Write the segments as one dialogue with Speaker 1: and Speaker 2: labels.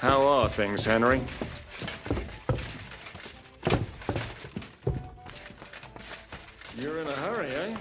Speaker 1: How are things, Henry? You're in a hurry, eh?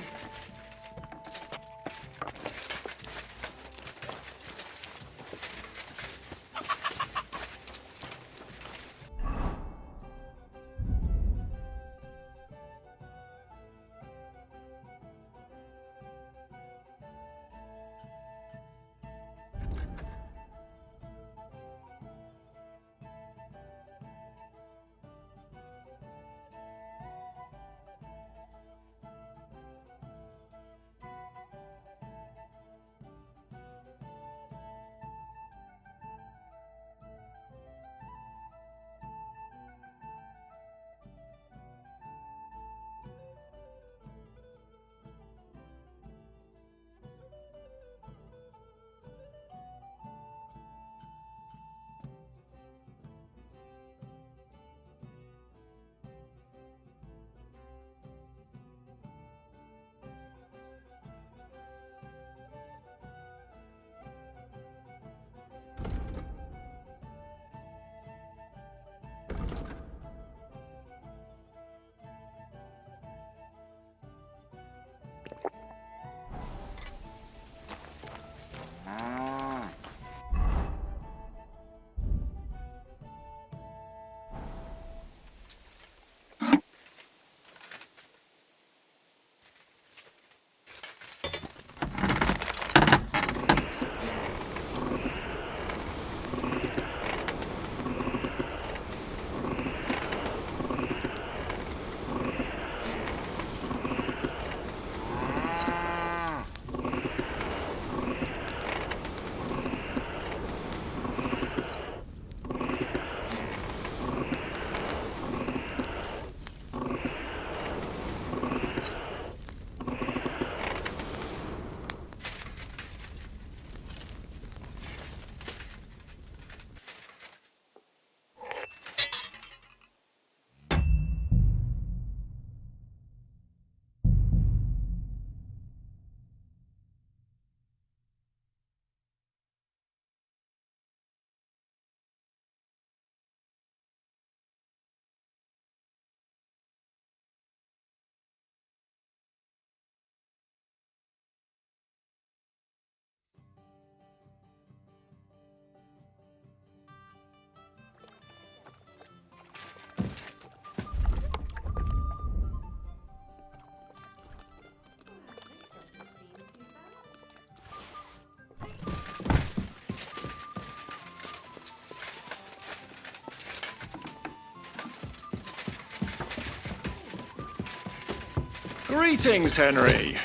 Speaker 1: Greetings, Henry.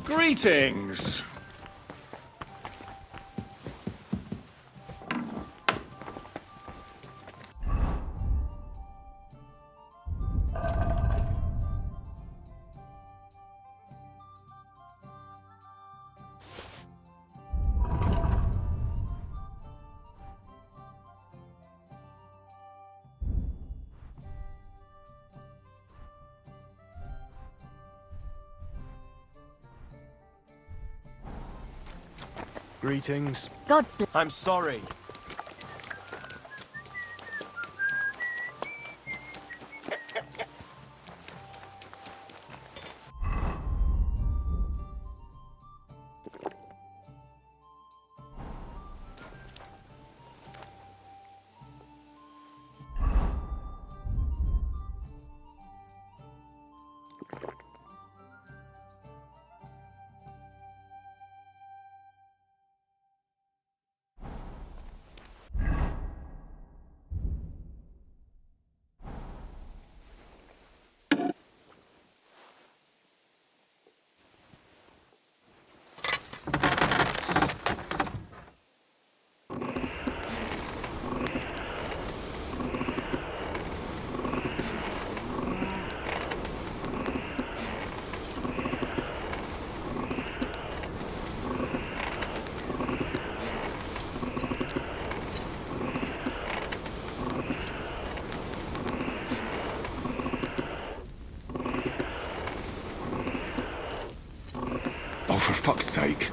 Speaker 1: Greetings.
Speaker 2: Greetings.
Speaker 3: God bless.
Speaker 2: I'm sorry.
Speaker 4: Oh, for fuck's sake.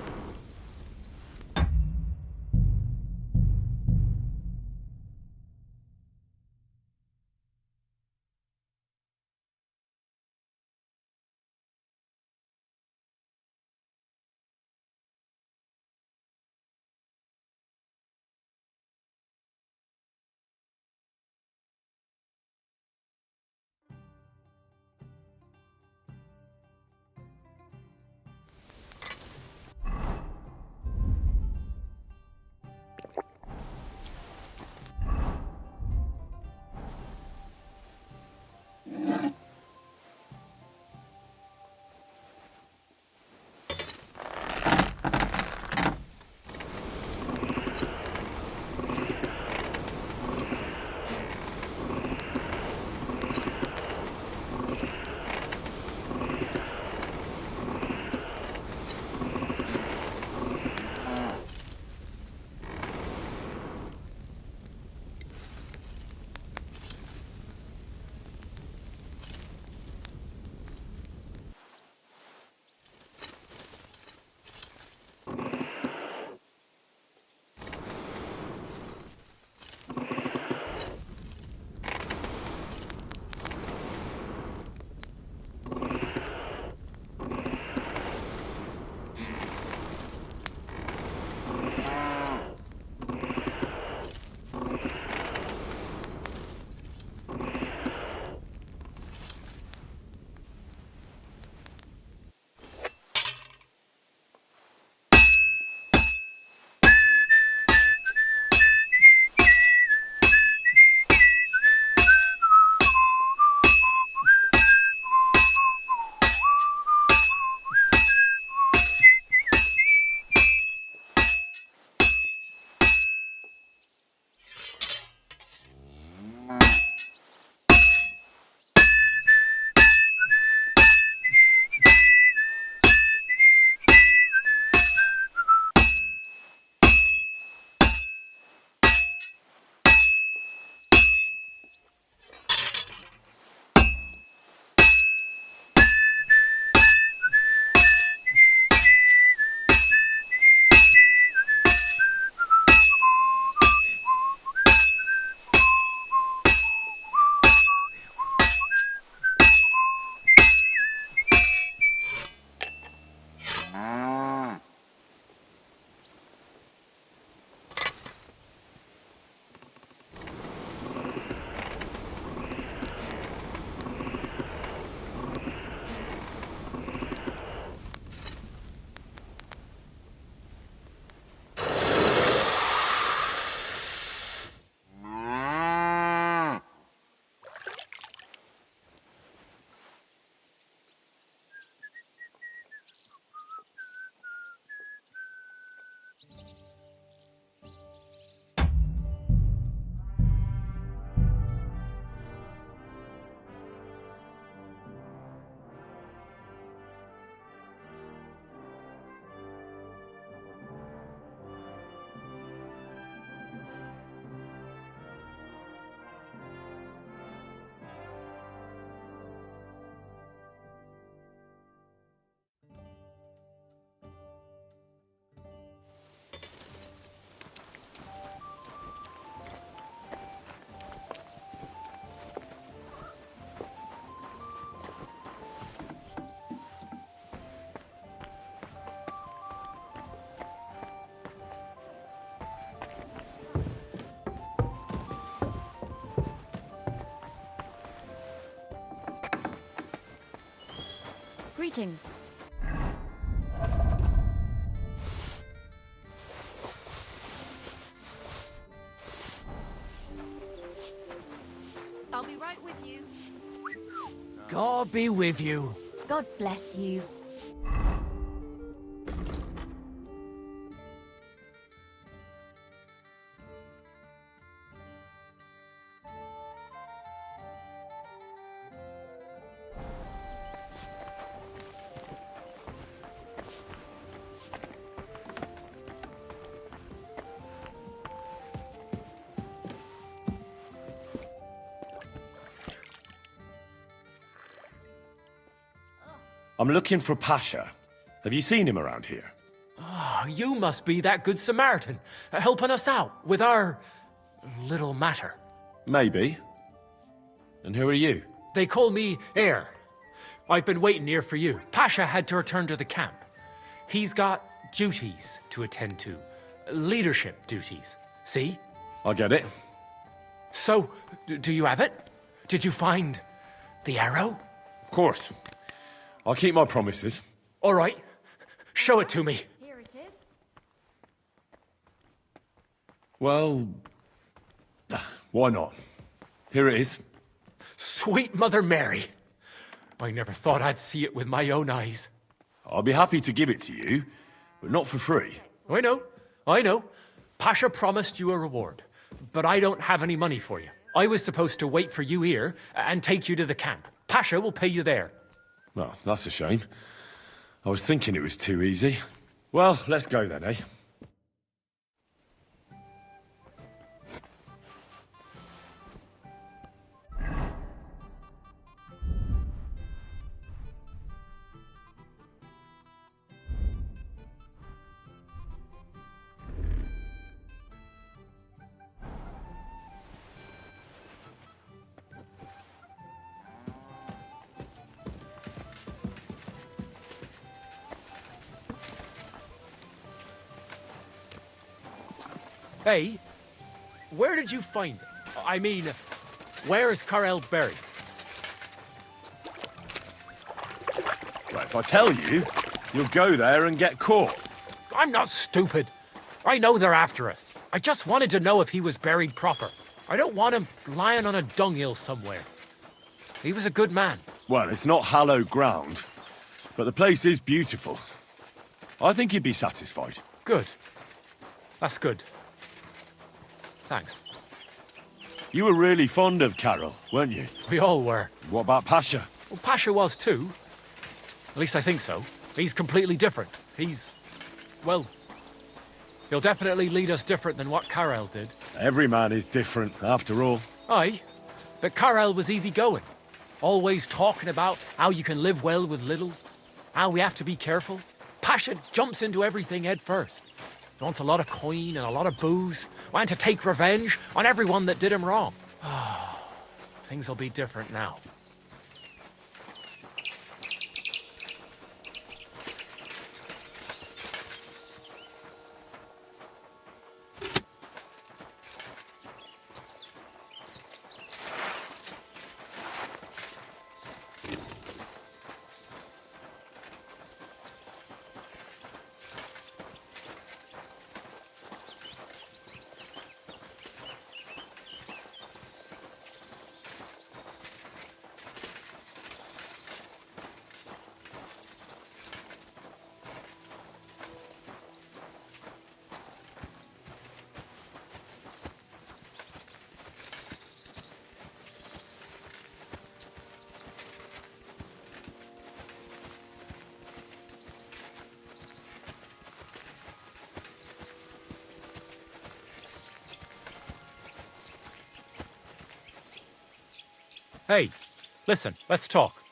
Speaker 2: Greetings. I'll be right with you.
Speaker 3: God be with you.
Speaker 2: God bless you.
Speaker 4: I'm looking for Pasha. Have you seen him around here?
Speaker 3: Oh, you must be that good Samaritan, helping us out with our little matter.
Speaker 4: Maybe. And who are you?
Speaker 3: They call me Heir. I've been waiting here for you. Pasha had to return to the camp. He's got duties to attend to. Leadership duties. See?
Speaker 4: I get it.
Speaker 3: So, do you have it? Did you find the arrow?
Speaker 4: Of course. I'll keep my promises.
Speaker 3: All right. Show it to me.
Speaker 2: Here it is.
Speaker 4: Well, why not? Here it is.
Speaker 3: Sweet Mother Mary. I never thought I'd see it with my own eyes.
Speaker 4: I'll be happy to give it to you, but not for free.
Speaker 3: I know. Pasha promised you a reward, but I don't have any money for you. I was supposed to wait for you here and take you to the camp. Pasha will pay you there.
Speaker 4: Well, that's a shame. I was thinking it was too easy. Well, let's go then, eh?
Speaker 3: Hey, where did you find it? I mean, where is Karel buried?
Speaker 4: Well, if I tell you, you'll go there and get caught.
Speaker 3: I'm not stupid. I know they're after us. I just wanted to know if he was buried proper. I don't want him lying on a dunghill somewhere. He was a good man.
Speaker 4: Well, it's not hallowed ground, but the place is beautiful. I think you'd be satisfied.
Speaker 3: Good. That's good. Thanks.
Speaker 4: You were really fond of Carol, weren't you?
Speaker 3: We all were.
Speaker 4: What about Pasha?
Speaker 3: Well, Pasha was too. At least I think so. He's completely different. Well, he'll definitely lead us different than what Karel did.
Speaker 4: Every man is different, after all.
Speaker 3: Aye, but Karel was easygoing. Always talking about how you can live well with little, how we have to be careful. Pasha jumps into everything head first. He wants a lot of coin and a lot of booze. Wanting to take revenge on everyone that did him wrong. Things will be different now. Hey, listen, let's talk.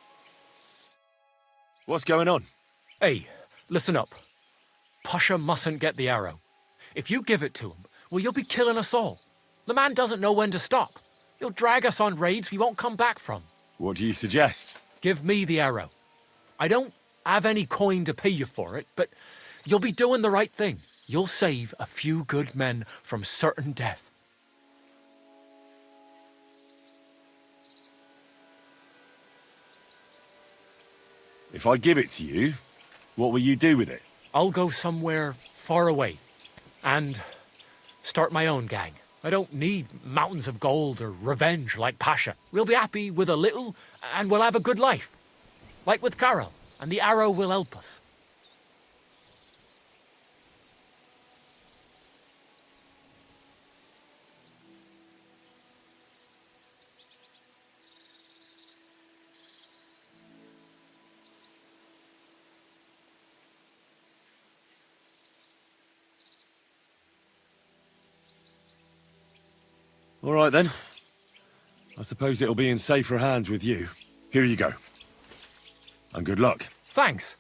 Speaker 4: What's going on?
Speaker 3: Hey, listen up. Pasha mustn't get the arrow. If you give it to him, well, you'll be killing us all. The man doesn't know when to stop. He'll drag us on raids we won't come back from.
Speaker 4: What do you suggest?
Speaker 3: Give me the arrow. I don't have any coin to pay you for it, but you'll be doing the right thing. You'll save a few good men from certain death.
Speaker 4: If I give it to you, what will you do with it?
Speaker 3: I'll go somewhere far away and start my own gang. I don't need mountains of gold or revenge like Pasha. We'll be happy with a little and we'll have a good life. Like with Carol, and the arrow will help us.
Speaker 4: All right then. I suppose it'll be in safer hands with you. Here you go. And good luck.
Speaker 3: Thanks.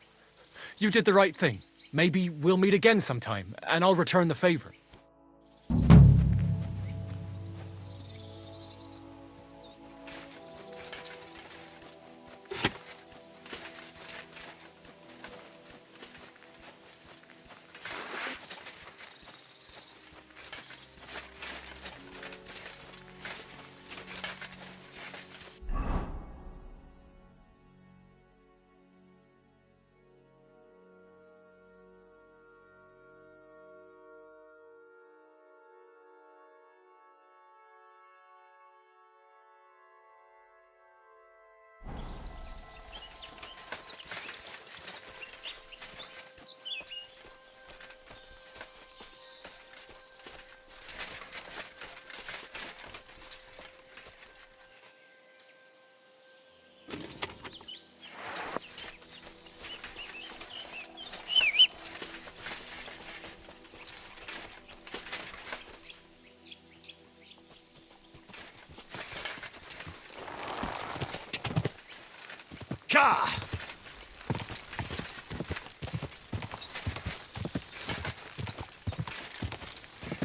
Speaker 3: You did the right thing. Maybe we'll meet again sometime, and I'll return the favor.
Speaker 4: Ka!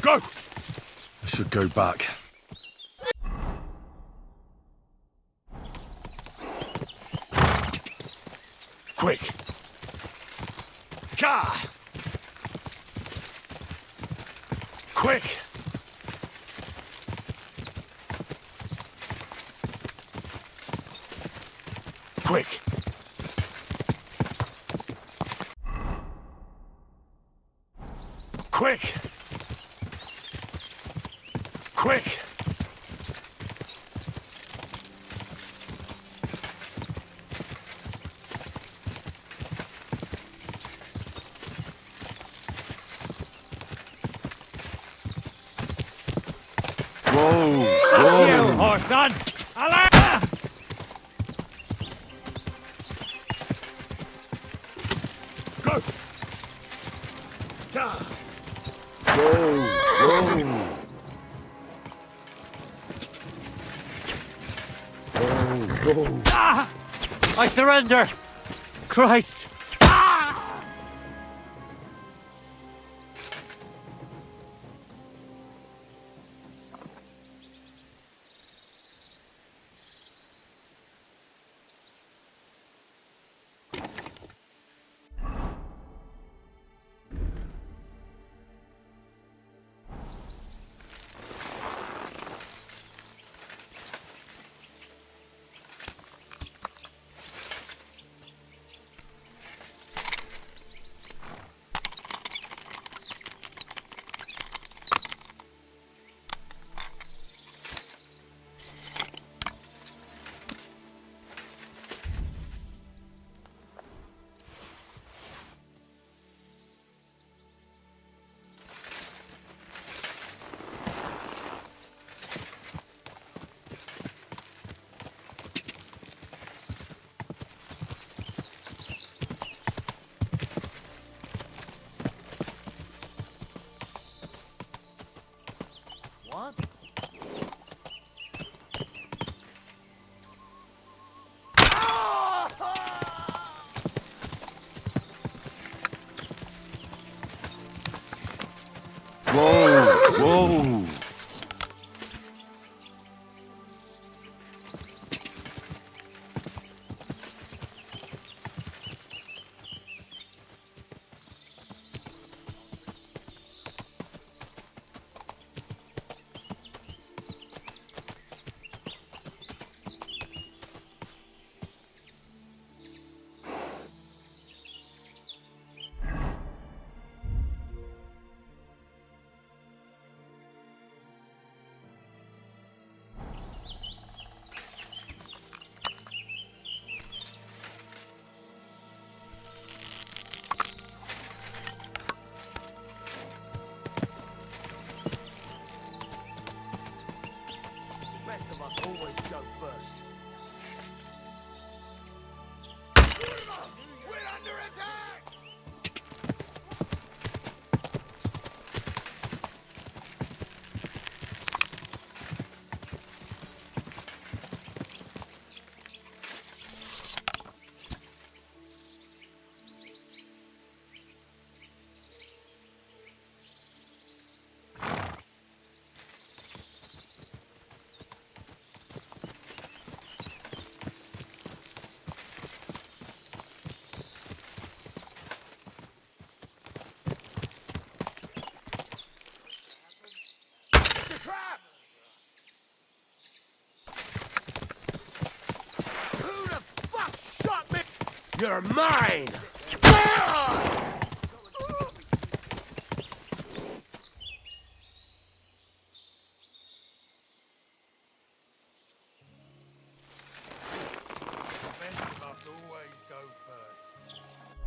Speaker 4: Go! I should go back. Quick! Ka! Quick! Quick! Quick! Quick! Whoa! Whoa!
Speaker 3: You horse-son!
Speaker 4: Go! Ka! Whoa! Whoa!
Speaker 5: I surrender! Christ! What?
Speaker 4: Whoa! Whoa! You're mine! Must always go first.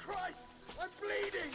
Speaker 4: Christ! I'm bleeding!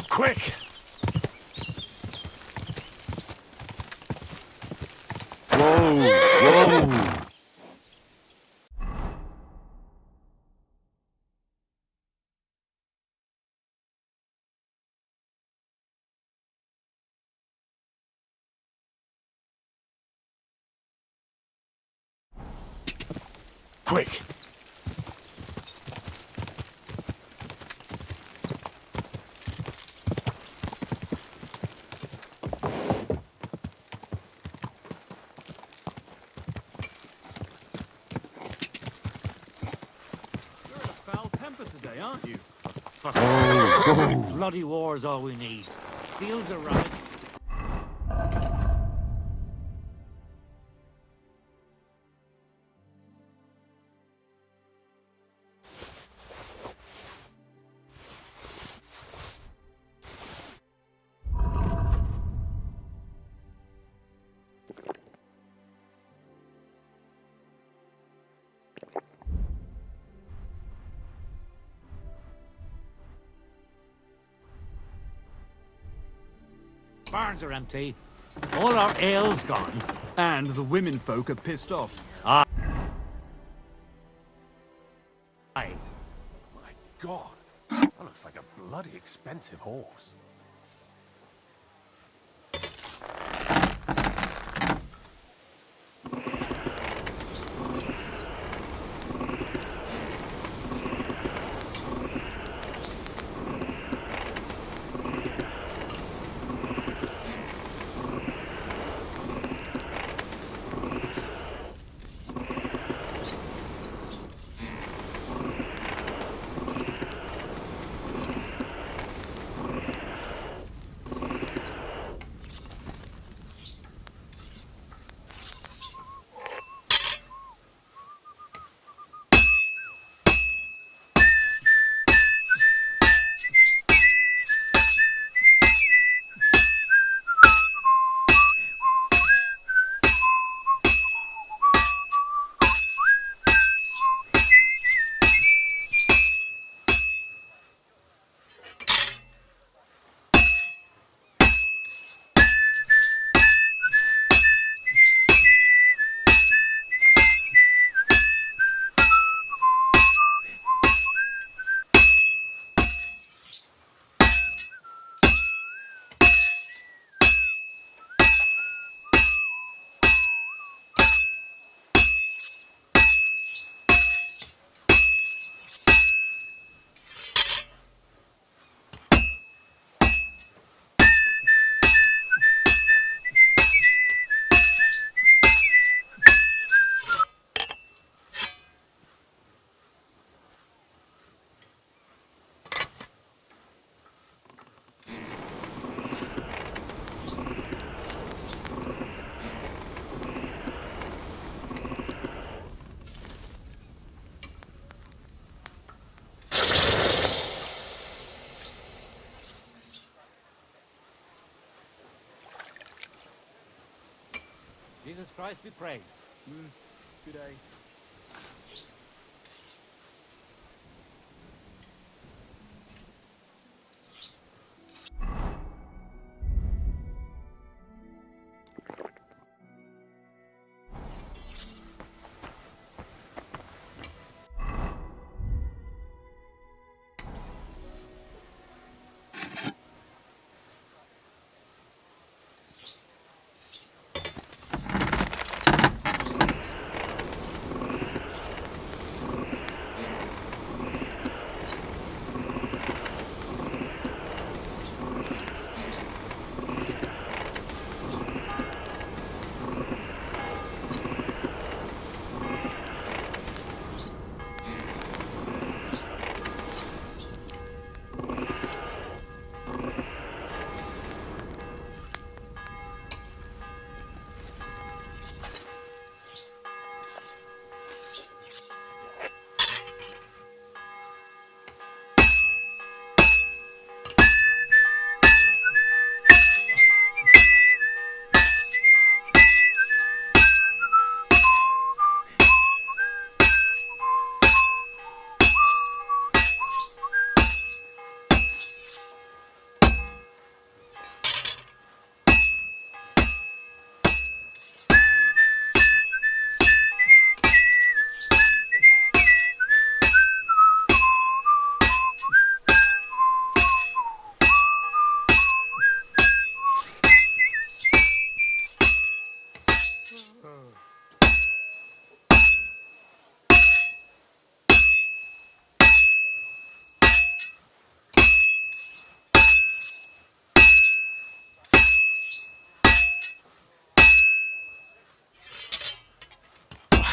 Speaker 1: Quick!
Speaker 4: Whoa! Whoa!
Speaker 1: Quick!
Speaker 5: Foul temper today, aren't you? Bloody war's all we need. Feels alright. barns are empty. All our ale's gone.
Speaker 6: And the women folk are pissed off.
Speaker 5: Aye.
Speaker 1: My God, that looks like a bloody expensive horse.
Speaker 5: Jesus Christ be praised.
Speaker 6: Good day.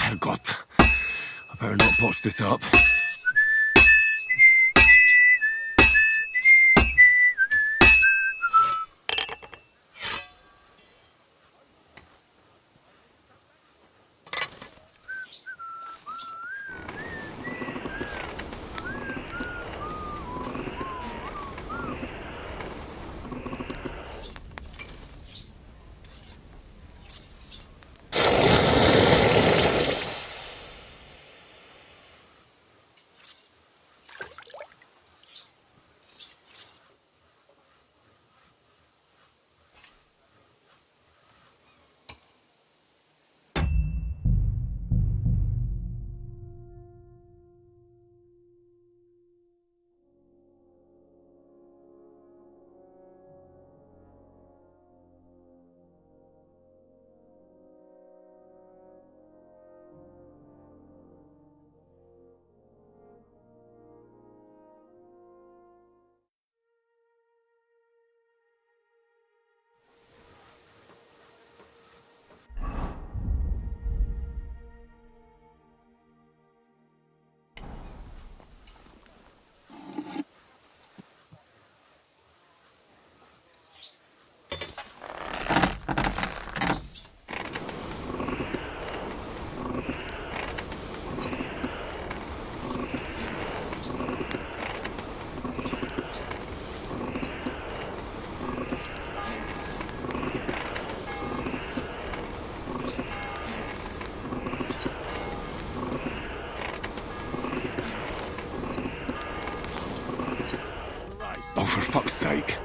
Speaker 4: Herrgott. I better not bust it up. fuck's sake.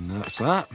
Speaker 4: That's that.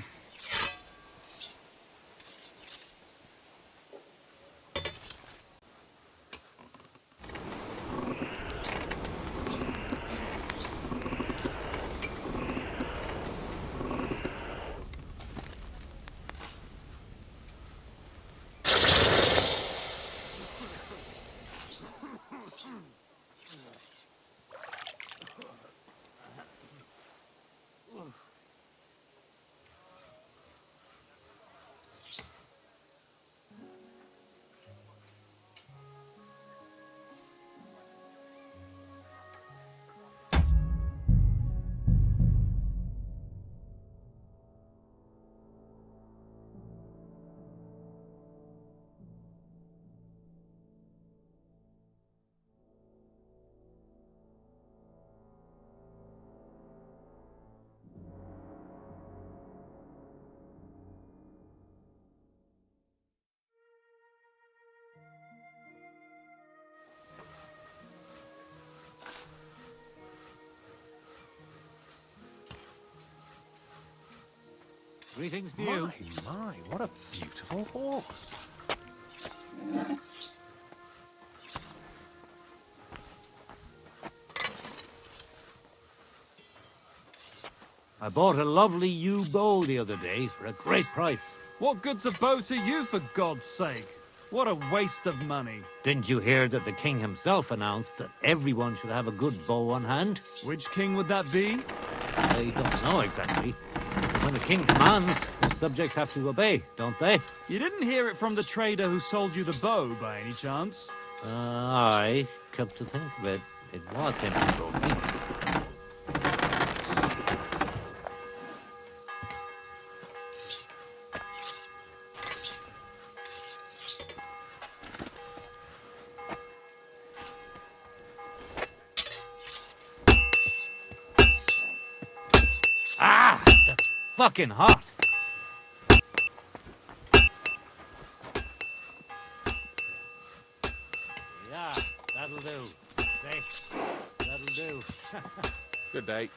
Speaker 5: Greetings to you.
Speaker 1: My, what a beautiful horse.
Speaker 5: I bought a lovely yew bow the other day for a great price.
Speaker 6: What good's a bow to you, for God's sake? What a waste of money.
Speaker 5: Didn't you hear that the king himself announced that everyone should have a good bow on hand?
Speaker 6: Which king would that be?
Speaker 5: I don't know exactly. When the king commands, his subjects have to obey, don't they?
Speaker 6: You didn't hear it from the trader who sold you the bow, by any chance?
Speaker 5: Aye, come to think of it, it was him who told me. Ah, that's fucking hot. Yeah, that'll do. See? That'll do.
Speaker 3: Good day.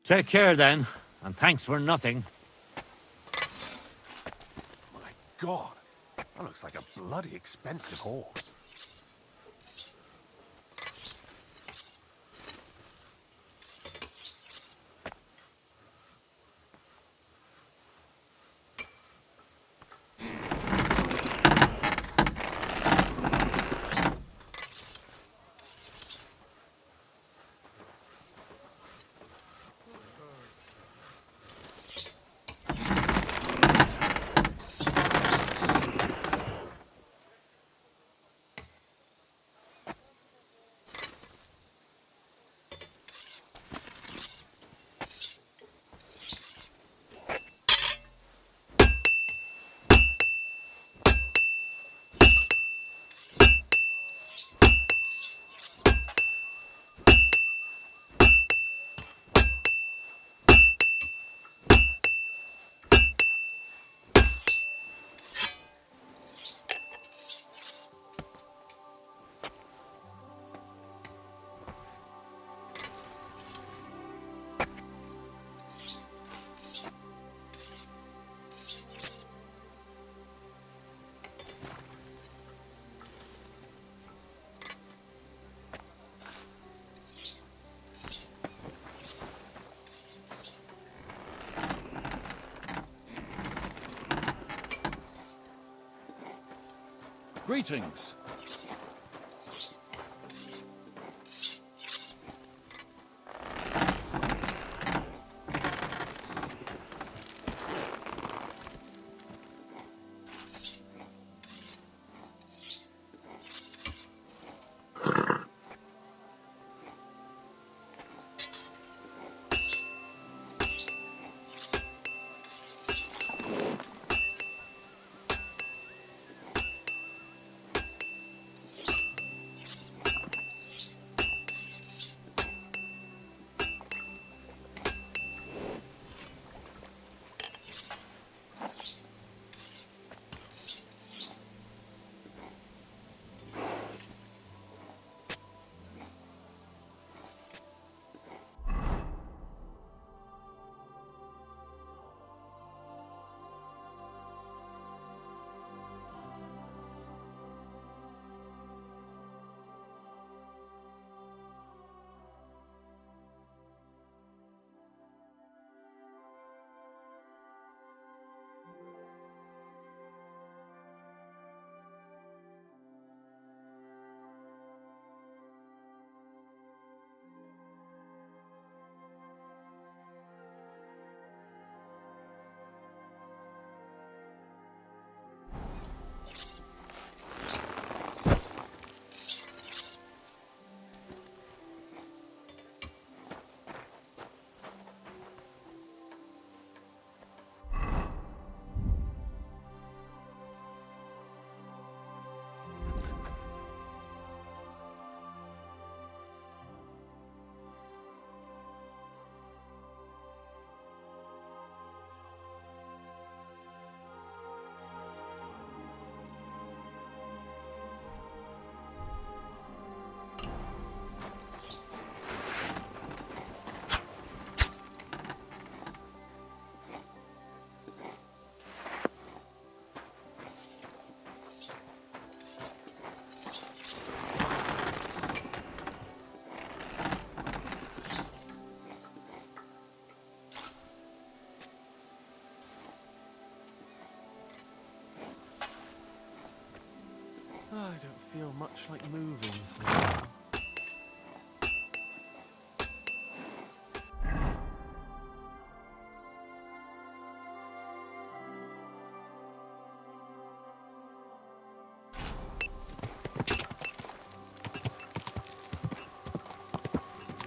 Speaker 5: Take care then, and thanks for nothing.
Speaker 1: My God, that looks like a bloody expensive horse.
Speaker 7: Greetings.
Speaker 8: I don't feel much like moving. So.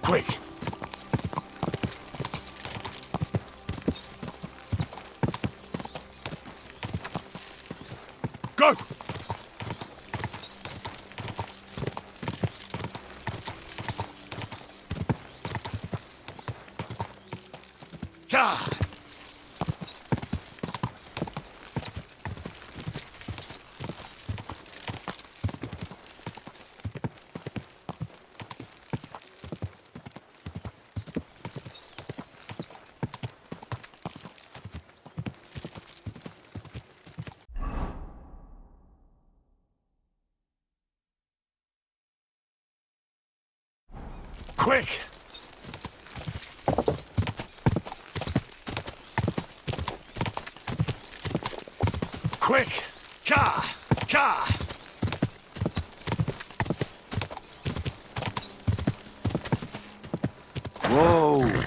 Speaker 4: Quick! Go! God! Quick! Quick! Ka! Ka! Whoa!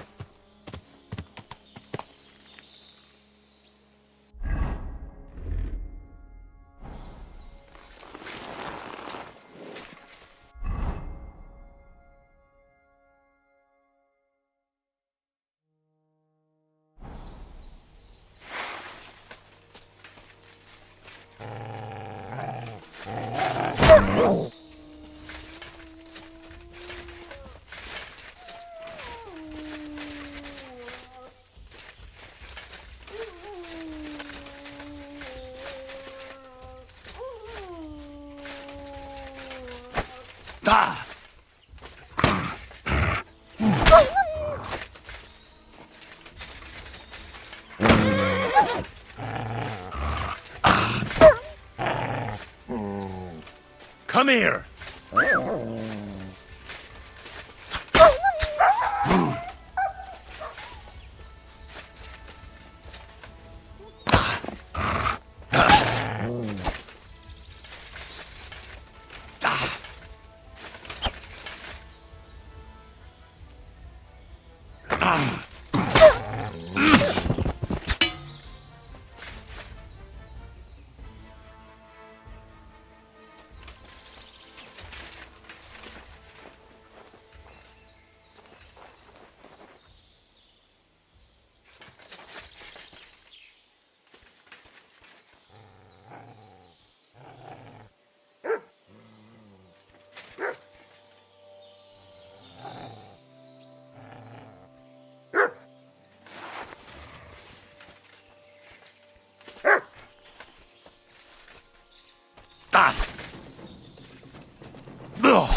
Speaker 4: Ah! Come here! Ah! Ugh!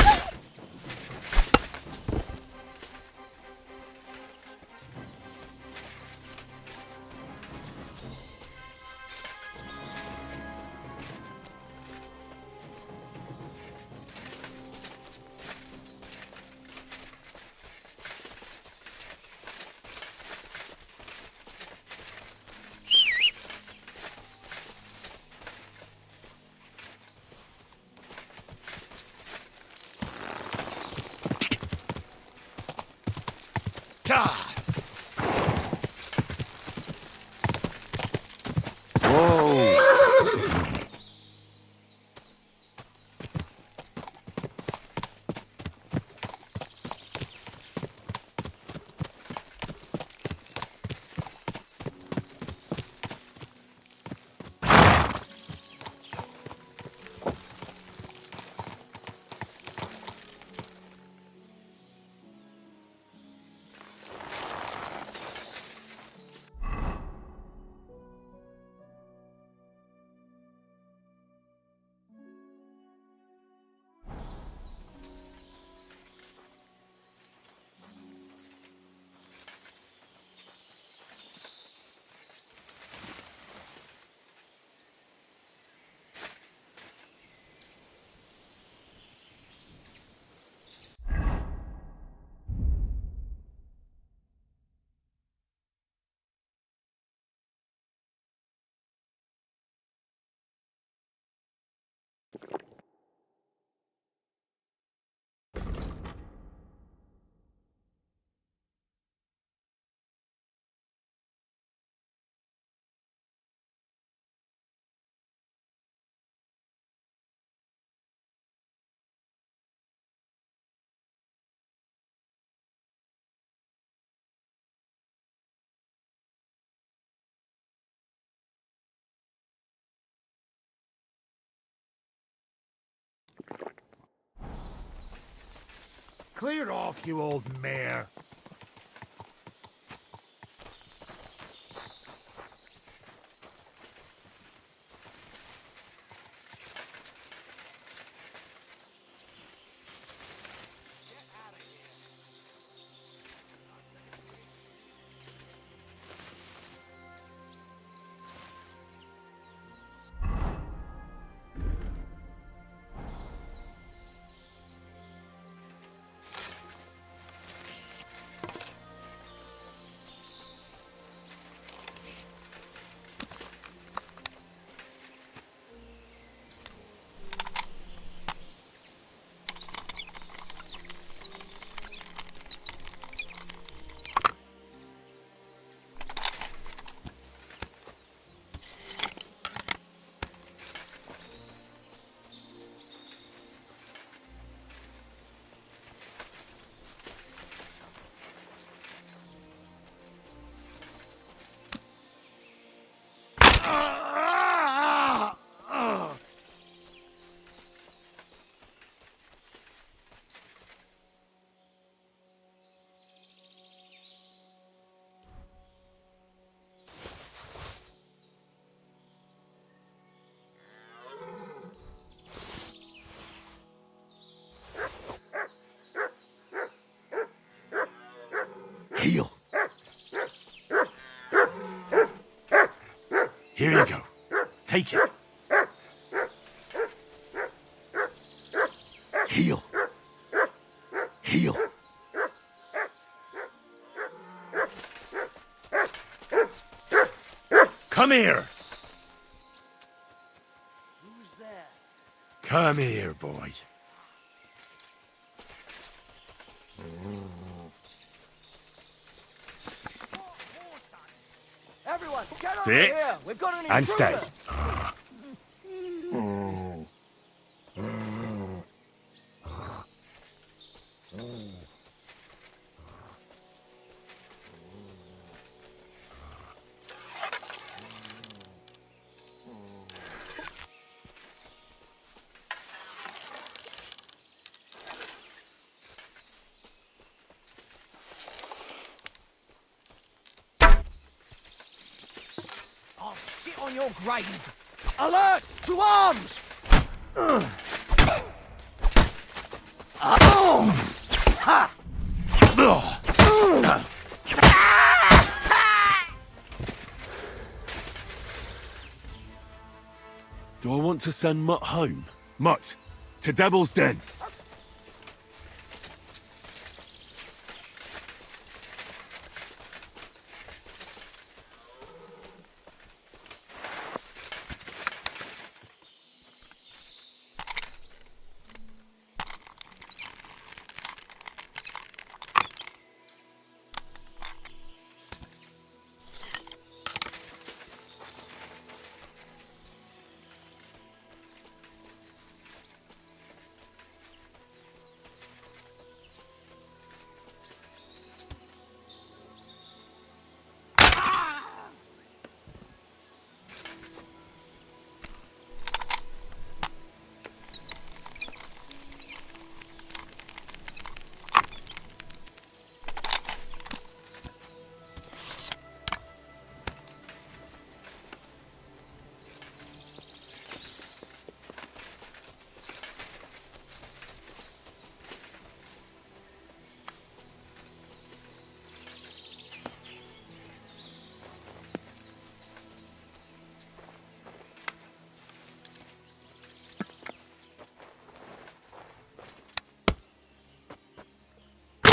Speaker 4: Ah! Whoa!
Speaker 1: Clear off, you old mare.
Speaker 4: Heal. Here you go. Take it. Heal. Heal. Come here.
Speaker 9: Who's there?
Speaker 4: Come here, boy.
Speaker 9: Everyone, get over
Speaker 4: Sit
Speaker 9: here! We've got an
Speaker 4: and
Speaker 9: intruder!
Speaker 4: stay.
Speaker 9: I'll shit on your grave! Alert! To arms!
Speaker 4: Do I want to send Mutt home? Mutt, to Devil's Den.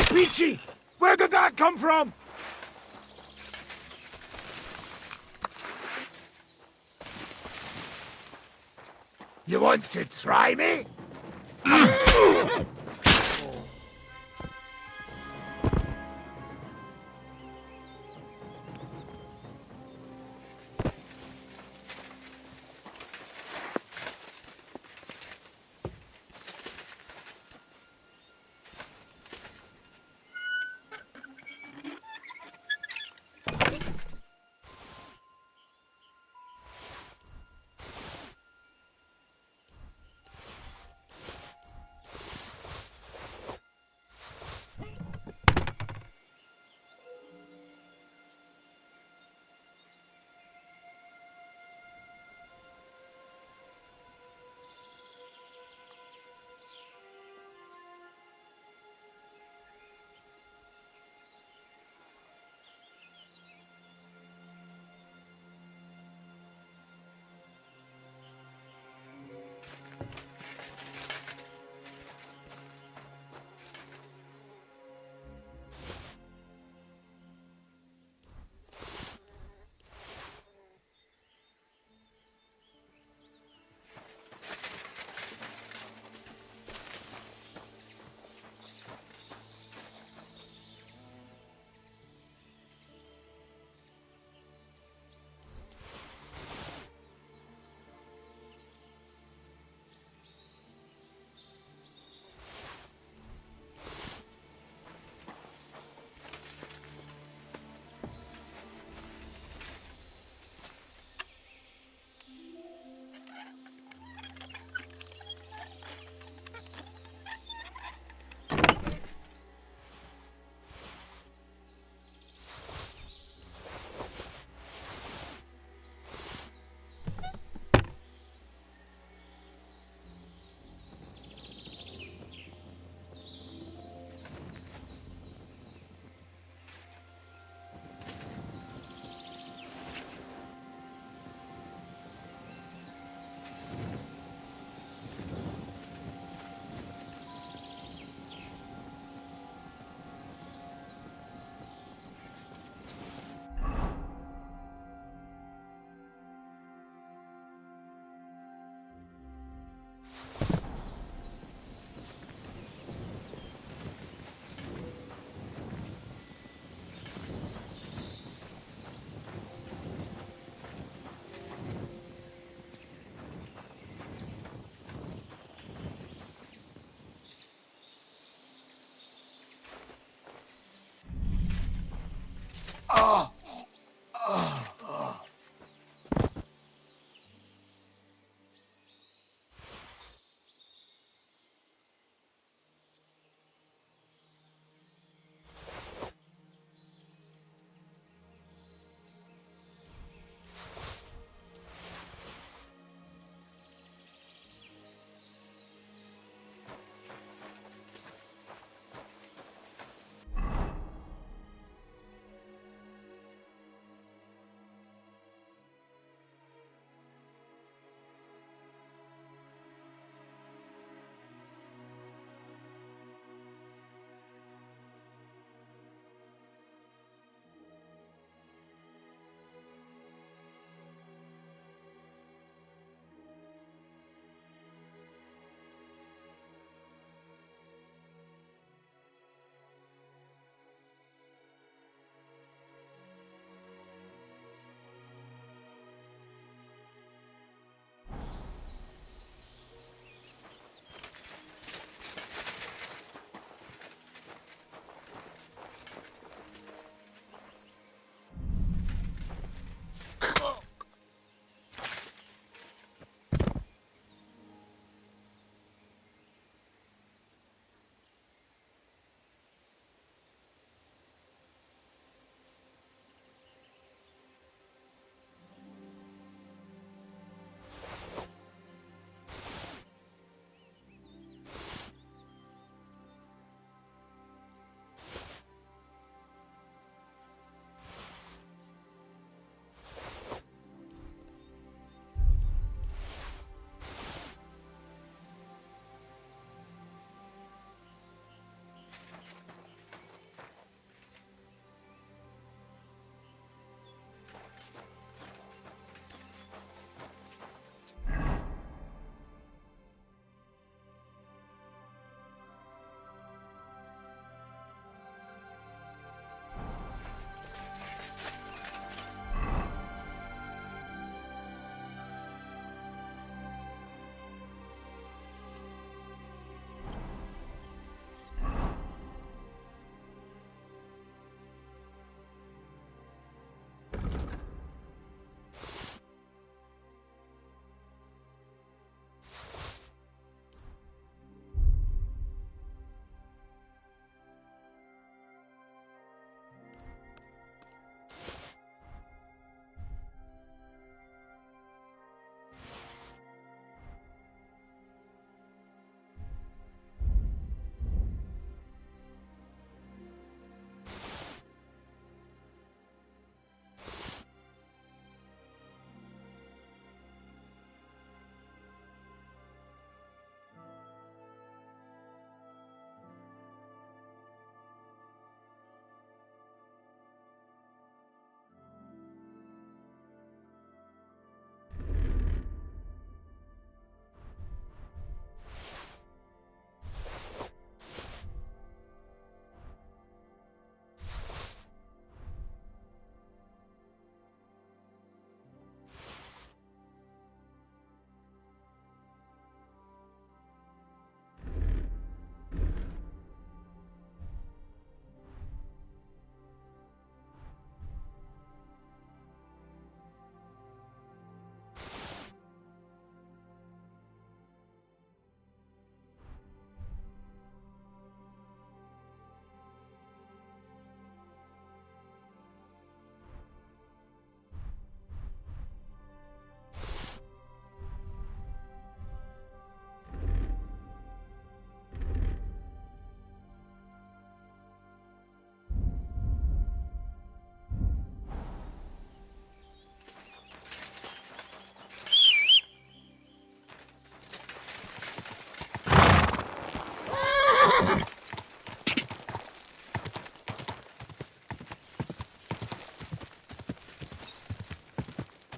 Speaker 4: Peachy! Where did that come from? You want to try me?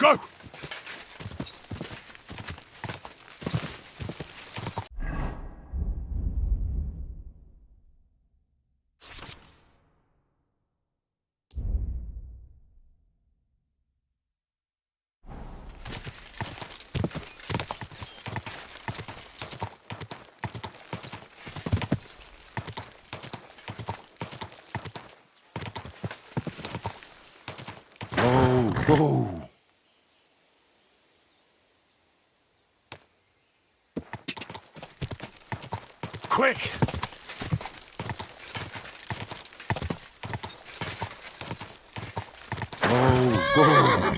Speaker 4: Go! Whoa. Quick! Whoa.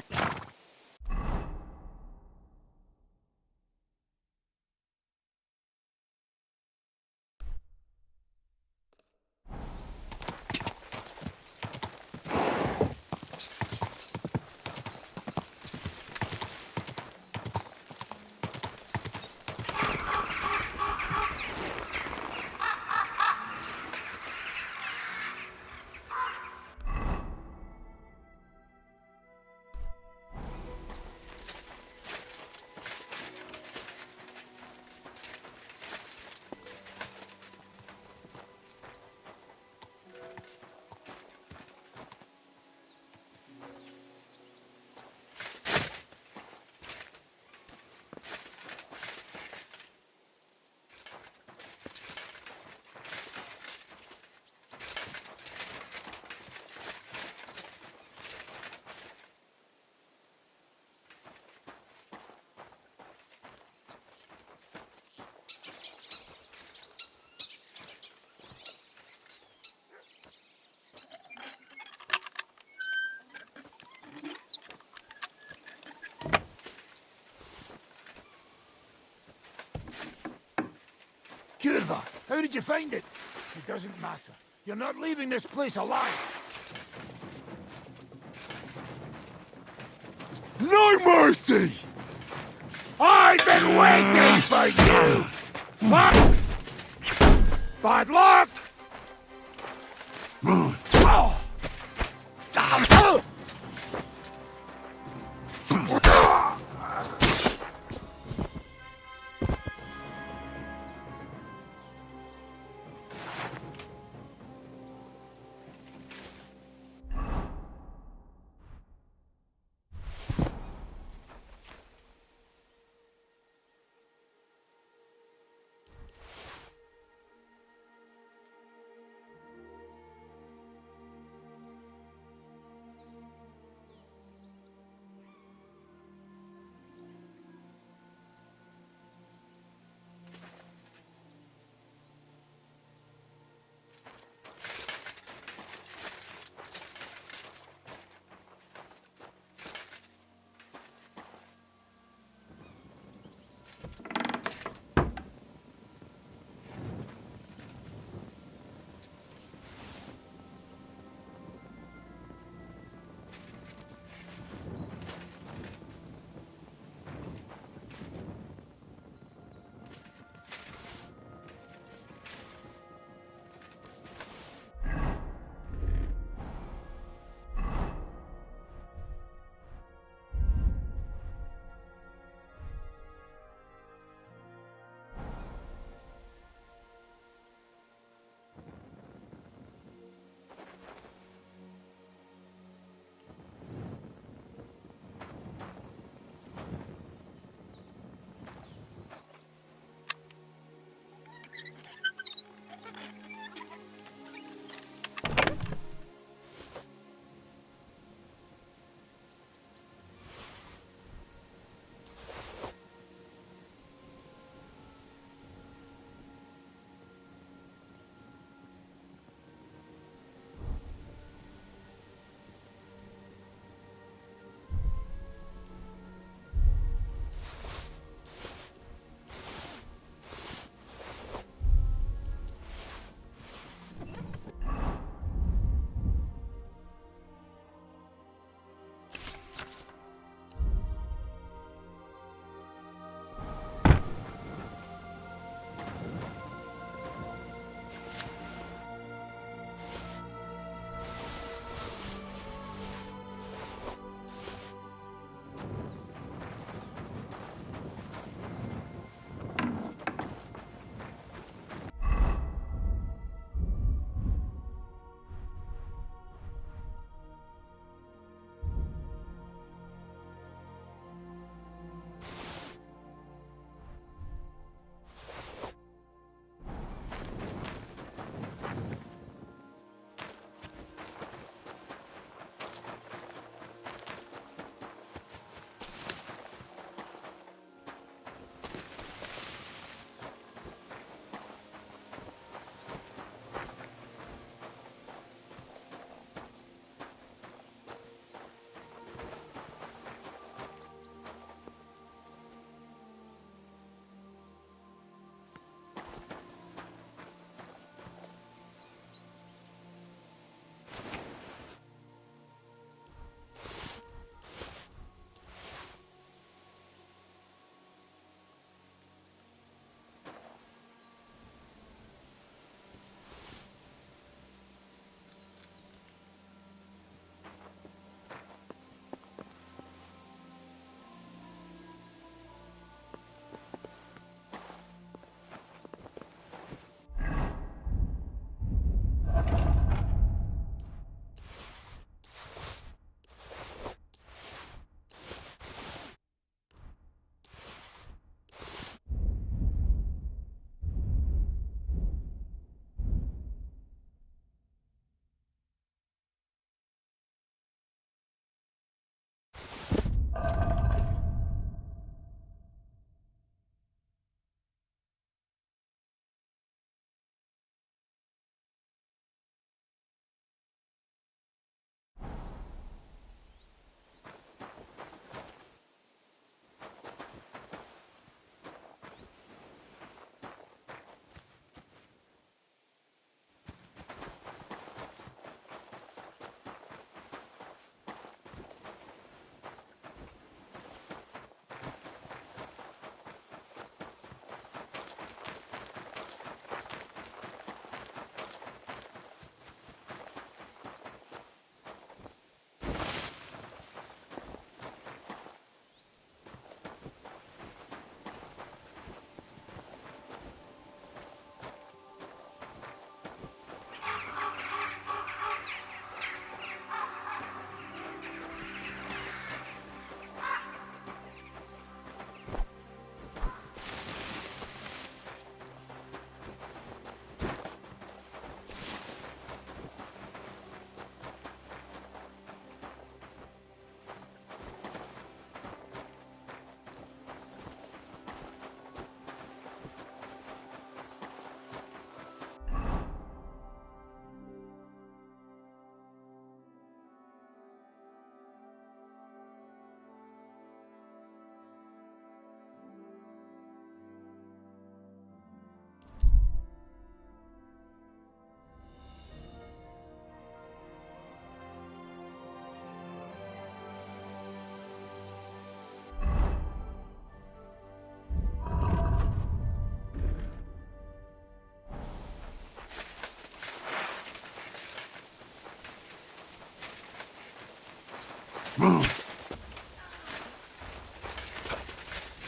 Speaker 1: Curva, how did you find it? It doesn't matter. You're not leaving this place alive.
Speaker 4: No mercy!
Speaker 1: I've been waiting for you! Fuck! Bad luck! Oh.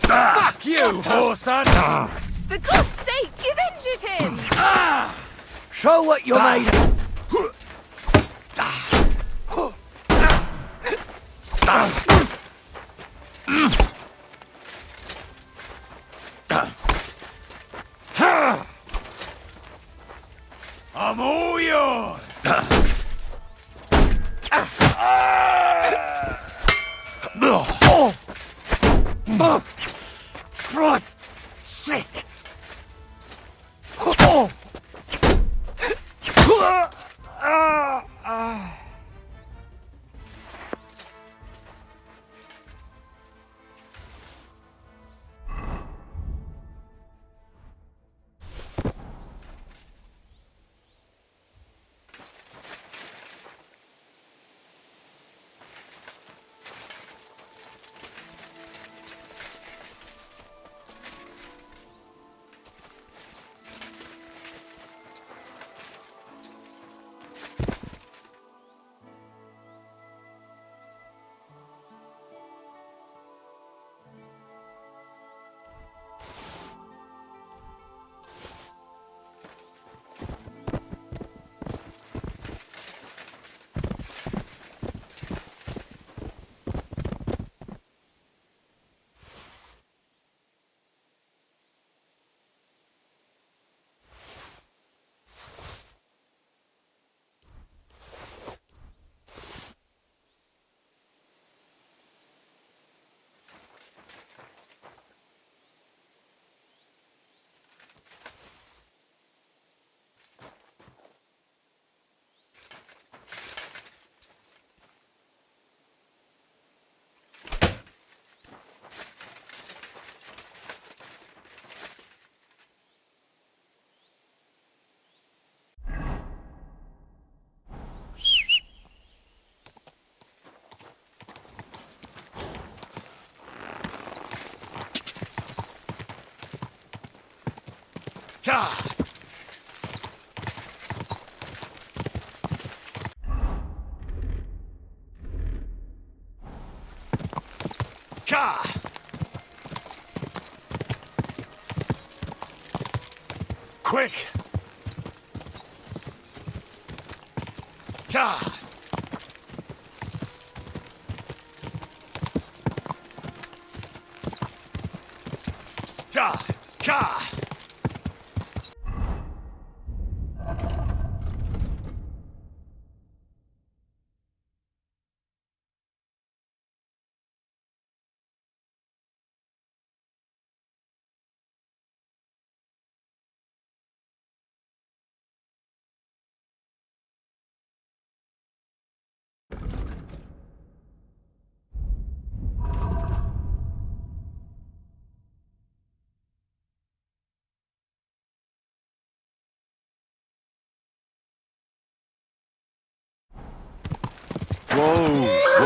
Speaker 4: Fuck you, whoreson!
Speaker 2: For God's sake, you've injured him!
Speaker 9: Show what you're made of.
Speaker 4: I'm all yours!
Speaker 9: Christ! Shit! Oh!
Speaker 4: God! God! Quick! God! God! God! Whoa!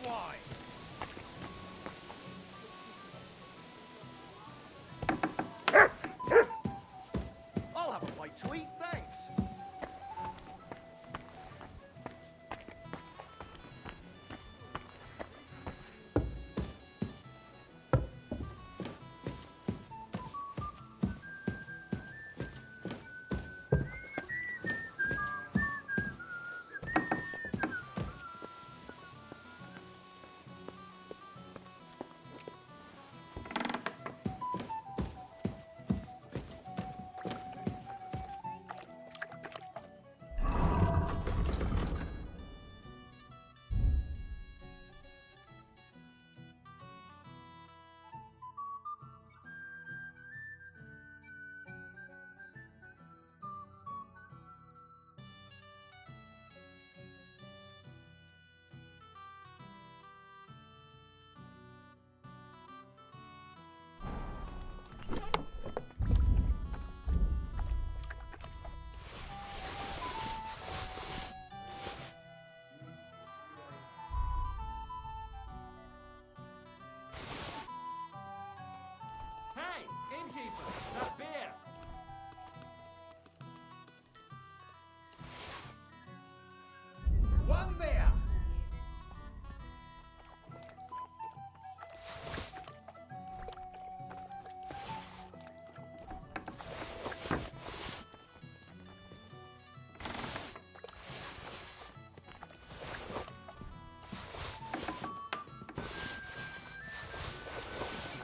Speaker 9: wine. I'll have a bite to eat, thanks.
Speaker 6: Hey, innkeeper, that beer!
Speaker 9: One beer.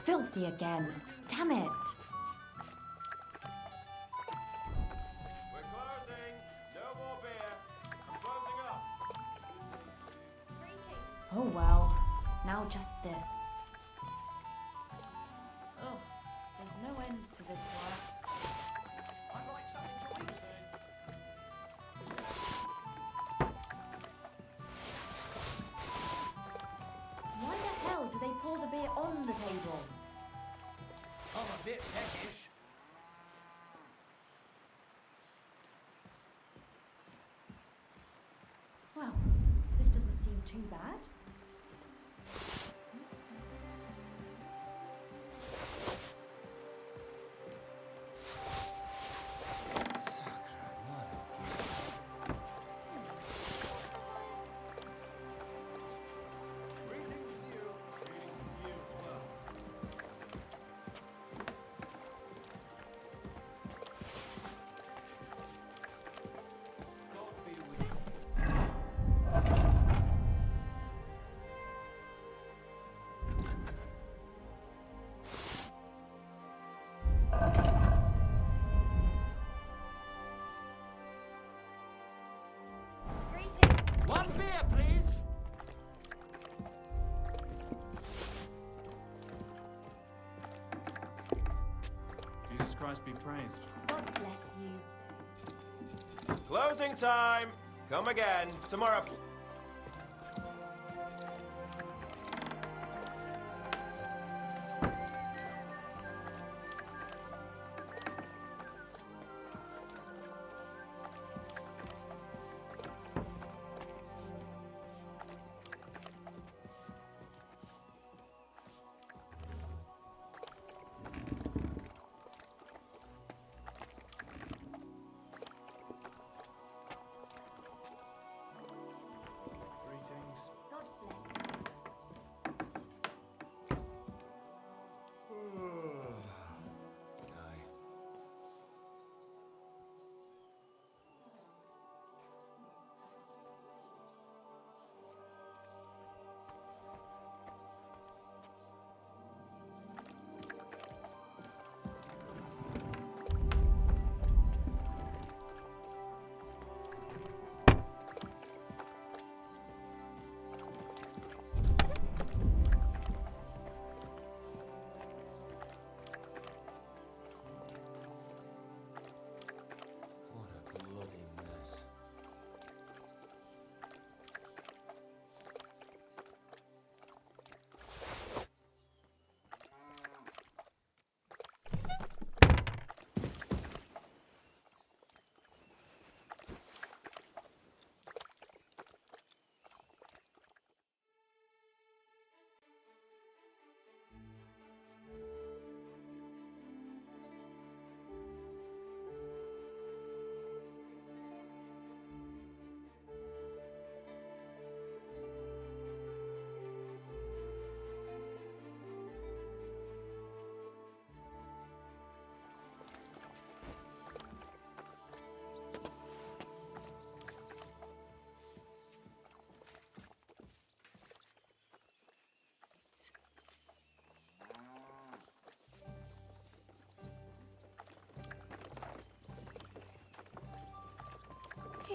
Speaker 2: Filthy again. Damn it.
Speaker 10: We're closing. No more beer. I'm closing up.
Speaker 2: Oh well. Now just this. Oh, there's no end to this work.
Speaker 9: I'd like something to eat.
Speaker 2: Why the hell do they pour the beer on the table?
Speaker 9: I'm a bit peckish.
Speaker 2: Well, this doesn't seem too bad.
Speaker 10: Greetings to you. Greetings to you as well. God be with you.
Speaker 2: Greetings.
Speaker 6: One beer, please! Jesus Christ be praised.
Speaker 2: God bless you.
Speaker 10: Closing time. Come again. Tomorrow.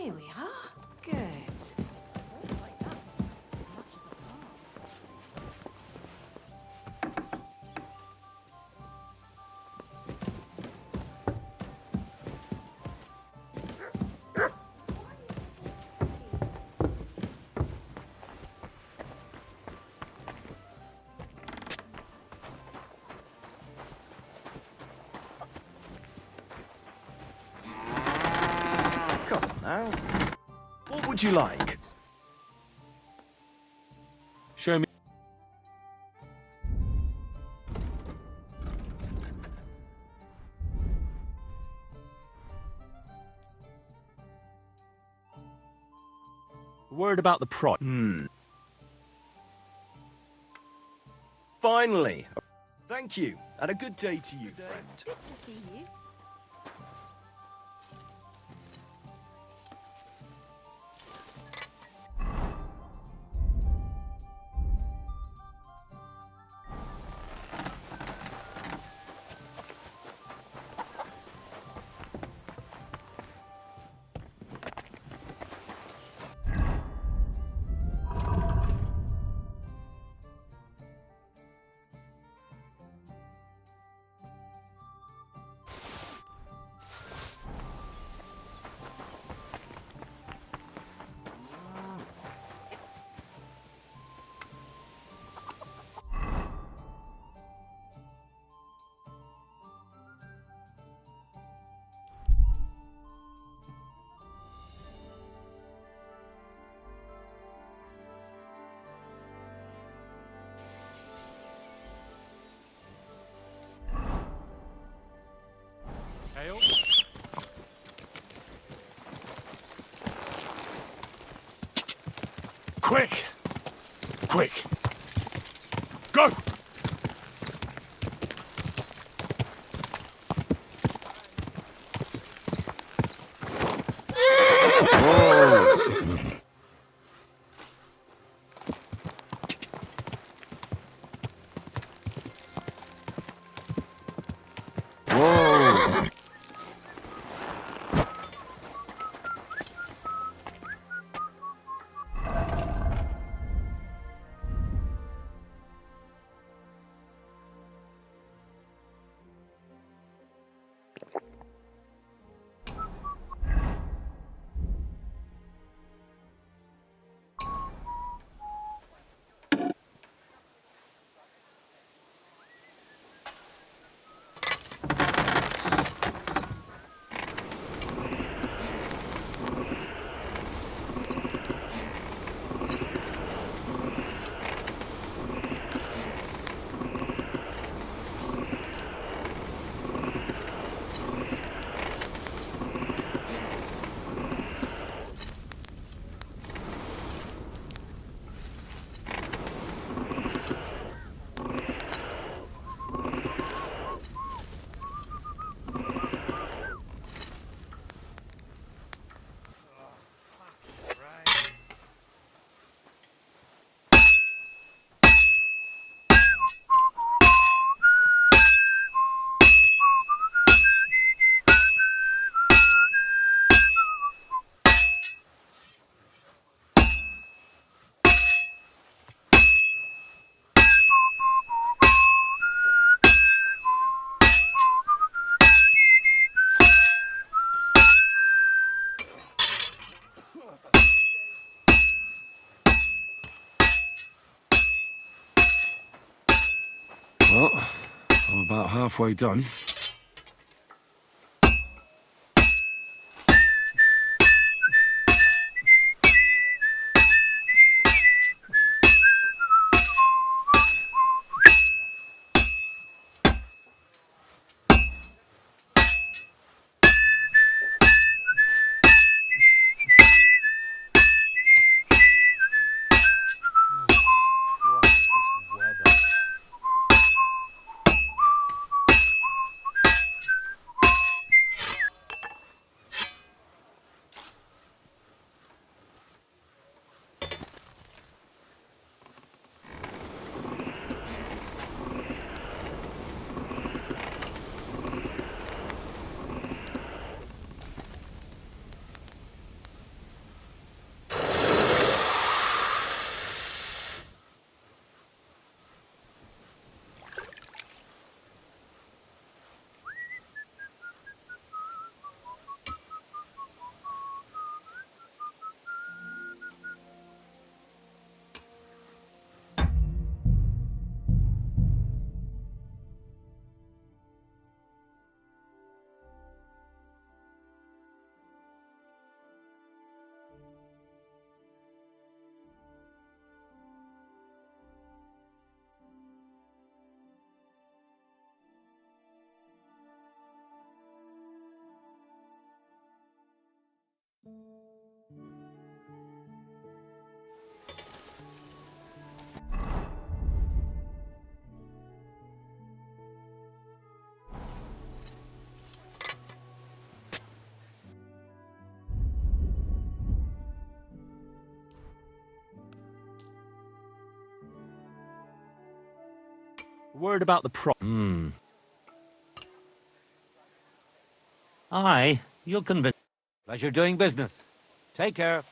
Speaker 2: Here we are. Good.
Speaker 9: Come on now. What would you like?
Speaker 4: Show me. Word about the price.
Speaker 9: Finally. Thank you, and a good day to you, friend.
Speaker 2: Good to see you.
Speaker 3: Ale?
Speaker 1: Quick! Quick! Go!
Speaker 4: Well, I'm about halfway done. Word about the
Speaker 5: Aye, you'll convince. Pleasure doing business. Take care.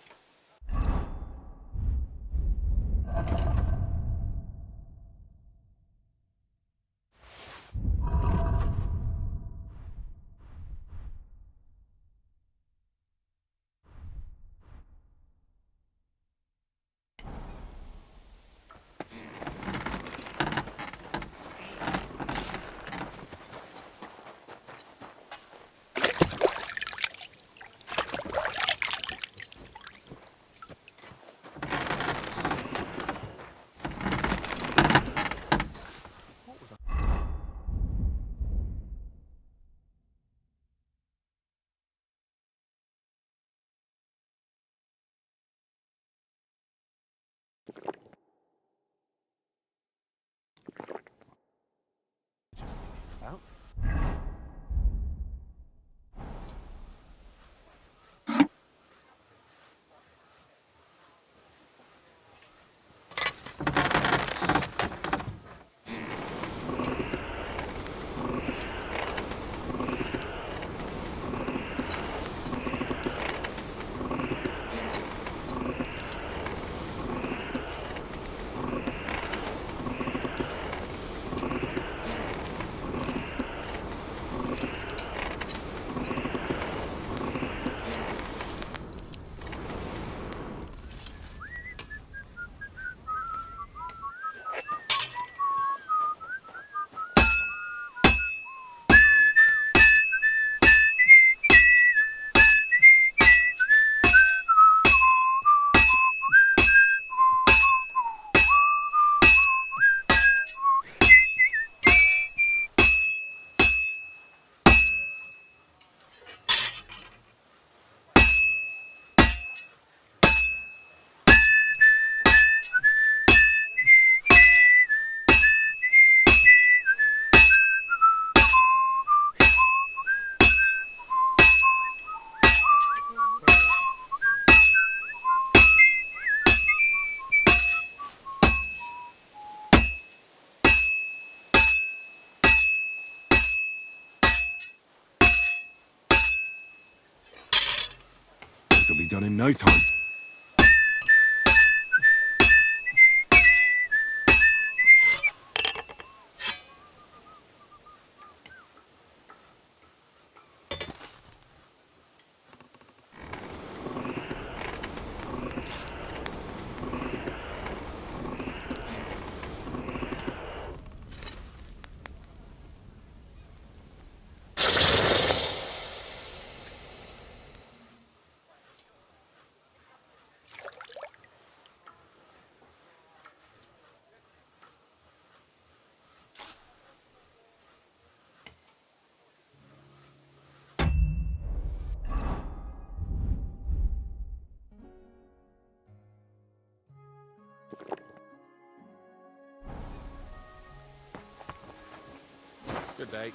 Speaker 4: This'll be done in no time.
Speaker 8: Good day.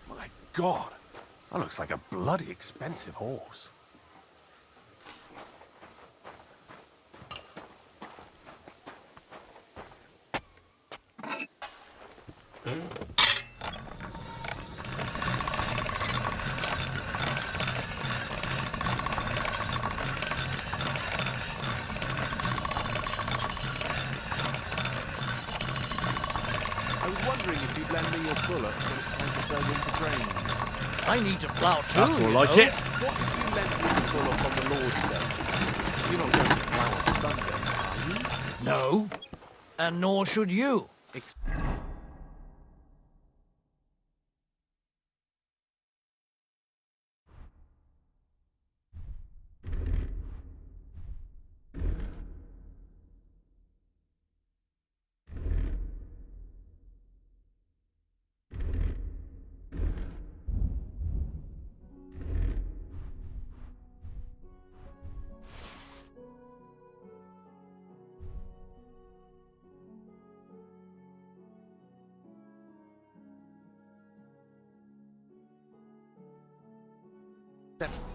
Speaker 7: My God, that looks like a bloody expensive horse.
Speaker 8: I was wondering if you'd lend me your bullocks when it's time to sell them to trains.
Speaker 9: I need to plough too.
Speaker 4: That's more
Speaker 9: you
Speaker 4: like
Speaker 9: know.
Speaker 4: it.
Speaker 8: What if you lent me the bullock on the Lord's Day? You're not going to plough on Sunday, are you?
Speaker 9: No, and nor should you.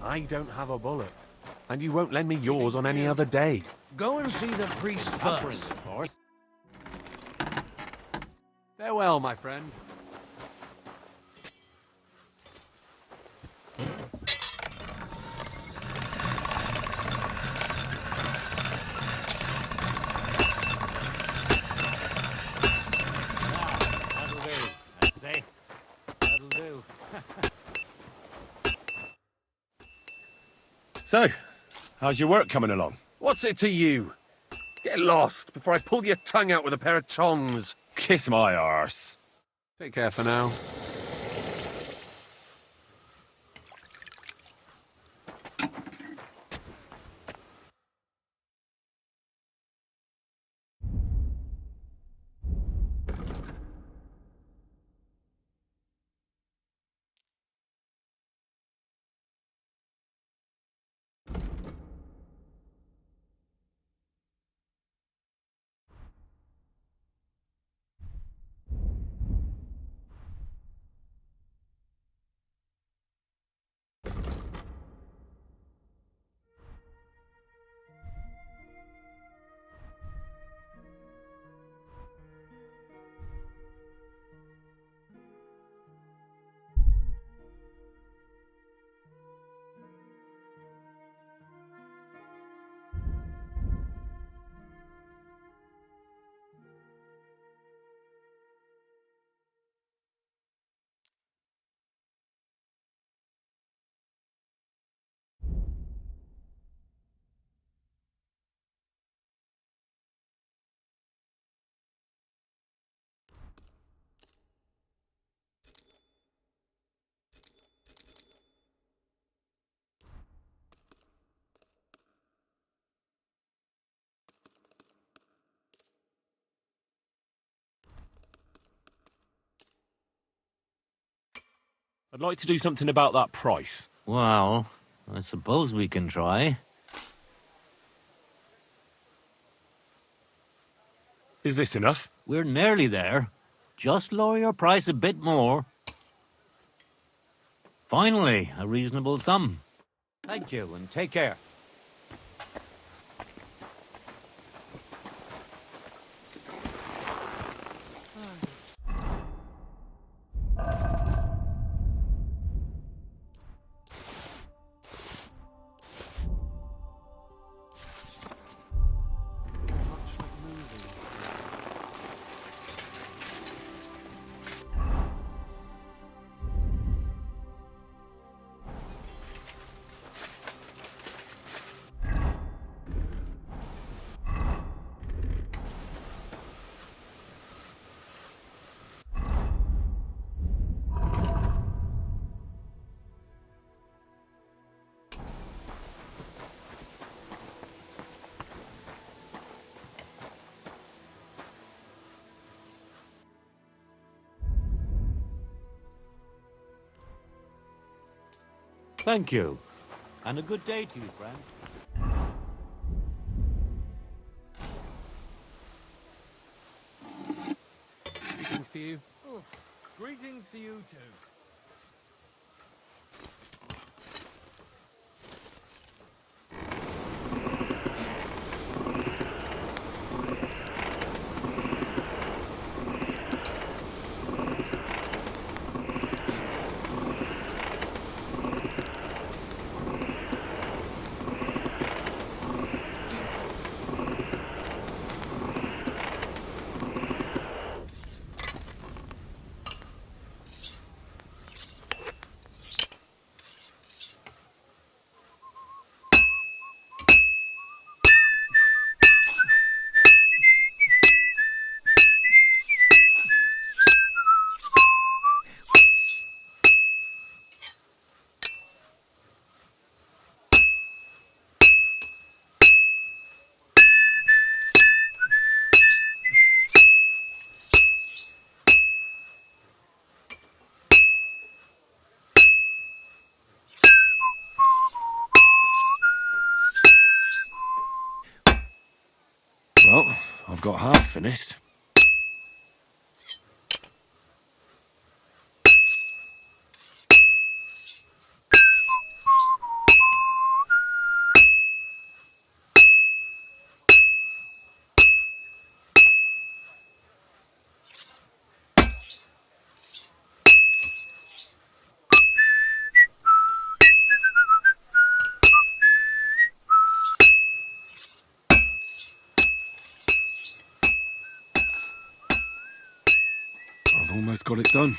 Speaker 7: I don't have a bullet. And you won't lend me yours on any other day.
Speaker 9: Go and see the priest first.
Speaker 5: Of course.
Speaker 7: Farewell, my friend.
Speaker 5: That'll do, I say. That'll do.
Speaker 4: So, how's your work coming along?
Speaker 7: What's it to you? Get lost before I pull your tongue out with a pair of tongs.
Speaker 4: Kiss my arse.
Speaker 7: Take care for now.
Speaker 4: I'd like to do something about that price.
Speaker 5: Well, I suppose we can try.
Speaker 4: Is this enough?
Speaker 5: We're nearly there. Just lower your price a bit more. Finally, a reasonable sum. Thank you, and take care. Thank you. And a good day to you, friend.
Speaker 7: Greetings to you.
Speaker 9: Greetings to you too.
Speaker 4: Well, I've got half finished. I've almost got it done.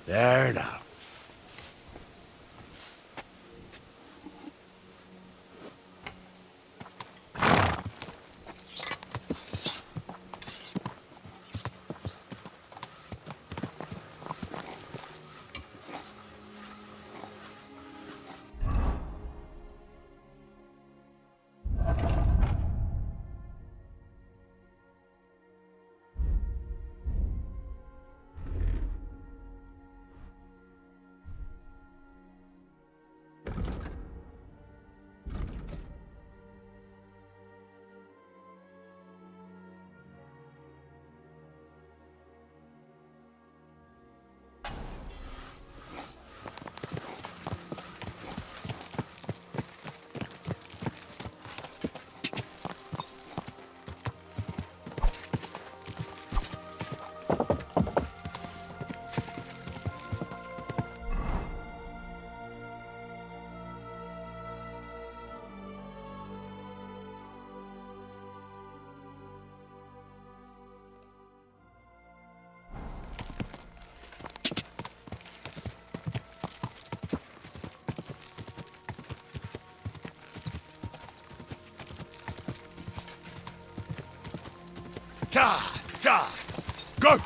Speaker 7: There now.
Speaker 4: Go!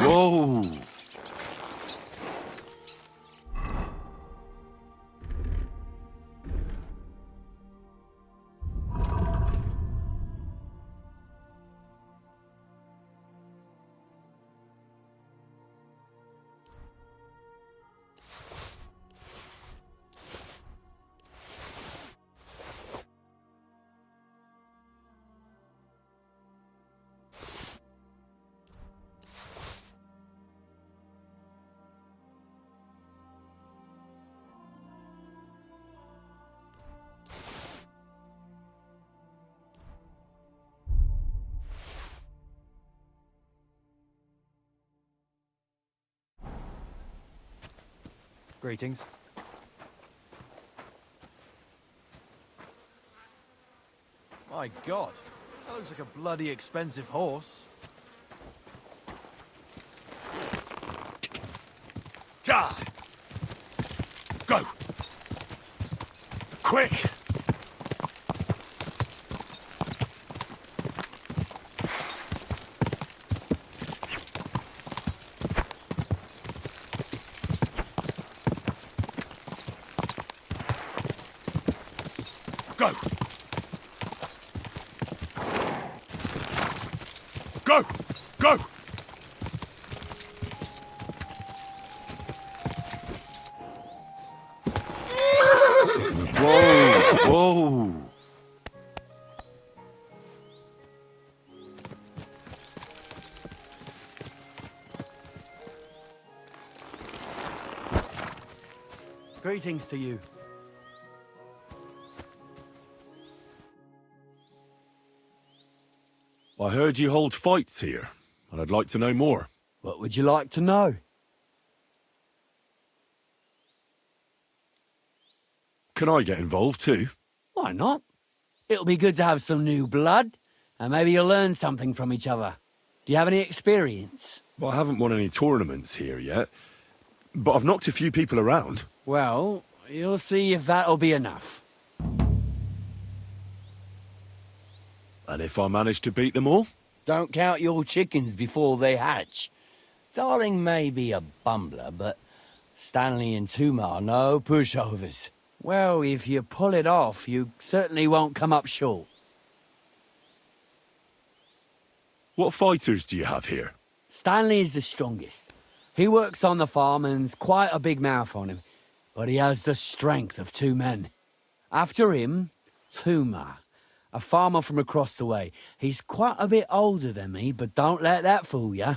Speaker 4: Whoa!
Speaker 3: Greetings.
Speaker 9: My God, that looks like a bloody expensive horse.
Speaker 4: Go! Quick! Go! Go! Go! Whoa! Whoa!
Speaker 9: Greetings to you.
Speaker 4: I heard you hold fights here, and I'd like to know more.
Speaker 9: What would you like to know?
Speaker 4: Can I get involved too?
Speaker 9: Why not? It'll be good to have some new blood, and maybe you'll learn something from each other. Do you have any experience?
Speaker 4: Well, I haven't won any tournaments here yet, but I've knocked a few people around.
Speaker 9: Well, you'll see if that'll be enough.
Speaker 4: And if I manage to beat them all?
Speaker 9: Don't count your chickens before they hatch. Darling may be a bumbler, but Stanley and Tuma are no pushovers. Well, if you pull it off, you certainly won't come up short.
Speaker 4: What fighters do you have here?
Speaker 9: Stanley is the strongest. He works on the farm and's quite a big mouth on him, but he has the strength of 2 men. After him, Tuma, a farmer from across the way. He's quite a bit older than me, but don't let that fool ya.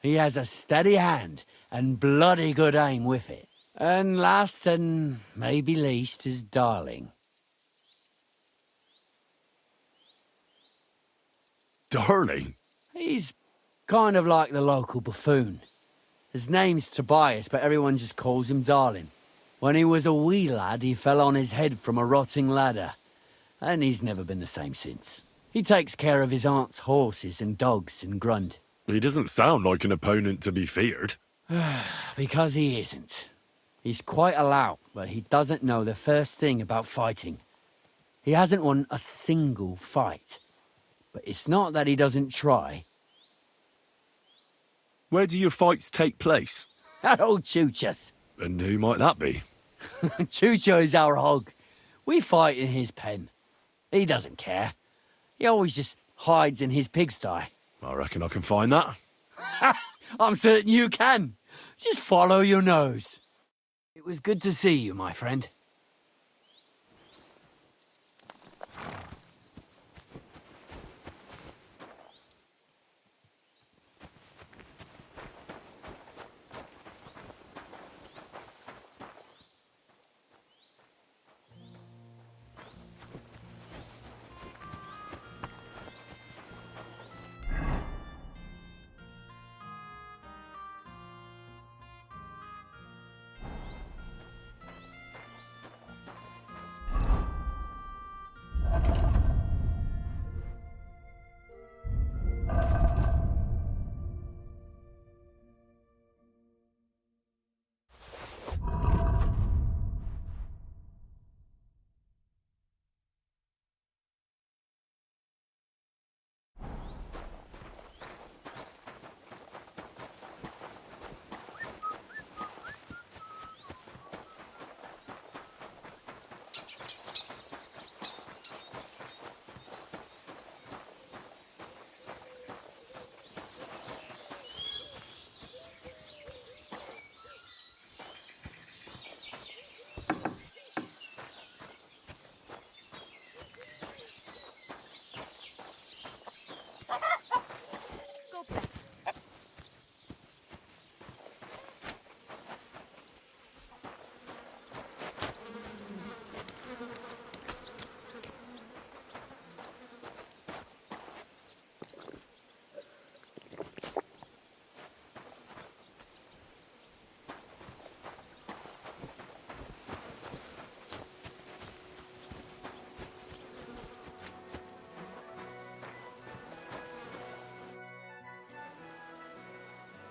Speaker 9: He has a steady hand and bloody good aim with it. And last and maybe least is Darling.
Speaker 4: Darling?
Speaker 9: He's kind of like the local buffoon. His name's Tobias, but everyone just calls him Darling. When he was a wee lad, he fell on his head from a rotting ladder, and he's never been the same since. He takes care of his aunt's horses and dogs in Grund.
Speaker 4: He doesn't sound like an opponent to be feared.
Speaker 9: Because he isn't. He's quite a lout, but he doesn't know the first thing about fighting. He hasn't won a single fight. But it's not that he doesn't try.
Speaker 4: Where do your fights take place?
Speaker 9: That old Chuchas.
Speaker 4: And who might that be?
Speaker 9: Chucho is our hog. We fight in his pen. He doesn't care. He always just hides in his pigsty.
Speaker 4: I reckon I can find that.
Speaker 9: I'm certain you can. Just follow your nose. It was good to see you, my friend.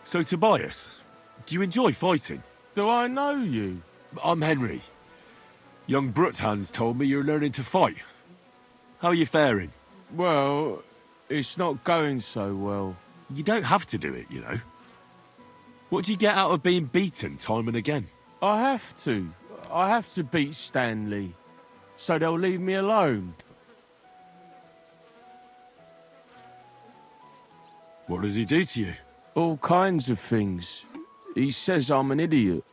Speaker 4: So, Tobias, do you enjoy fighting?
Speaker 8: Do I know you?
Speaker 4: I'm Henry. Young Bruthans told me you're learning to fight. How are you faring?
Speaker 8: Well, it's not going so well.
Speaker 4: You don't have to do it, you know. What do you get out of being beaten time and again?
Speaker 8: I have to. I have to beat Stanley. So they'll leave me alone.
Speaker 4: What does he do to you?
Speaker 1: All kinds of things. He says I'm an idiot.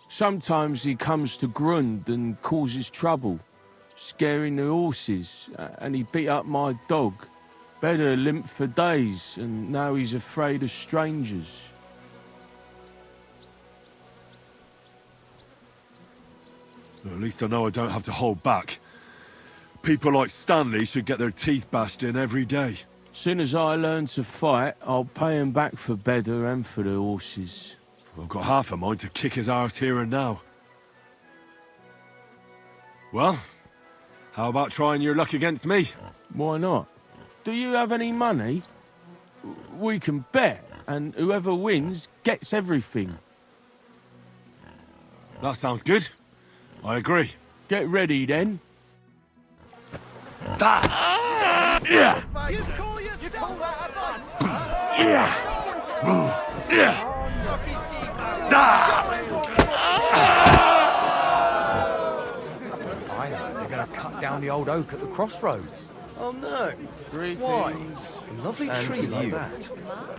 Speaker 1: Sometimes he comes to Grund and causes trouble, scaring the horses, and he beat up my dog. Better limped for days, and now he's afraid of strangers.
Speaker 4: Well, at least I know I don't have to hold back. People like Stanley should get their teeth bashed in every day.
Speaker 1: Soon as I learn to fight, I'll pay him back for Bedder and for the horses.
Speaker 4: I've got half a mind to kick his arse here and now. Well, how about trying your luck against me?
Speaker 1: Why not? Do you have any money? We can bet, and whoever wins gets everything.
Speaker 4: That sounds good. I agree.
Speaker 1: Get ready then.
Speaker 11: I heard they're going to cut down the old oak at the crossroads.
Speaker 8: Oh no. Why? A lovely tree like that.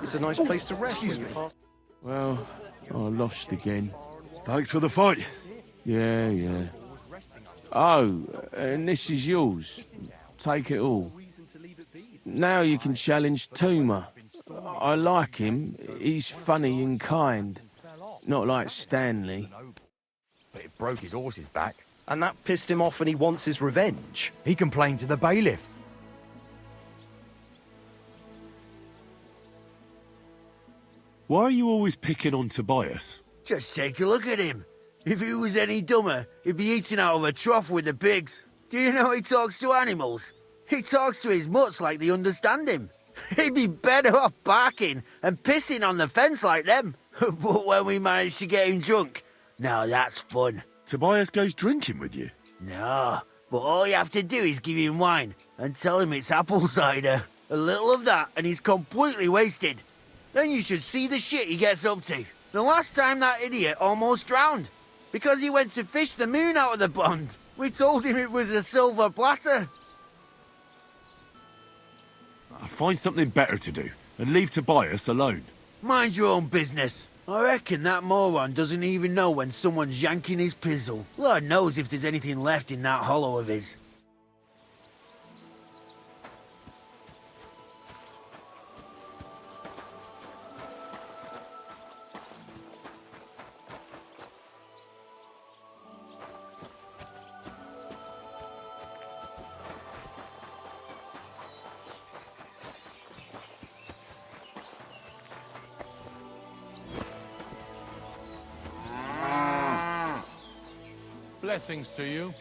Speaker 8: It's a nice place to rest when you pass.
Speaker 1: Well, I lost again.
Speaker 4: Thanks for the fight.
Speaker 1: Yeah. Oh, and this is yours. Take it all. Now you can challenge Tuma. I like him. He's funny and kind. Not like Stanley.
Speaker 11: But it broke his horse's back.
Speaker 8: And that pissed him off and he wants his revenge.
Speaker 11: He complained to the bailiff.
Speaker 4: Why are you always picking on Tobias?
Speaker 12: Just take a look at him. If he was any dumber, he'd be eating out of a trough with the pigs. Do you know he talks to animals? He talks to his mutts like they understand him. He'd be better off barking and pissing on the fence like them. But when we manage to get him drunk, now that's fun.
Speaker 4: Tobias goes drinking with you?
Speaker 12: No, but all you have to do is give him wine and tell him it's apple cider. A little of that and he's completely wasted. Then you should see the shit he gets up to. The last time that idiot almost drowned. Because he went to fish the moon out of the pond. We told him it was a silver platter.
Speaker 4: I'll find something better to do and leave Tobias alone.
Speaker 12: Mind your own business. I reckon that moron doesn't even know when someone's yanking his pizzle. Lord knows if there's anything left in that hollow of his.
Speaker 1: Blessings to you.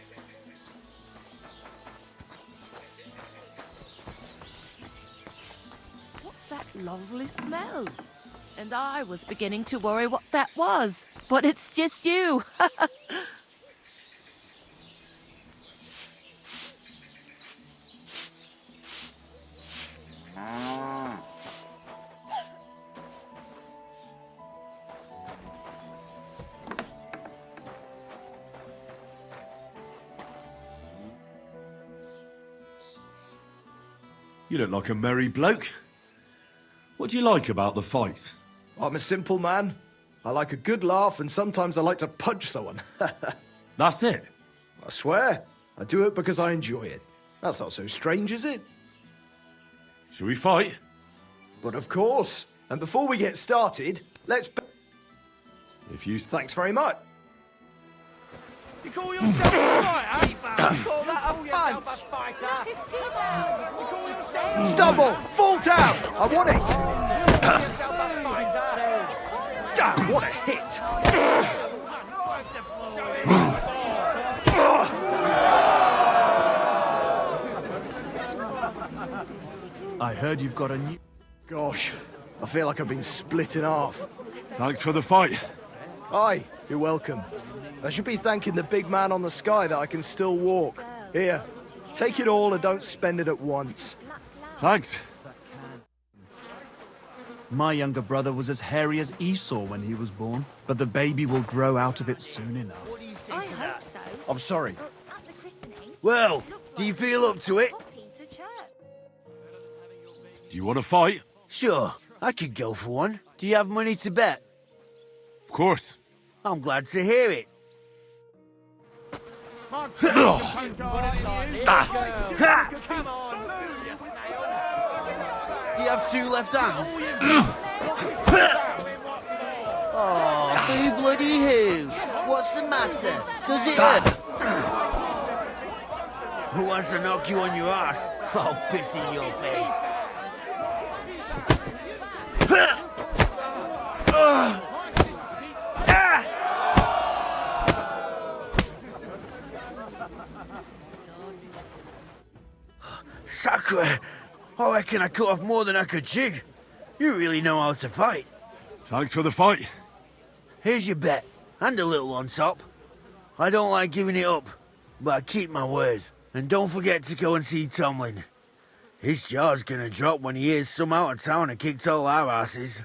Speaker 13: What's that lovely smell? And I was beginning to worry what that was. But it's just you.
Speaker 4: You look like a merry bloke. What do you like about the fight?
Speaker 8: I'm a simple man. I like a good laugh and sometimes I like to punch someone.
Speaker 4: That's it?
Speaker 8: I swear. I do it because I enjoy it. That's not so strange, is it?
Speaker 4: Shall we fight?
Speaker 8: But of course. And before we get started, let's...
Speaker 4: If you...
Speaker 8: Thanks very much.
Speaker 12: You call yourself a fighter? You call that a fighter? You call yourself...
Speaker 8: Stumble! Fall down! I want it! Damn, what a hit!
Speaker 6: I heard you've got a new...
Speaker 8: Gosh, I feel like I've been split in half.
Speaker 4: Thanks for the fight.
Speaker 8: Aye, you're welcome. I should be thanking the big man on the sky that I can still walk. Here, take it all and don't spend it at once.
Speaker 4: Thanks.
Speaker 6: My younger brother was as hairy as Esau when he was born, but the baby will grow out of it soon enough.
Speaker 2: I hope so.
Speaker 8: I'm sorry.
Speaker 2: At the christening,
Speaker 12: Well, do you feel up to it?
Speaker 2: Peter Church.
Speaker 4: Do you want to fight?
Speaker 12: Sure. I could go for one. Do you have money to bet?
Speaker 4: Of course.
Speaker 12: I'm glad to hear it. Do you have two left hands? Oh, who bloody who? What's the matter? Does it hurt? Who wants to knock you on your ass? I'll piss in your face. Sacre! I reckon I cut off more than I could chew. You really know how to fight.
Speaker 4: Thanks for the fight.
Speaker 12: Here's your bet, and a little on top. I don't like giving it up, but I keep my word. And don't forget to go and see Tomlin. His jaw's gonna drop when he hears some out of town and kicked all our asses.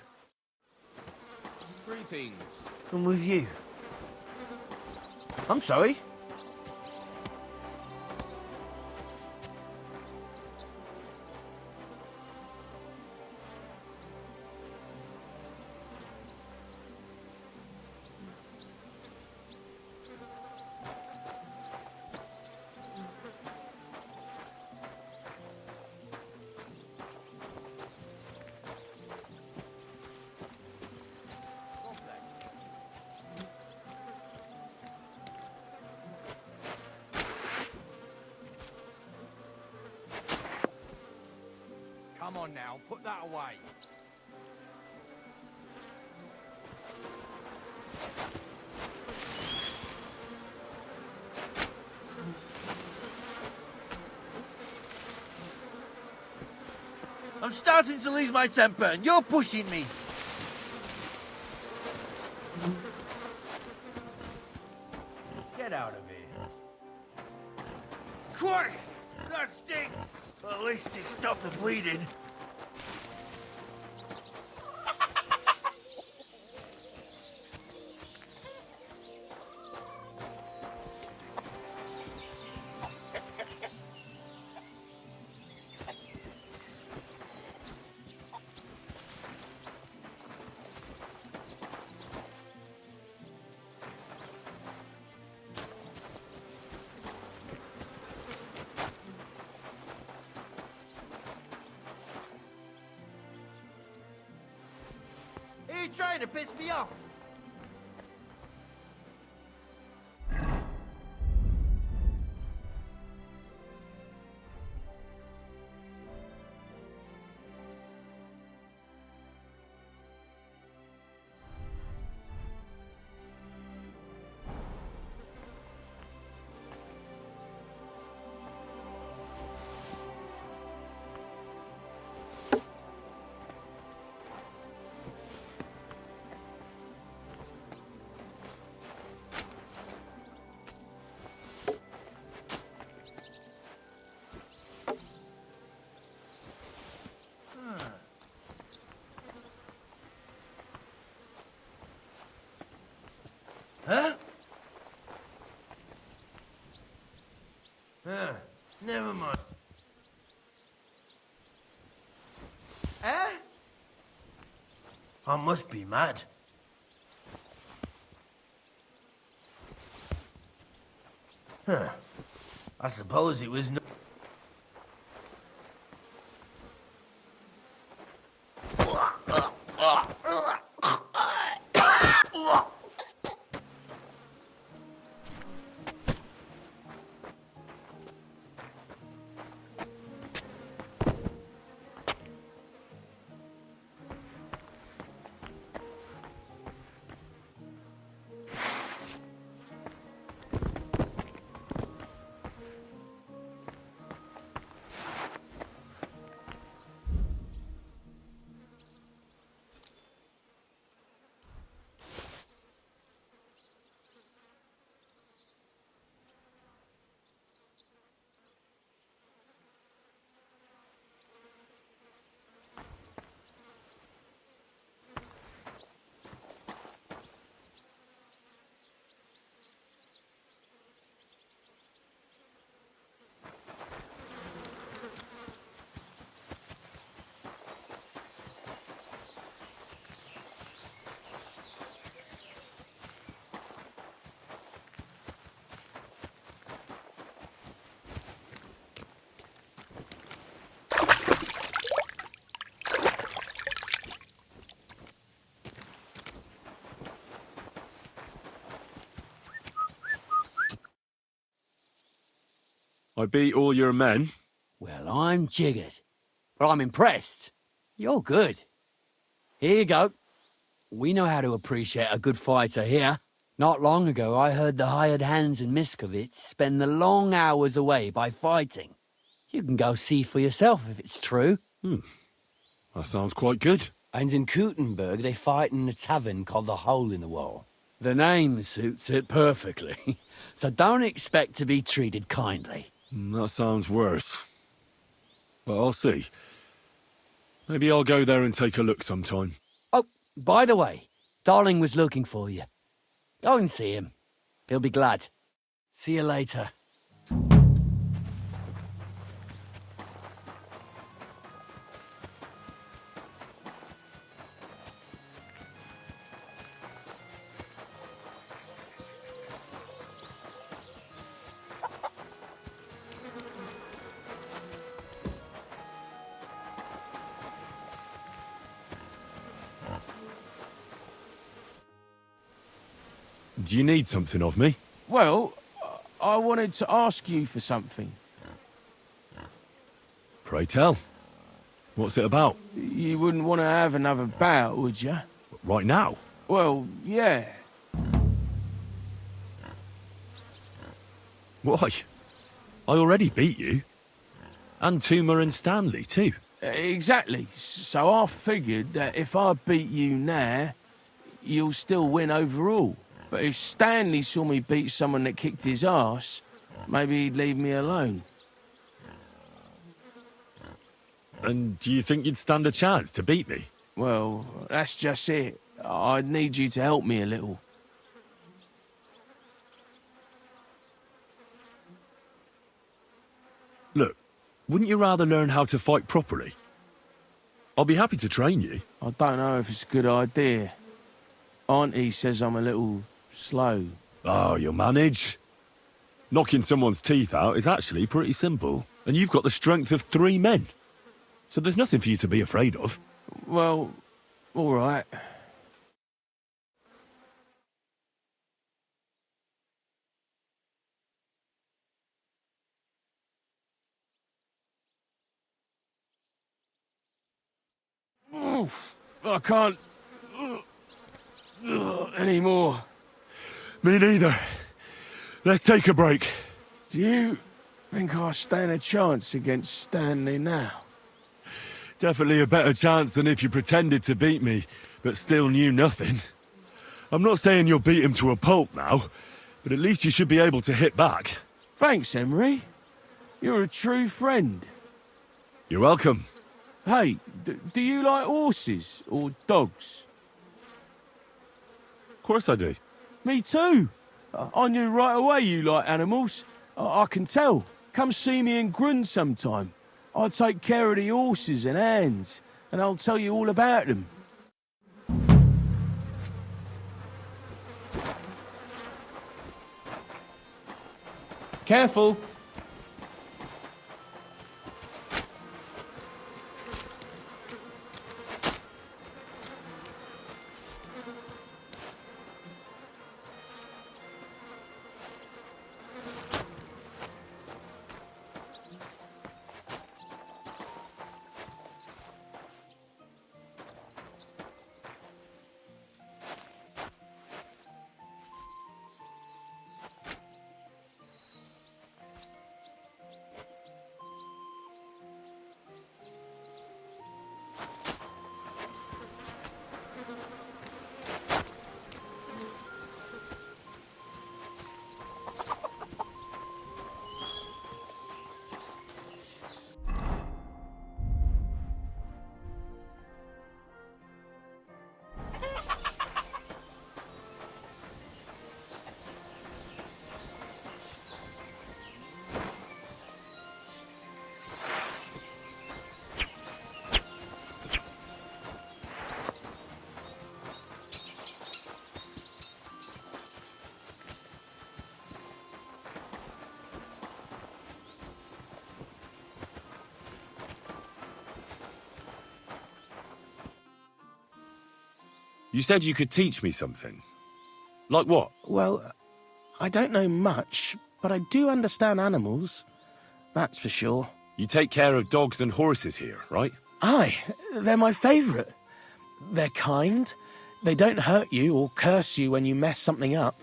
Speaker 10: Greetings.
Speaker 12: I'm with you. I'm sorry.
Speaker 11: Come on now, put that away.
Speaker 12: I'm starting to lose my temper and you're pushing me. Get out of here. Christ! That stinks! At least it stopped the bleeding. Are you trying to piss me off? Huh? Never mind. Eh? I must be mad. Huh. I suppose it was no...
Speaker 4: I beat all your men.
Speaker 9: Well, I'm jiggered. But I'm impressed. You're good. Here you go. We know how to appreciate a good fighter here. Not long ago, I heard the hired hands in Miskovitz spend the long hours away by fighting. You can go see for yourself if it's true.
Speaker 4: That sounds quite good.
Speaker 9: And in Kuttenberg, they fight in a tavern called the Hole in the Wall. The name suits it perfectly, so don't expect to be treated kindly.
Speaker 4: That sounds worse. But I'll see. Maybe I'll go there and take a look sometime.
Speaker 9: Oh, by the way, Darling was looking for you. Go and see him. He'll be glad. See you later.
Speaker 4: Do you need something of me?
Speaker 1: Well, I wanted to ask you for something.
Speaker 4: Pray tell. What's it about?
Speaker 1: You wouldn't want to have another bout, would you?
Speaker 4: Right now?
Speaker 1: Well, yeah.
Speaker 4: Why? I already beat you. And Tuma and Stanley, too.
Speaker 1: Exactly. So I figured that if I beat you now, you'll still win overall. But if Stanley saw me beat someone that kicked his ass, maybe he'd leave me alone.
Speaker 4: And do you think you'd stand a chance to beat me?
Speaker 1: Well, that's just it. I'd need you to help me a little.
Speaker 4: Look, wouldn't you rather learn how to fight properly? I'll be happy to train you.
Speaker 1: I don't know if it's a good idea. Auntie says I'm a little slow.
Speaker 4: Oh, you'll manage. Knocking someone's teeth out is actually pretty simple. And you've got the strength of 3 men. So there's nothing for you to be afraid of.
Speaker 1: Well, all right. Oof, I can't anymore.
Speaker 4: Me neither. Let's take a break.
Speaker 1: Do you think I stand a chance against Stanley now?
Speaker 4: Definitely a better chance than if you pretended to beat me, but still knew nothing. I'm not saying you'll beat him to a pulp now, but at least you should be able to hit back.
Speaker 1: Thanks, Emery. You're a true friend.
Speaker 4: You're welcome.
Speaker 1: Hey, do you like horses or dogs?
Speaker 4: Of course I do.
Speaker 1: Me too. I knew right away you like animals. I can tell. Come see me in Grund sometime. I'll take care of the horses and hands, and I'll tell you all about them. Careful.
Speaker 4: You said you could teach me something. Like what?
Speaker 1: Well, I don't know much, but I do understand animals.
Speaker 14: that's for sure.
Speaker 4: You take care of dogs and horses here, right?
Speaker 14: Aye, they're my favourite. They're kind, they don't hurt you or curse you when you mess something up.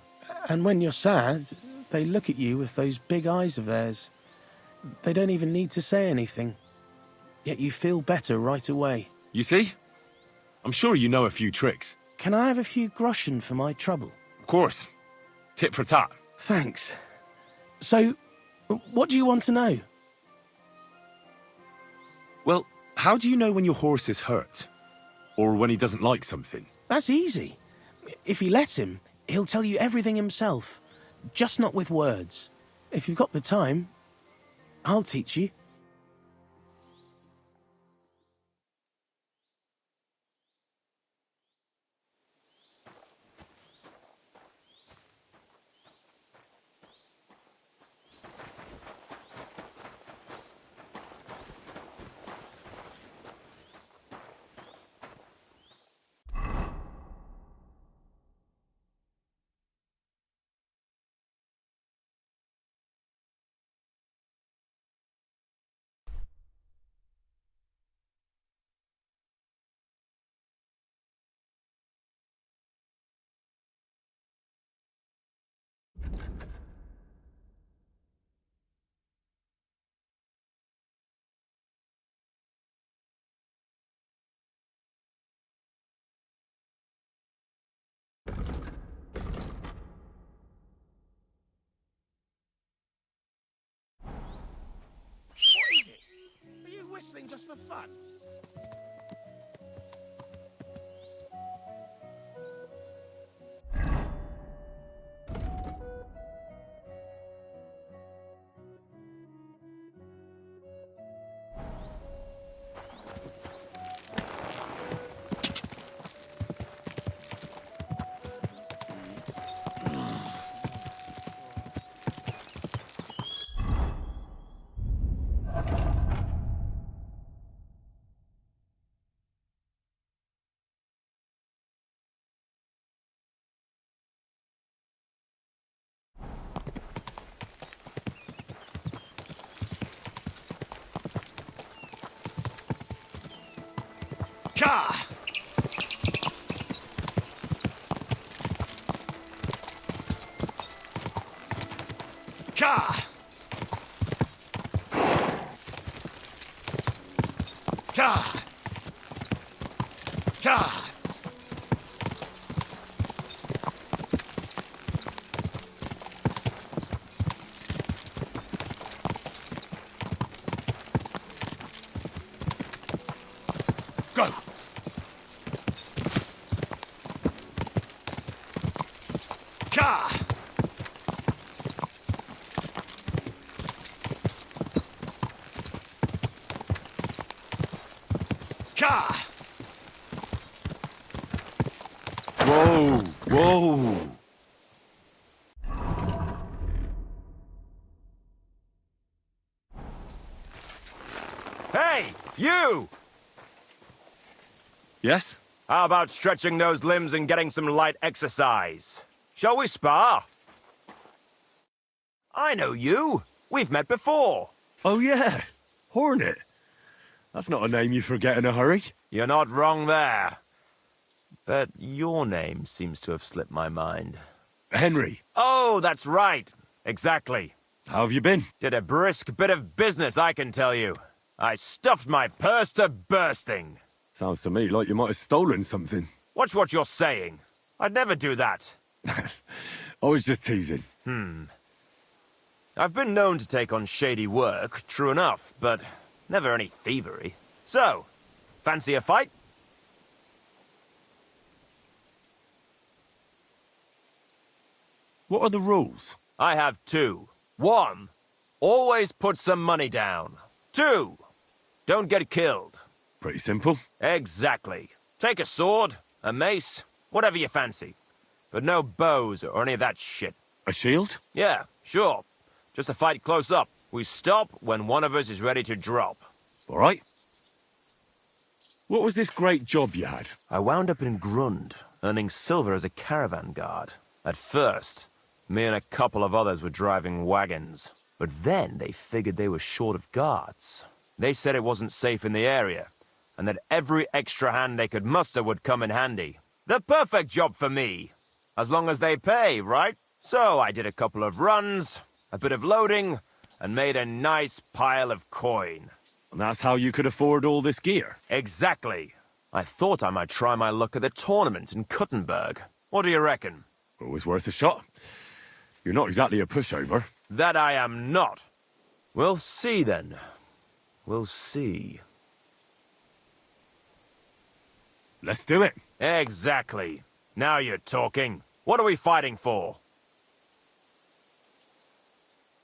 Speaker 14: And when you're sad, they look at you with those big eyes of theirs. They don't even need to say anything. Yet you feel better right away.
Speaker 4: You see? I'm sure you know a few tricks.
Speaker 14: Can I have a few groschen for my trouble?
Speaker 4: Of course. Tit for tat.
Speaker 14: Thanks. So, what do you want to know?
Speaker 4: Well, how do you know when your horse is hurt? Or when he doesn't like something?
Speaker 14: That's easy. If you let him, he'll tell you everything himself. Just not with words. If you've got the time, I'll teach you.
Speaker 10: Are you whistling just for fun?
Speaker 4: Ka! Ka! Ka! Ka! Go! Ka! Ka! Whoa! Whoa!
Speaker 10: Hey, you!
Speaker 4: Yes?
Speaker 10: How about stretching those limbs and getting some light exercise? Shall we spar? I know you. We've met before.
Speaker 4: Oh, yeah. Hornet. That's not a name you forget in a hurry.
Speaker 10: You're not wrong there. But your name seems to have slipped my mind.
Speaker 4: Henry.
Speaker 10: Oh, that's right. Exactly.
Speaker 4: How have you been?
Speaker 10: Did a brisk bit of business, I can tell you. I stuffed my purse to bursting.
Speaker 4: Sounds to me like you might have stolen something.
Speaker 10: Watch what you're saying. I'd never do that.
Speaker 4: I was just teasing.
Speaker 10: I've been known to take on shady work, true enough, but never any thievery. So, fancy a fight?
Speaker 4: What are the rules?
Speaker 10: I have two. 1, always put some money down. 2, don't get killed.
Speaker 4: Pretty simple.
Speaker 10: Exactly. Take a sword, a mace, whatever you fancy. But no bows or any of that shit.
Speaker 4: A shield?
Speaker 10: Yeah, sure. Just a fight close up. We stop when one of us is ready to drop.
Speaker 4: All right. What was this great job you had?
Speaker 10: I wound up in Grund, earning silver as a caravan guard. At first, me and a couple of others were driving wagons. But then they figured they were short of guards. They said it wasn't safe in the area, and that every extra hand they could muster would come in handy. The perfect job for me, as long as they pay, right? So I did a couple of runs, a bit of loading, and made a nice pile of coin.
Speaker 4: And that's how you could afford all this gear?
Speaker 10: Exactly. I thought I might try my luck at the tournament in Kuttenberg. What do you reckon?
Speaker 4: Always worth a shot. You're not exactly a pushover.
Speaker 10: That I am not. We'll see then. We'll see.
Speaker 4: Let's do it.
Speaker 10: Exactly. Now you're talking. What are we fighting for?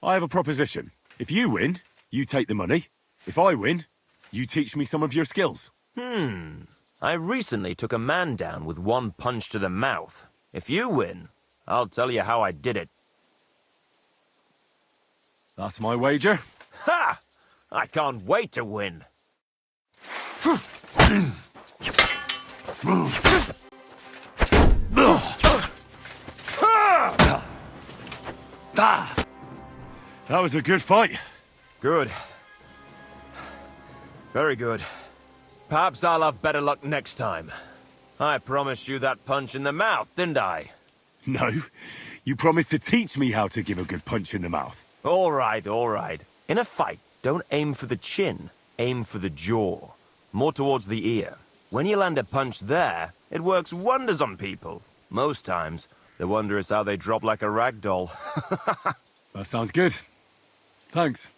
Speaker 4: I have a proposition. If you win, you take the money. If I win, you teach me some of your skills.
Speaker 10: I recently took a man down with one punch to the mouth. If you win, I'll tell you how I did it.
Speaker 4: That's my wager.
Speaker 10: Ha! I can't wait to win.
Speaker 4: That was a good fight.
Speaker 10: Good. Very good. Perhaps I'll have better luck next time. I promised you that punch in the mouth, didn't I?
Speaker 4: No, you promised to teach me how to give a good punch in the mouth.
Speaker 10: All right, all right. In a fight, don't aim for the chin, aim for the jaw. More towards the ear. When you land a punch there, it works wonders on people. Most times, the wonder is how they drop like a rag doll.
Speaker 4: That sounds good. Thanks.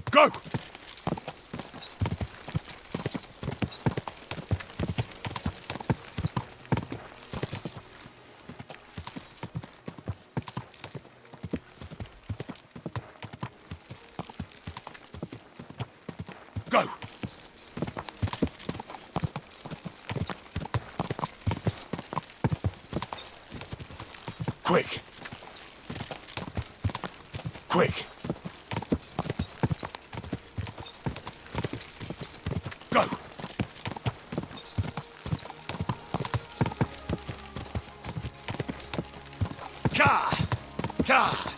Speaker 4: Go! Go! Quick! Quick! Go! Ka! Ka!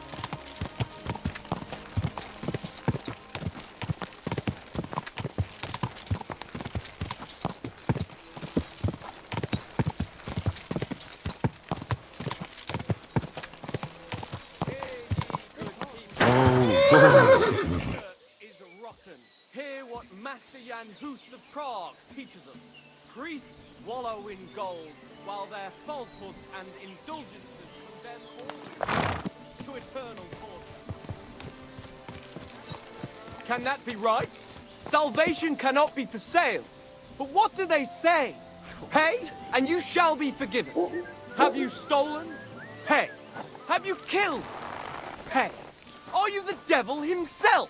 Speaker 15: Is rotten. Hear what Master Jan Hus of Prague teaches us. Priests wallow in gold, while their falsehoods and indulgences condemn all to eternal torture. Can that be right? Salvation cannot be for sale. But what do they say? Pay, and you shall be forgiven. Have you stolen? Pay. Have you killed? Pay. Are you the devil himself?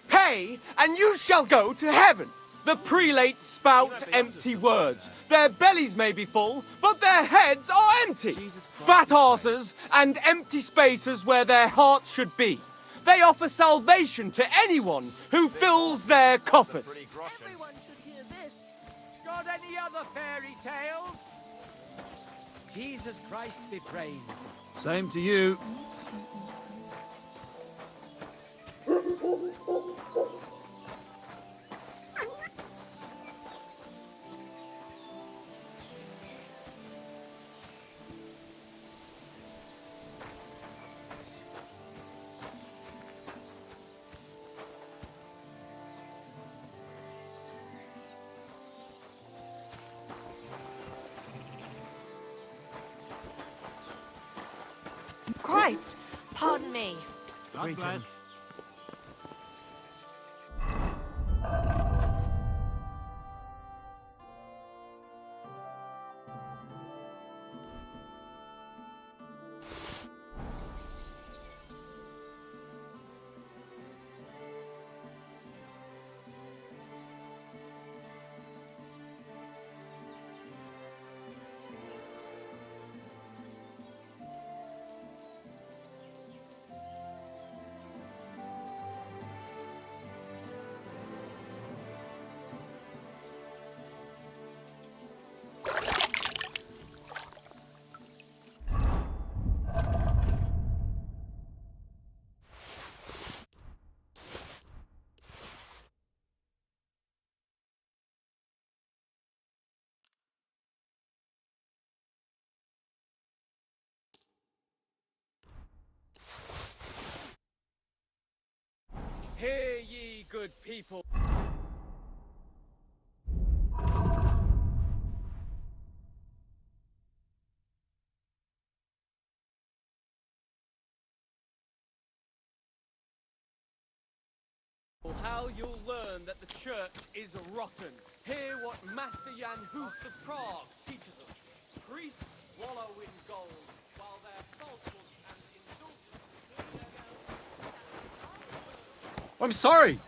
Speaker 15: Pay, and you shall go to heaven. The prelates spout empty words. Their bellies may be full, but their heads are empty. Fat arses and empty spaces where their hearts should be. They offer salvation to anyone who fills their coffers.
Speaker 13: Everyone should hear this.
Speaker 15: Got any other fairy tales?
Speaker 11: Jesus Christ be praised.
Speaker 6: Same to you.
Speaker 2: Christ! Pardon me.
Speaker 5: Greetings.
Speaker 15: Hear ye, good people. How you'll learn that the church is rotten. Hear what Master Jan Hus of Prague teaches us. Priests wallow in gold, while their falsehoods and indulgences...
Speaker 3: I'm sorry.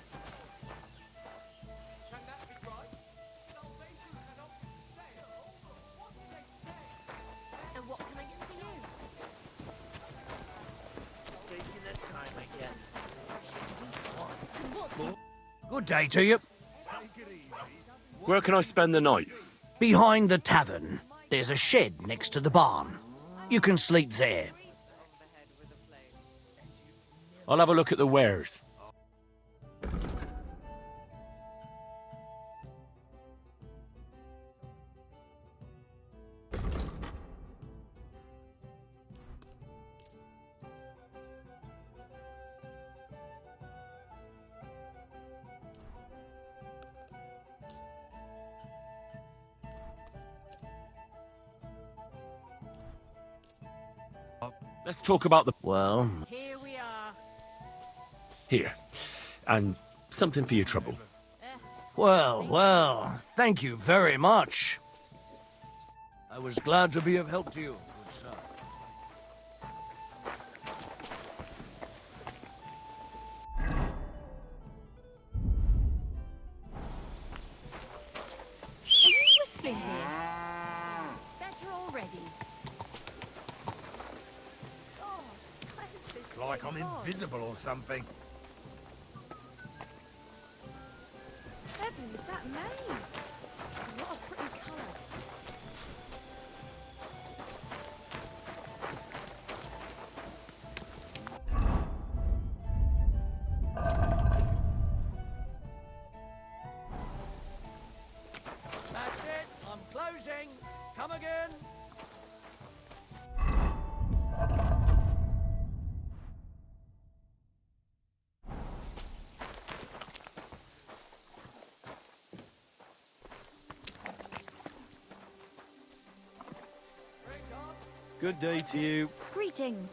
Speaker 15: Can that be right? Salvation cannot be sale. What they say?
Speaker 13: And what can I get for you?
Speaker 11: Taking the time again.
Speaker 16: Good day to you.
Speaker 4: Where can I spend the night?
Speaker 16: Behind the tavern, there's a shed next to the barn. You can sleep there.
Speaker 7: I'll have a look at the wares. Let's talk about the...
Speaker 16: Well...
Speaker 13: Here we are.
Speaker 7: Here. And something for your trouble.
Speaker 16: Well, thank you very much. I was glad to be of help to you, good sir.
Speaker 2: Are you whistling here? Better already. God, what is this
Speaker 11: Like I'm
Speaker 2: going on?
Speaker 11: invisible or something.
Speaker 2: Heavens, that May! What a pretty colour.
Speaker 16: That's it, I'm closing. Come again.
Speaker 8: Good day to you.
Speaker 2: Greetings.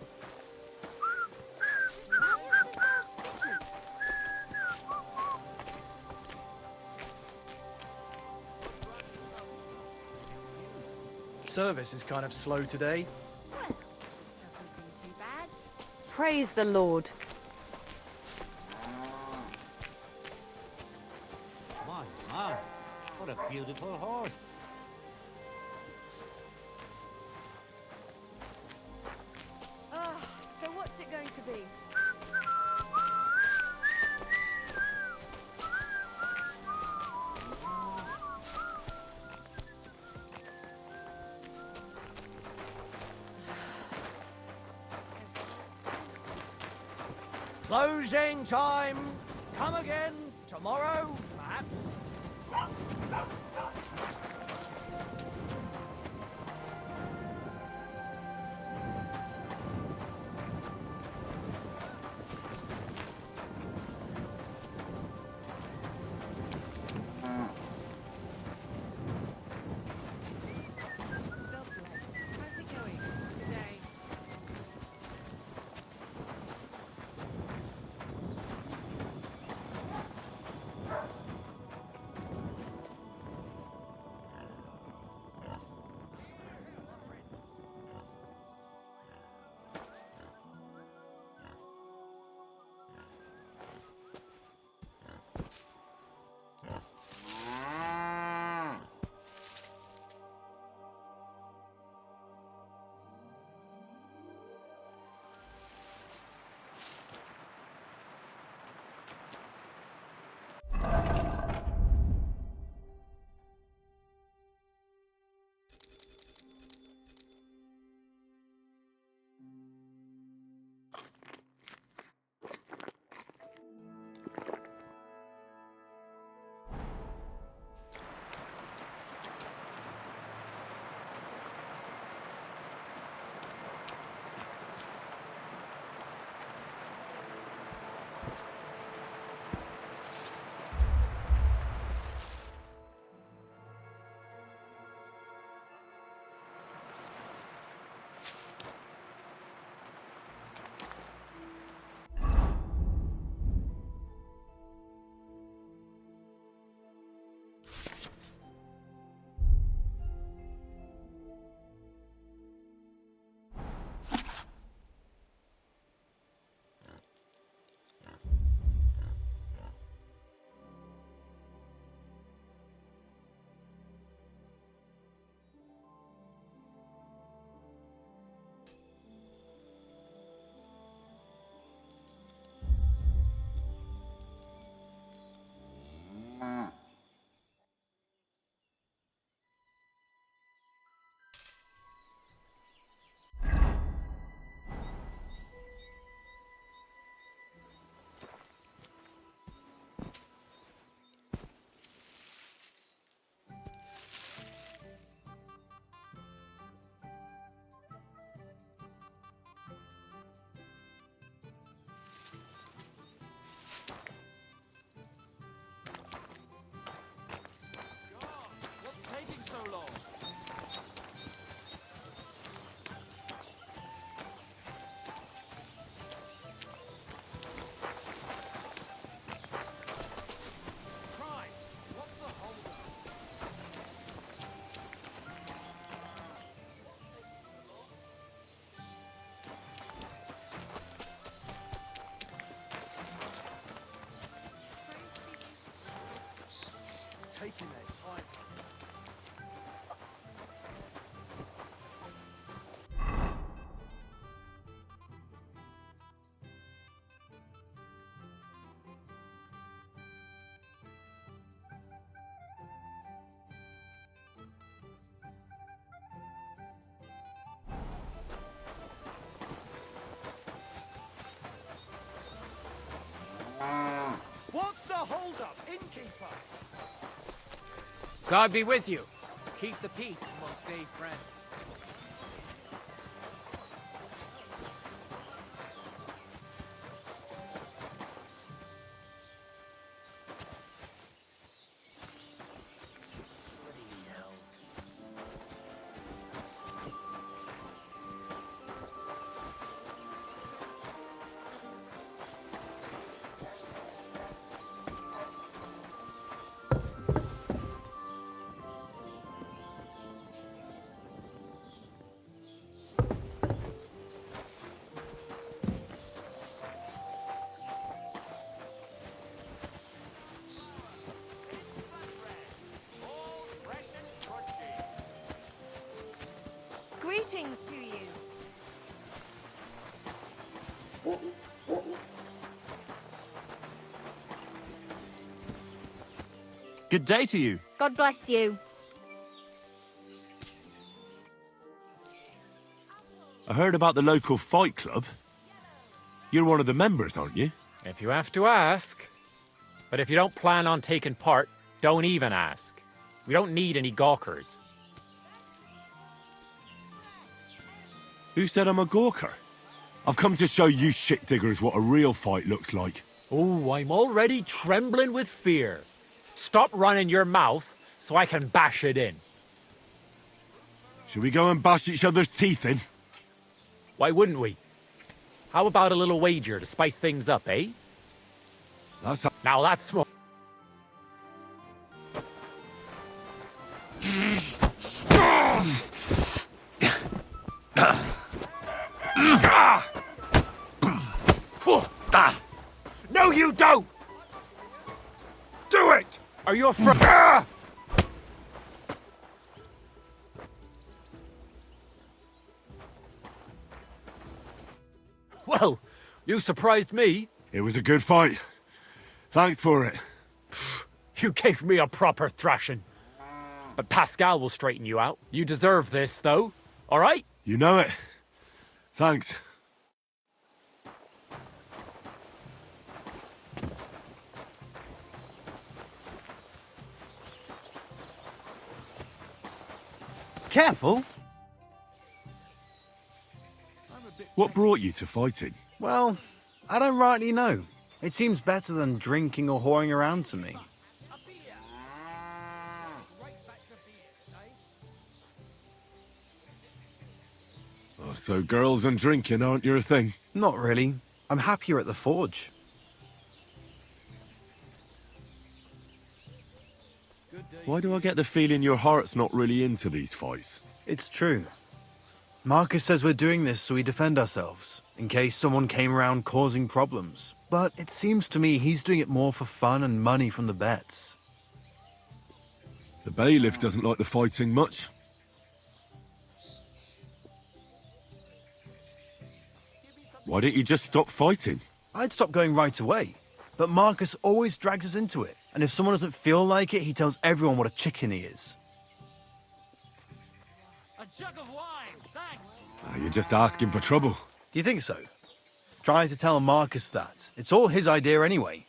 Speaker 8: Service is kind of slow today.
Speaker 2: Praise the Lord.
Speaker 5: My, What a beautiful horse.
Speaker 17: Ah, so what's it going to be?
Speaker 16: Closing time. Come again tomorrow, perhaps.
Speaker 17: How's it going today?
Speaker 8: Taking their time. What's the holdup, innkeeper?
Speaker 3: God be with you. Keep the peace and we'll stay friends.
Speaker 18: Good day to you.
Speaker 17: God bless you.
Speaker 4: I heard about the local fight club. You're one of the members, aren't you?
Speaker 3: If you have to ask. But if you don't plan on taking part, don't even ask. We don't need any gawkers.
Speaker 4: Who said I'm a gawker? I've come to show you shit diggers what a real fight looks like.
Speaker 3: Oh, I'm already trembling with fear. Stop running your mouth so I can bash it in.
Speaker 4: Should we go and bash each other's teeth in?
Speaker 3: Why wouldn't we? How about a little wager to spice things up, eh? Now that's more.
Speaker 10: No, you don't! Do it!
Speaker 3: Are you afraid? Well, you surprised me.
Speaker 4: It was a good fight. Thanks for it.
Speaker 3: You gave me a proper thrashing. But Pascal will straighten you out. You deserve this, though. All right?
Speaker 4: You know it. Thanks.
Speaker 11: Careful.
Speaker 4: What brought you to fighting?
Speaker 11: Well, I don't rightly know. It seems better than drinking or whoring around to me.
Speaker 4: Oh, so girls and drinking aren't your thing?
Speaker 11: Not really. I'm happier at the forge.
Speaker 4: Why do I get the feeling your heart's not really into these fights?
Speaker 11: It's true. Marcus says we're doing this so we defend ourselves, in case someone came around causing problems. But it seems to me he's doing it more for fun and money from the bets.
Speaker 4: The bailiff doesn't like the fighting much. Why don't you just stop fighting?
Speaker 11: I'd stop going right away. But Marcus always drags us into it. And if someone doesn't feel like it, he tells everyone what a chicken he is.
Speaker 5: A jug of wine, thanks.
Speaker 4: You're just asking for trouble.
Speaker 11: Do you think so? Try to tell Marcus that. It's all his idea anyway.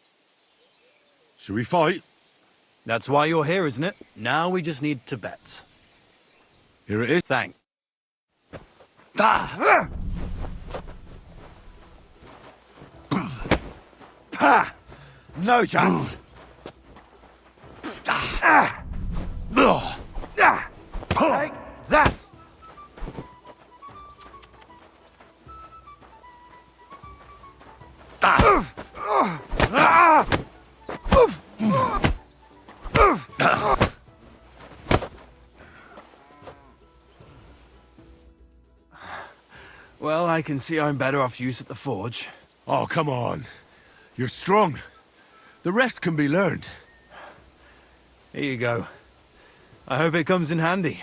Speaker 4: Should we fight?
Speaker 11: That's why you're here, isn't it? Now we just need to bet.
Speaker 4: Here it is.
Speaker 11: Thanks.
Speaker 12: No chance. Take that.
Speaker 11: Well, I can see I'm better off use at the forge.
Speaker 4: Oh, come on. You're strong. The rest can be learned.
Speaker 11: Here you go. I hope it comes in handy.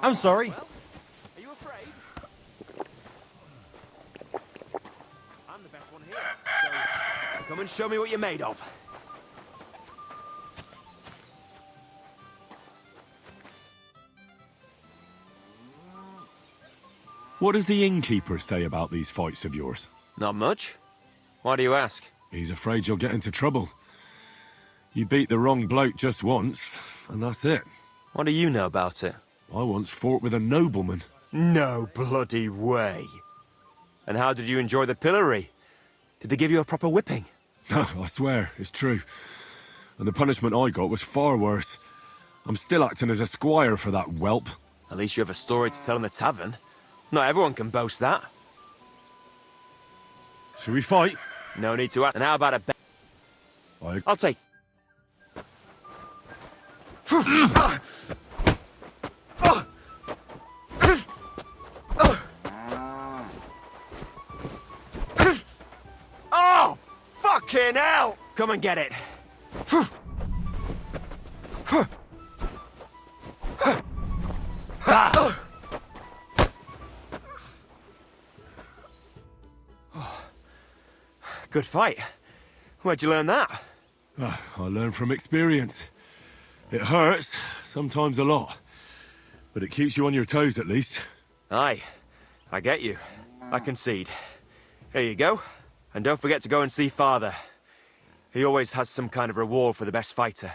Speaker 11: I'm sorry.
Speaker 10: Are you afraid? I'm the best one here. So come and show me what you're made of.
Speaker 4: What does the innkeeper say about these fights of yours?
Speaker 10: Not much. Why do you ask?
Speaker 4: He's afraid you'll get into trouble. You beat the wrong bloke just once, and that's it.
Speaker 10: What do you know about it?
Speaker 4: I once fought with a nobleman.
Speaker 10: No bloody way. And how did you enjoy the pillory? Did they give you a proper whipping?
Speaker 4: No, I swear, it's true. And the punishment I got was far worse. I'm still acting as a squire for that whelp.
Speaker 10: At least you have a story to tell in the tavern. Not everyone can boast that.
Speaker 4: Should we fight?
Speaker 10: No need to ask. And how about a bet? I'll take... Oh! Fucking hell! Come and get it. Good fight. Where'd you learn that?
Speaker 4: I learn from experience. It hurts, sometimes a lot. But it keeps you on your toes at least.
Speaker 10: Aye, I get you. I concede. Here you go. And don't forget to go and see Father. He always has some kind of reward for the best fighter.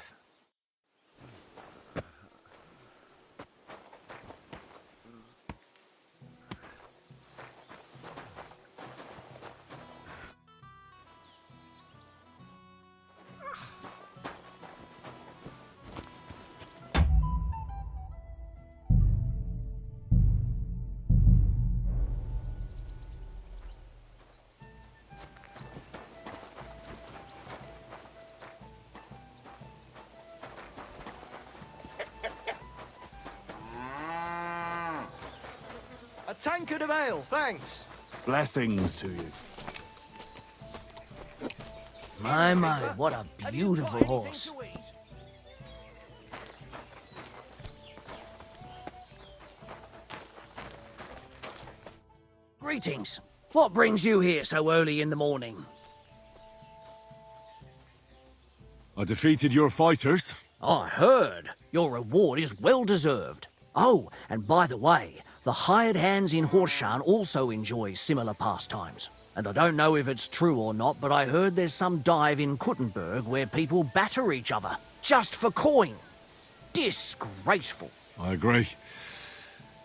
Speaker 8: A tankard of ale, thanks.
Speaker 7: Blessings to you.
Speaker 16: My, what a beautiful horse. Greetings. What brings you here so early in the morning?
Speaker 4: I defeated your fighters.
Speaker 16: I heard. Your reward is well deserved. Oh, and by the way, the hired hands in Horshan also enjoy similar pastimes. And I don't know if it's true or not, but I heard there's some dive in Kuttenberg where people batter each other, just for coin. Disgraceful.
Speaker 4: I agree.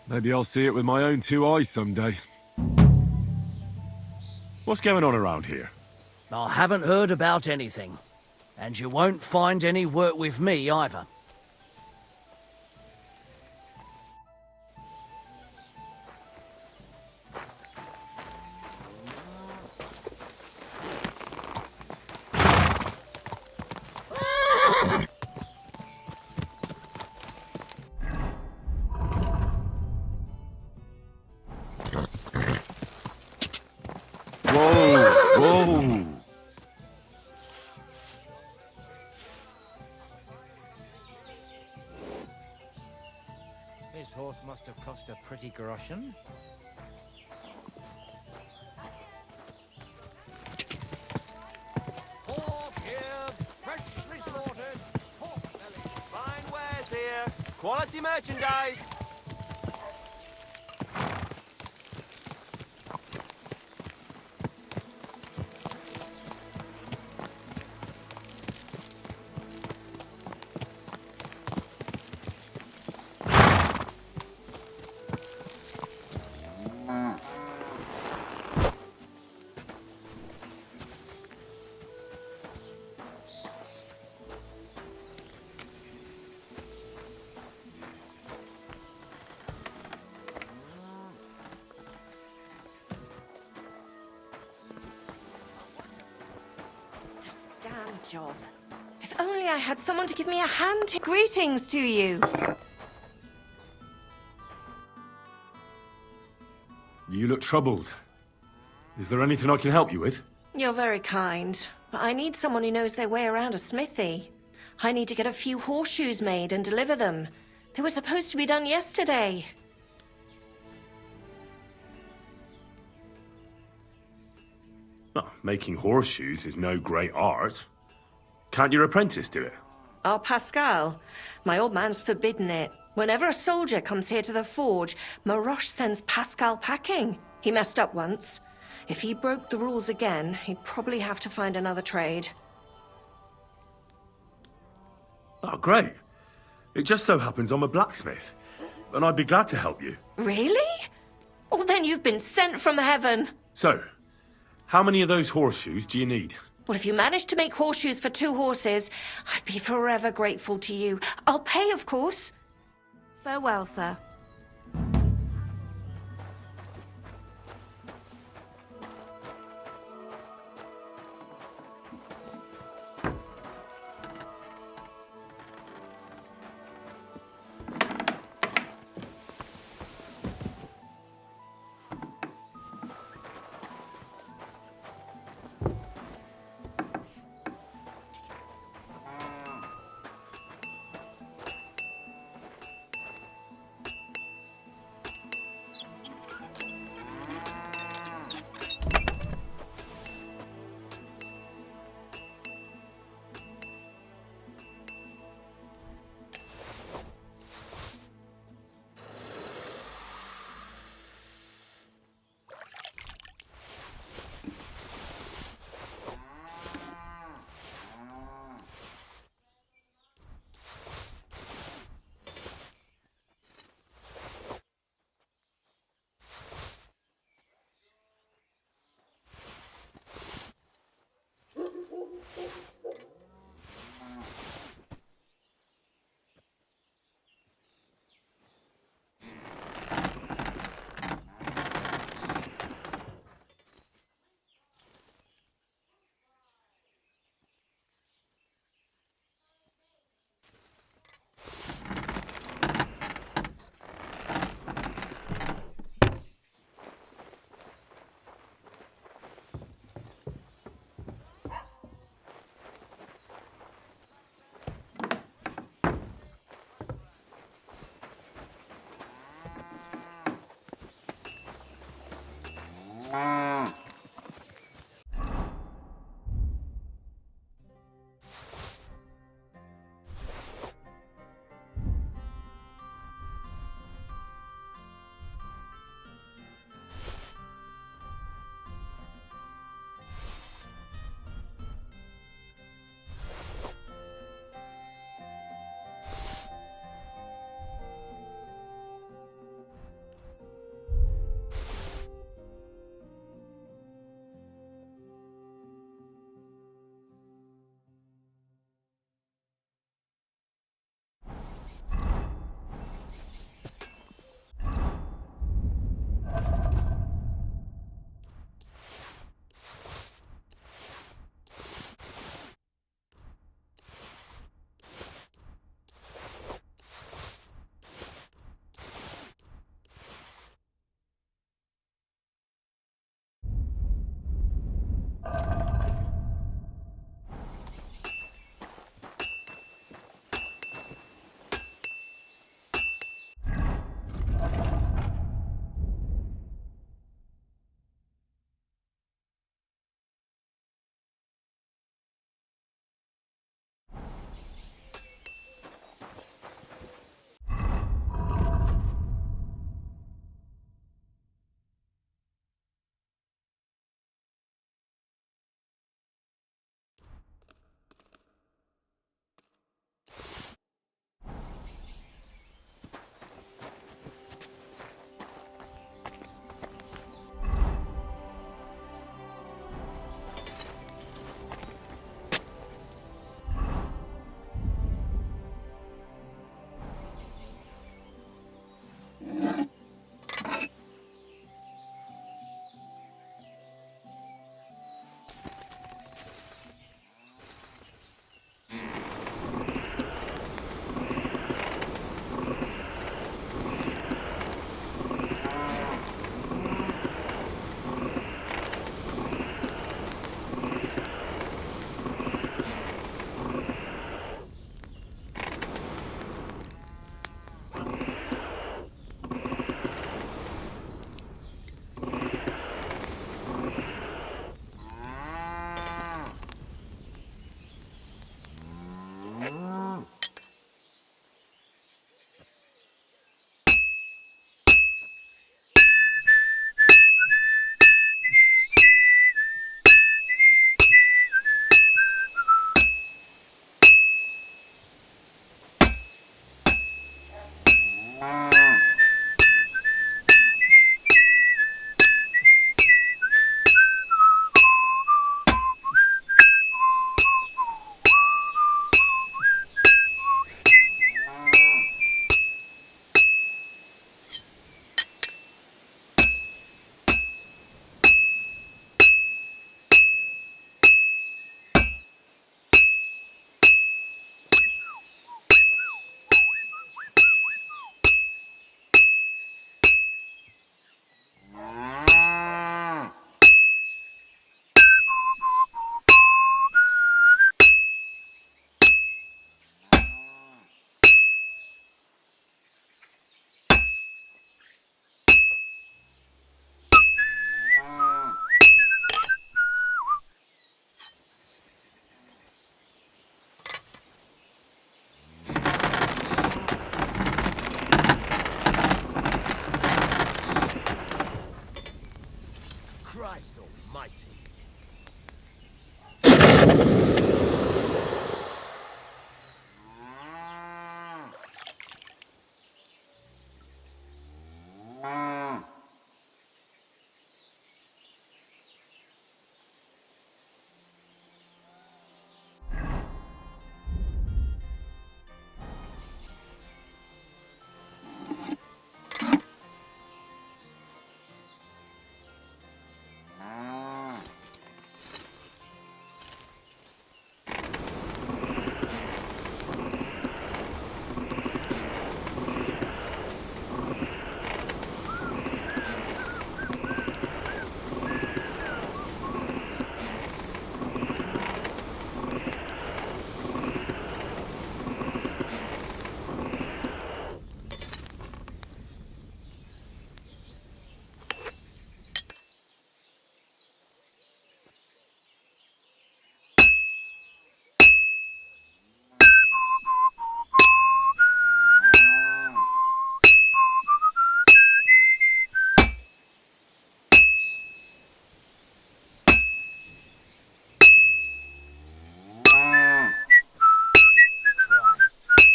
Speaker 4: Maybe I'll see it with my own two eyes someday. What's going on around here?
Speaker 16: I haven't heard about anything. And you won't find any work with me either.
Speaker 4: Whoa!
Speaker 5: This horse must have cost a pretty groschen.
Speaker 15: Pork here, freshly slaughtered, pork belly.
Speaker 10: Fine wares here. Quality merchandise.
Speaker 2: Damn job. If only I had someone to give me a hand. Greetings to you.
Speaker 4: You look troubled. Is there anything I can help you with?
Speaker 2: You're very kind, but I need someone who knows their way around a smithy. I need to get a few horseshoes made and deliver them. They were supposed to be done yesterday.
Speaker 4: Oh, making horseshoes is no great art. Can't your apprentice do it?
Speaker 2: Our Pascal. My old man's forbidden it. Whenever a soldier comes here to the forge, Maroche sends Pascal packing. He messed up once. If he broke the rules again, he'd probably have to find another trade.
Speaker 4: Oh, great. It just so happens I'm a blacksmith, and I'd be glad to help you.
Speaker 2: Really? Well, then you've been sent from heaven.
Speaker 4: So, how many of those horseshoes do you need?
Speaker 2: Well, if you manage to make horseshoes for 2 horses, I'd be forever grateful to you. I'll pay, of course. Farewell, sir.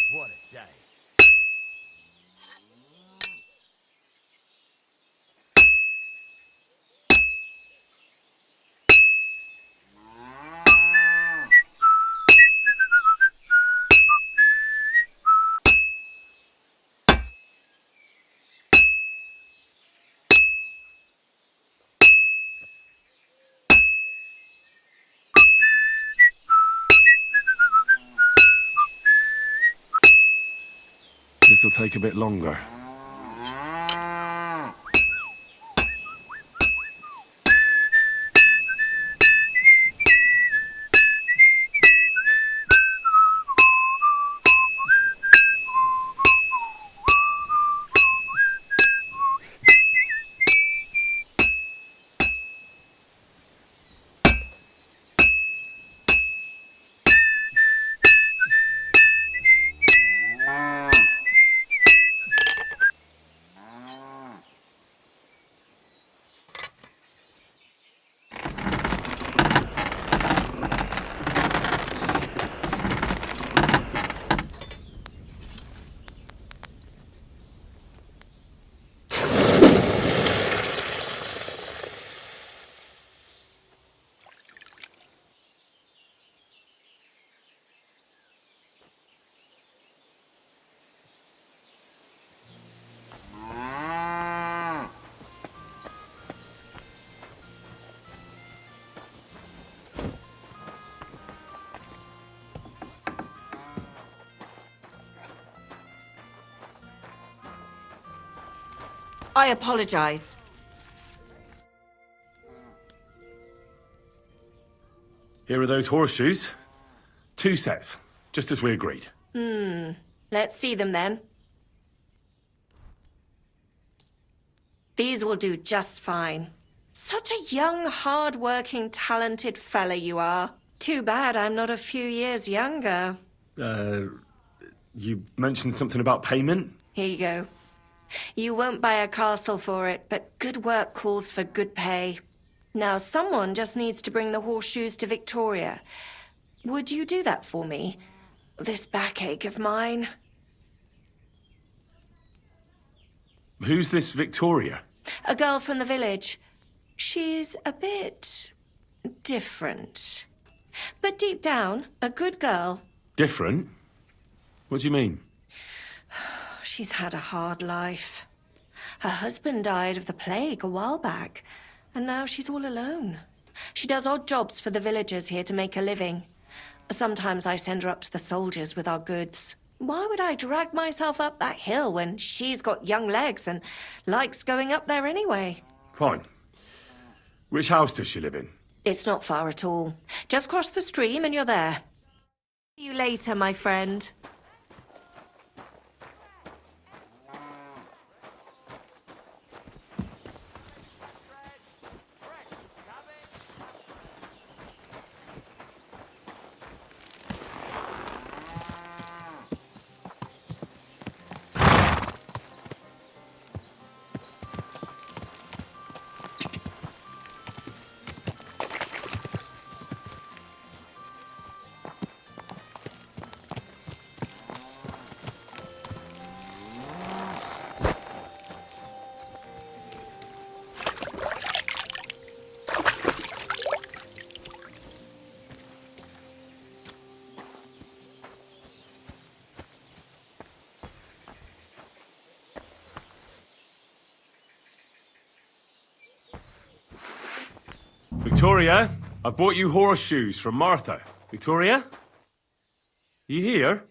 Speaker 10: What a day.
Speaker 4: This'll take a bit longer.
Speaker 2: I apologize.
Speaker 4: Here are those horseshoes. 2 sets, just as we agreed.
Speaker 2: Let's see them then. These will do just fine. Such a young, hard-working, talented fella you are. Too bad I'm not a few years younger.
Speaker 4: You mentioned something about payment?
Speaker 2: Here you go. You won't buy a castle for it, but good work calls for good pay. Now, someone just needs to bring the horseshoes to Victoria. Would you do that for me? This backache of mine.
Speaker 4: Who's this Victoria?
Speaker 2: A girl from the village. She's a bit different. But deep down, a good girl.
Speaker 4: Different? What do you mean?
Speaker 2: She's had a hard life. Her husband died of the plague a while back, and now she's all alone. She does odd jobs for the villagers here to make a living. Sometimes I send her up to the soldiers with our goods. Why would I drag myself up that hill when she's got young legs and likes going up there anyway?
Speaker 4: Fine. Which house does she live in?
Speaker 2: It's not far at all. Just cross the stream and you're there. See you later, my friend.
Speaker 4: Victoria, I bought you horseshoes from Martha. Victoria? You here?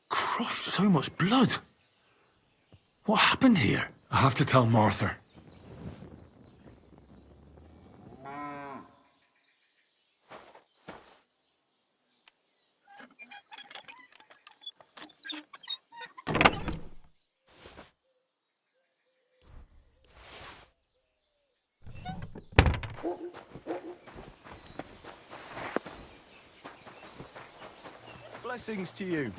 Speaker 4: Christ, so much blood. What happened here? I have to tell Martha.
Speaker 8: Blessings to you.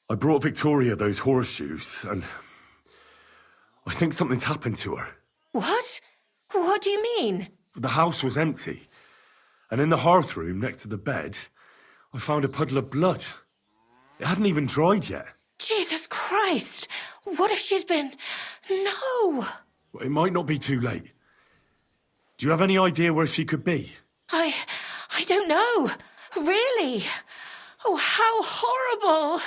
Speaker 4: I brought Victoria those horseshoes, and I think something's happened to her.
Speaker 2: What? What do you mean?
Speaker 4: The house was empty, and in the hearth room next to the bed, I found a puddle of blood. It hadn't even dried yet.
Speaker 2: Jesus Christ! What if she's been... No!
Speaker 4: Well, it might not be too late. Do you have any idea where she could be?
Speaker 2: I don't know. Really? Oh, how horrible!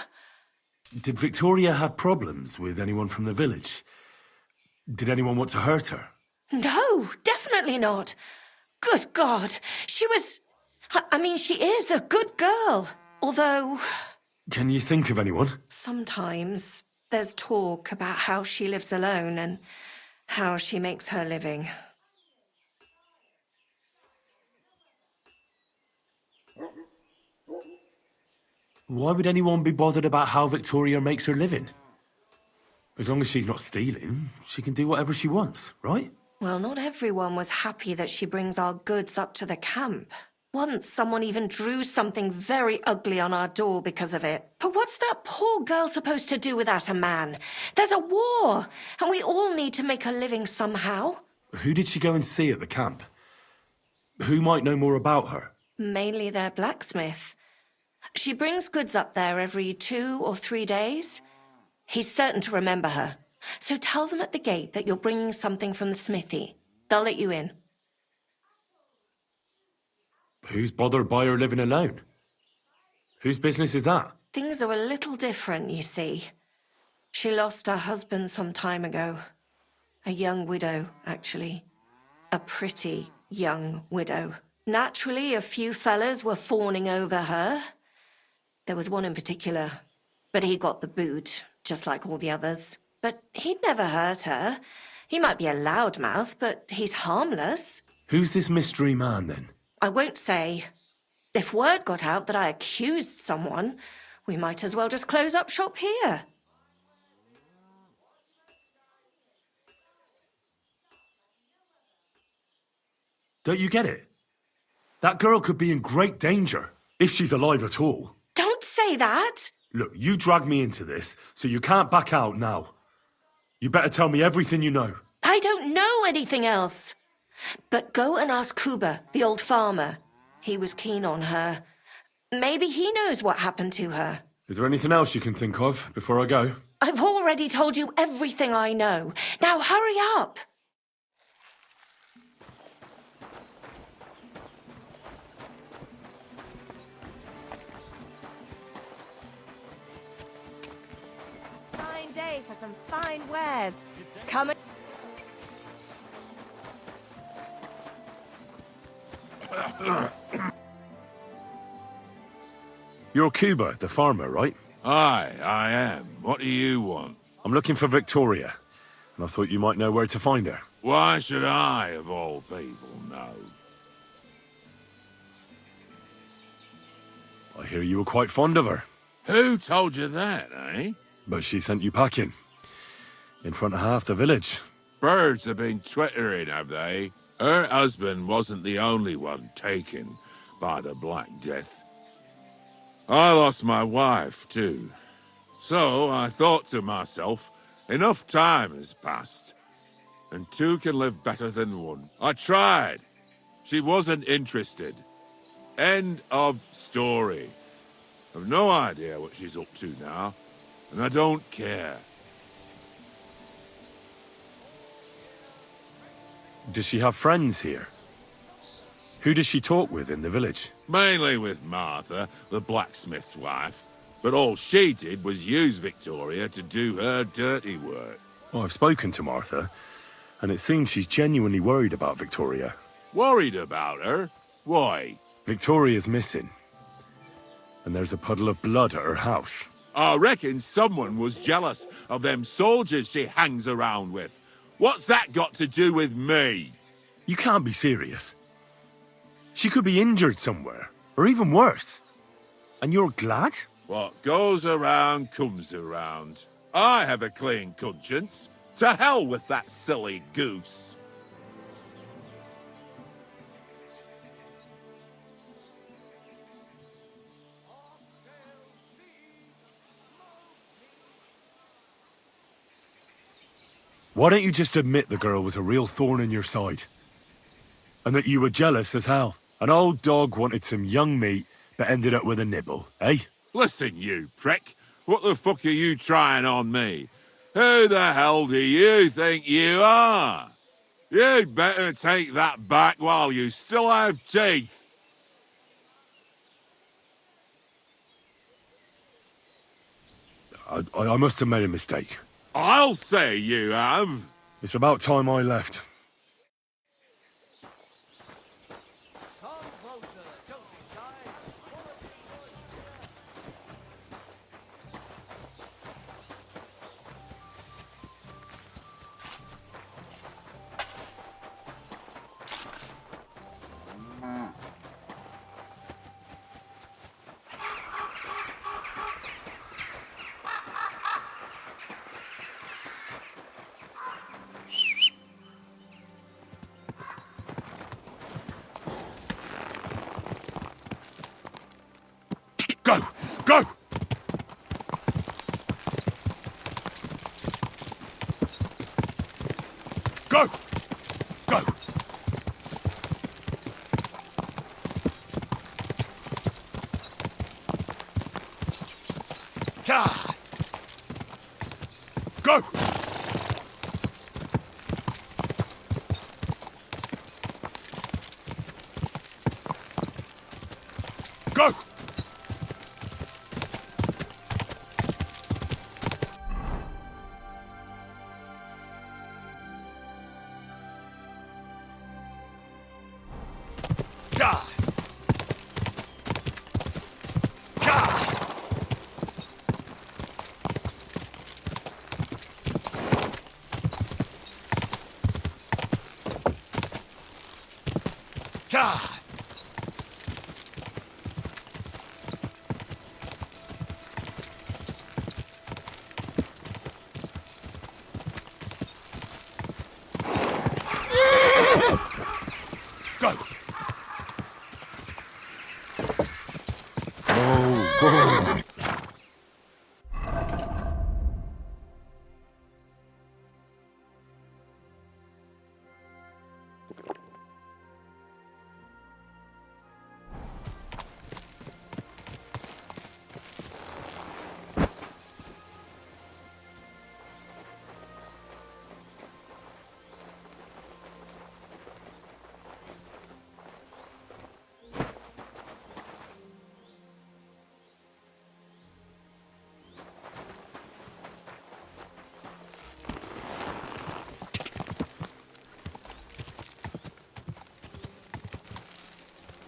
Speaker 4: Did Victoria have problems with anyone from the village? Did anyone want to hurt her?
Speaker 2: No, definitely not. Good God, she was... I mean, she is a good girl. Although...
Speaker 4: Can you think of anyone?
Speaker 2: Sometimes there's talk about how she lives alone and how she makes her living.
Speaker 4: Why would anyone be bothered about how Victoria makes her living? As long as she's not stealing, she can do whatever she wants, right?
Speaker 2: Well, not everyone was happy that she brings our goods up to the camp. Once, someone even drew something very ugly on our door because of it. But what's that poor girl supposed to do without a man? There's a war, and we all need to make a living somehow.
Speaker 4: Who did she go and see at the camp? Who might know more about her?
Speaker 2: Mainly their blacksmith. She brings goods up there every 2 or 3 days. He's certain to remember her. So tell them at the gate that you're bringing something from the smithy. They'll let you in.
Speaker 4: Who's bothered by her living alone? Whose business is that?
Speaker 2: Things are a little different, you see. She lost her husband some time ago. A young widow, actually. A pretty young widow. Naturally, a few fellas were fawning over her. There was one in particular, but he got the boot, just like all the others. But he'd never hurt her. He might be a loudmouth, but he's harmless.
Speaker 4: Who's this mystery man, then?
Speaker 2: I won't say. If word got out that I accused someone, we might as well just close up shop here.
Speaker 4: Don't you get it? That girl could be in great danger, if she's alive at all.
Speaker 2: Don't say that!
Speaker 4: Look, you dragged me into this, so you can't back out now. You better tell me everything you know.
Speaker 2: I don't know anything else. But go and ask Kuba, the old farmer. He was keen on her. Maybe he knows what happened to her.
Speaker 4: Is there anything else you can think of before I go?
Speaker 2: I've already told you everything I know. Now hurry up!
Speaker 17: Fine day for some fine wares. Come and...
Speaker 4: You're Cuba, the farmer, right?
Speaker 18: Aye, I am. What do you want?
Speaker 4: I'm looking for Victoria, and I thought you might know where to find her.
Speaker 18: Why should I, of all people, know?
Speaker 4: I hear you were quite fond of her.
Speaker 18: Who told you that, eh?
Speaker 4: But she sent you packing. In front of half the village.
Speaker 18: Birds have been twittering, have they? Her husband wasn't the only one taken by the Black Death. I lost my wife, too. So I thought to myself, enough time has passed, and two can live better than one. I tried. She wasn't interested. End of story. I've no idea what she's up to now, and I don't care.
Speaker 4: Does she have friends here? Who does she talk with in the village?
Speaker 18: Mainly with Martha, the blacksmith's wife. But all she did was use Victoria to do her dirty work.
Speaker 4: Well, I've spoken to Martha, and it seems she's genuinely worried about Victoria.
Speaker 18: Worried about her? Why?
Speaker 4: Victoria's missing. And there's a puddle of blood at her house.
Speaker 18: I reckon someone was jealous of them soldiers she hangs around with. What's that got to do with me?
Speaker 4: You can't be serious. She could be injured somewhere, or even worse. And you're glad?
Speaker 18: What goes around comes around. I have a clean conscience. To hell with that silly goose.
Speaker 4: Why don't you just admit the girl was a real thorn in your side? And that you were jealous as hell? An old dog wanted some young meat, but ended up with a nibble, eh?
Speaker 18: Listen, you prick. What the fuck are you trying on me? Who the hell do you think you are? You'd better take that back while you still have teeth.
Speaker 4: I must have made a mistake.
Speaker 18: I'll say you have.
Speaker 4: It's about time I left.
Speaker 18: Go! Go! Go! Go! God! Go! Go! God! God! God! Go!
Speaker 4: Oh,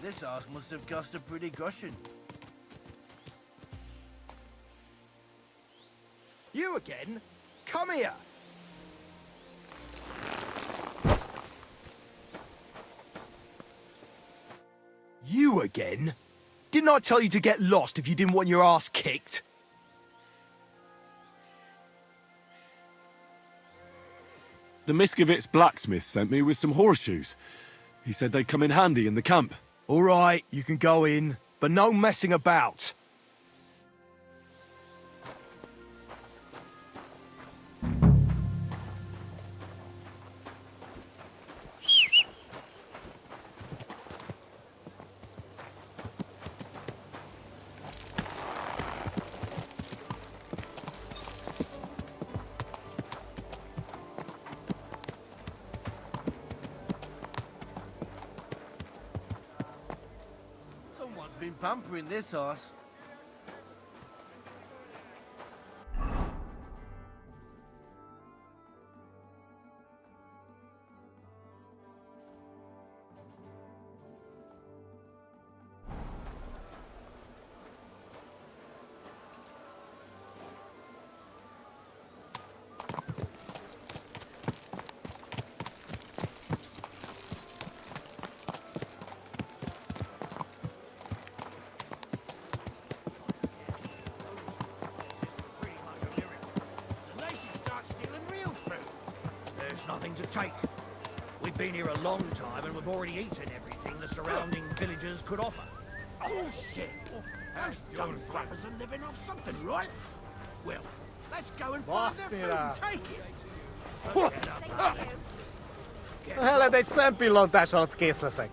Speaker 12: This house must have cost a pretty cushion.
Speaker 8: You again? Come here! You again? Didn't I tell you to get lost if you didn't want your ass kicked?
Speaker 4: The Miskovitz blacksmith sent me with some horseshoes. He said they'd come in handy in the camp.
Speaker 8: All right, you can go in, but no messing about.
Speaker 12: Someone's been pampering this horse.
Speaker 16: There's nothing to take. We've been here a long time and we've already eaten everything the surrounding villagers could offer.
Speaker 12: Oh, shit! Those dumb flappers are living off something, right? Well, let's go and find their food. Take it!
Speaker 15: Hele teid tsempillä on tässä olet kislasek.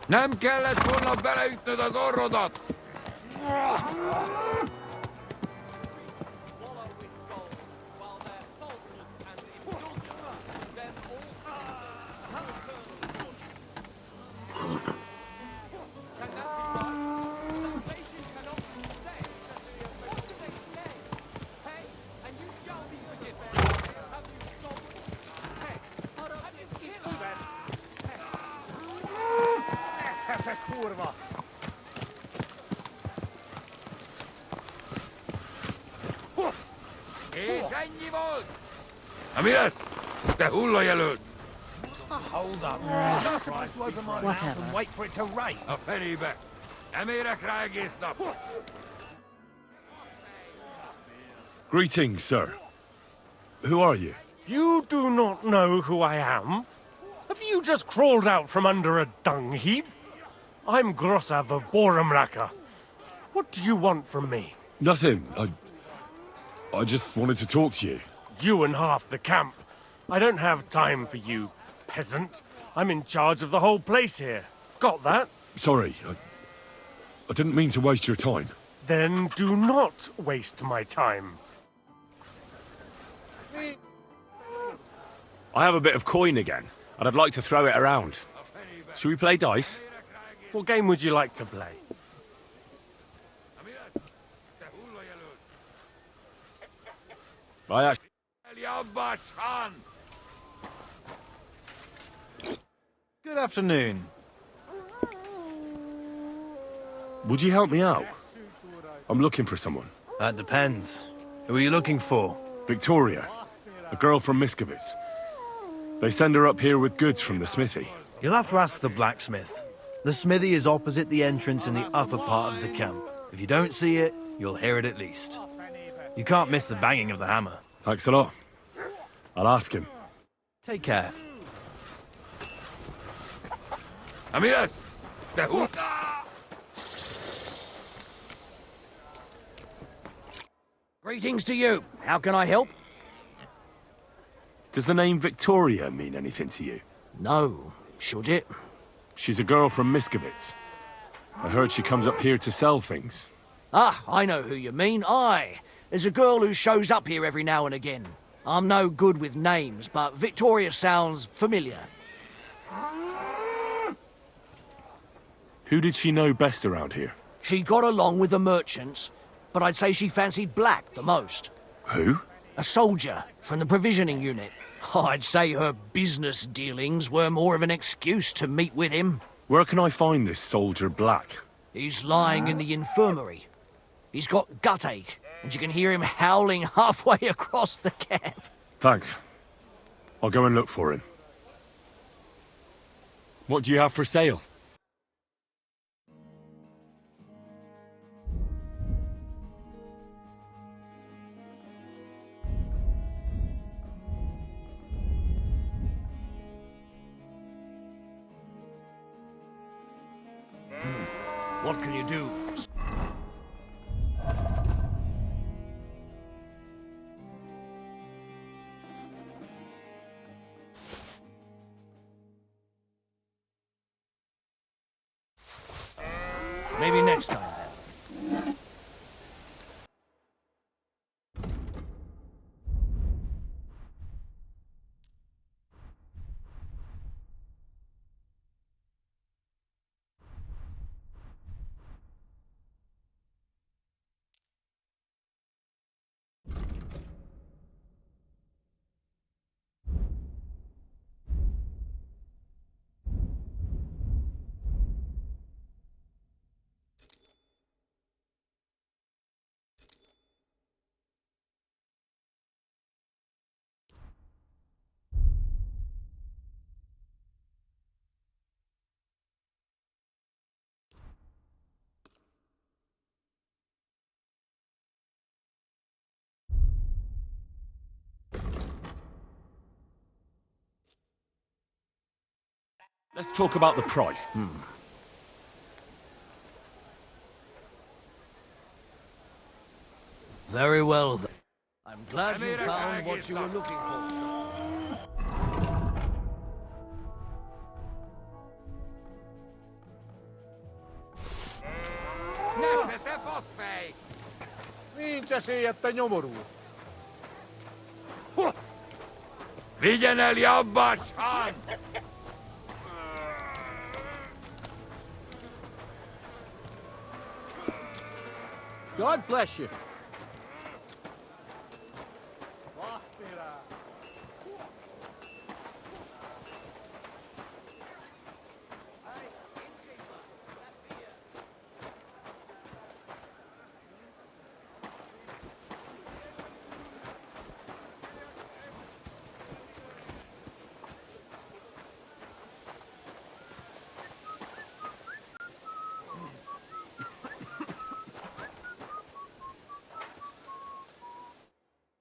Speaker 18: Nem kellett volna beleütnöd az orrodat!
Speaker 15: Kurva!
Speaker 18: És ennyi volt! Na mi lesz? Te hullajelölt!
Speaker 12: Hold up. Not supposed to open my mouth and wait for it to rain.
Speaker 18: A fenébe! Nem érek rá egész nap!
Speaker 4: Greetings, sir. Who are you?
Speaker 19: You do not know who I am? Have you just crawled out from under a dung heap? I'm Grossav of Borumraka. What do you want from me?
Speaker 4: Nothing. I just wanted to talk to you.
Speaker 19: You and half the camp. I don't have time for you, peasant. I'm in charge of the whole place here. Got that?
Speaker 4: Sorry, I didn't mean to waste your time.
Speaker 19: Then do not waste my time.
Speaker 20: I have a bit of coin again, and I'd like to throw it around. Should we play dice?
Speaker 19: What game would you like to play?
Speaker 20: I actually...
Speaker 11: Good afternoon.
Speaker 4: Would you help me out? I'm looking for someone.
Speaker 11: That depends. Who are you looking for?
Speaker 4: Victoria, a girl from Miskovitz. They send her up here with goods from the smithy.
Speaker 11: You'll have to ask the blacksmith. The smithy is opposite the entrance in the upper part of the camp. If you don't see it, you'll hear it at least. You can't miss the banging of the hammer.
Speaker 4: Thanks a lot. I'll ask him.
Speaker 11: Take care.
Speaker 18: Amiras! Te
Speaker 16: Greetings to you. How can I help?
Speaker 4: Does the name Victoria mean anything to you?
Speaker 16: No. Should it?
Speaker 4: She's a girl from Miskovitz. I heard she comes up here to sell things.
Speaker 16: Ah, I know who you mean. Aye. There's a girl who shows up here every now and again. I'm no good with names, but Victoria sounds familiar.
Speaker 4: Who did she know best around here?
Speaker 16: She got along with the merchants, but I'd say she fancied Black the most.
Speaker 4: Who?
Speaker 16: A soldier from the provisioning unit. I'd say her business dealings were more of an excuse to meet with him.
Speaker 4: Where can I find this soldier Black?
Speaker 16: He's lying in the infirmary. He's got gut ache, and you can hear him howling halfway across the camp.
Speaker 4: Thanks. I'll go and look for him.
Speaker 20: What do you have for sale?
Speaker 16: What can you do? Maybe next time, then.
Speaker 20: Let's talk about the price.
Speaker 16: Very well, then. I'm glad you found what you were looking for, sir.
Speaker 18: Viděl Jabbašan!
Speaker 9: God bless you.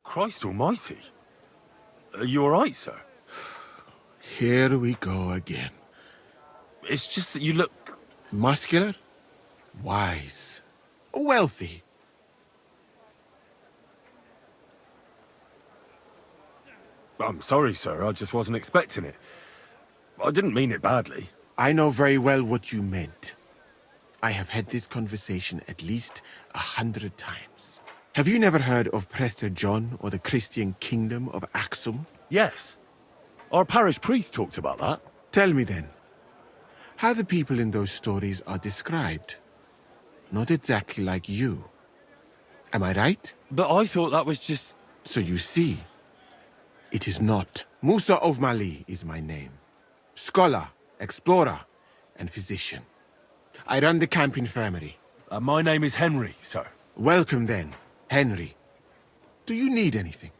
Speaker 20: Christ almighty. Are you all right, sir?
Speaker 21: Here we go again.
Speaker 20: It's just that you look...
Speaker 21: Muscular, wise, wealthy.
Speaker 20: I'm sorry, sir. I just wasn't expecting it. I didn't mean it badly.
Speaker 21: I know very well what you meant. I have had this conversation at least 100 times. Have you never heard of Prester John or the Christian kingdom of Axum?
Speaker 20: Yes. Our parish priest talked about that.
Speaker 21: Tell me then, how the people in those stories are described. Not exactly like you. Am I right?
Speaker 20: But I thought that was just...
Speaker 21: So you see, it is not. Musa of Mali is my name. Scholar, explorer, and physician. I run the camp infirmary.
Speaker 20: My name is Henry, sir.
Speaker 21: Welcome then, Henry. Do you need anything?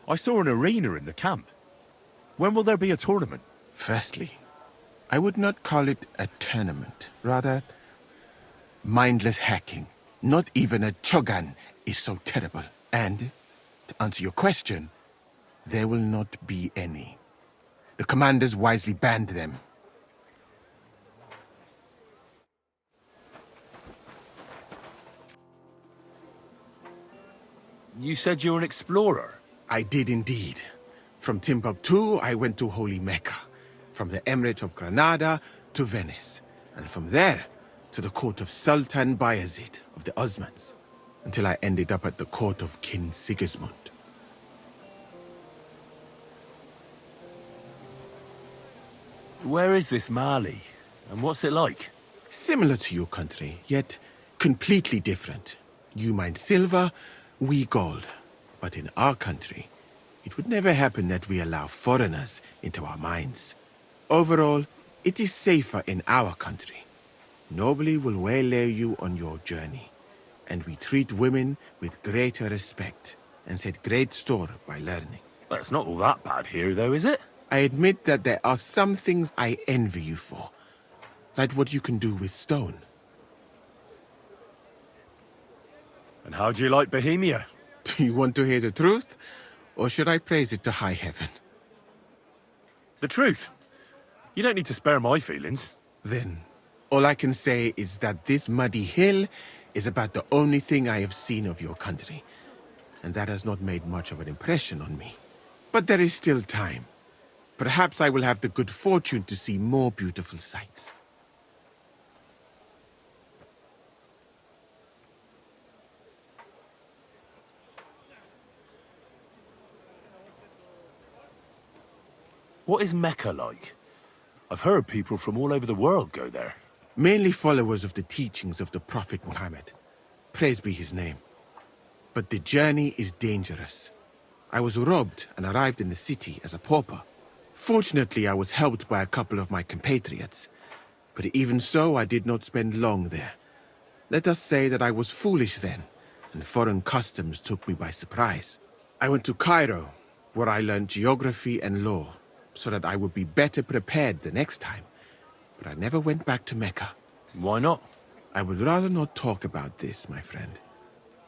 Speaker 20: I saw an arena in the camp. When will there be a tournament?
Speaker 21: Firstly, I would not call it a tournament. Rather, mindless hacking. Not even a Chogan is so terrible. And, to answer your question, there will not be any. The commanders wisely banned them.
Speaker 20: You said you're an explorer?
Speaker 21: I did indeed. From Timbuktu, I went to Holy Mecca. From the Emirate of Granada to Venice. And from there, to the court of Sultan Bayezid of the Osmans. Until I ended up at the court of King Sigismund.
Speaker 20: Where is this Mali? And what's it like?
Speaker 21: Similar to your country, yet completely different. You mine silver, we gold. But in our country, it would never happen that we allow foreigners into our mines. Overall, it is safer in our country. Nobody will waylay you on your journey. And we treat women with greater respect and set great store by learning.
Speaker 20: Well, it's not all that bad here, though, is it?
Speaker 21: I admit that there are some things I envy you for. Like what you can do with stone.
Speaker 20: And how do you like Bohemia?
Speaker 21: Do you want to hear the truth? Or should I praise it to high heaven?
Speaker 20: The truth. You don't need to spare my feelings.
Speaker 21: Then, all I can say is that this muddy hill is about the only thing I have seen of your country, and that has not made much of an impression on me. But there is still time. Perhaps I will have the good fortune to see more beautiful sights.
Speaker 20: What is Mecca like? I've heard people from all over the world go there.
Speaker 21: Mainly followers of the teachings of the Prophet Muhammad. Praise be his name. But the journey is dangerous. I was robbed and arrived in the city as a pauper. Fortunately, I was helped by a couple of my compatriots. But even so, I did not spend long there. Let us say that I was foolish then, and foreign customs took me by surprise. I went to Cairo, where I learned geography and law, so that I would be better prepared the next time. But I never went back to Mecca.
Speaker 20: Why not?
Speaker 21: I would rather not talk about this, my friend.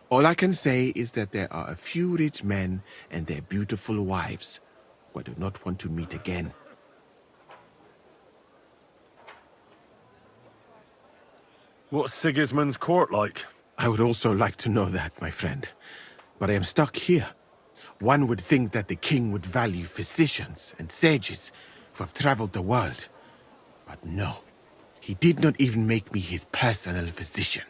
Speaker 21: All I can say is that there are a few rich men and their beautiful wives who I do not want to meet again.
Speaker 20: What's Sigismund's court like?
Speaker 21: I would also like to know that, my friend. But I am stuck here. One would think that the king would value physicians and sages who have traveled the world. But no, he did not even make me his personal physician.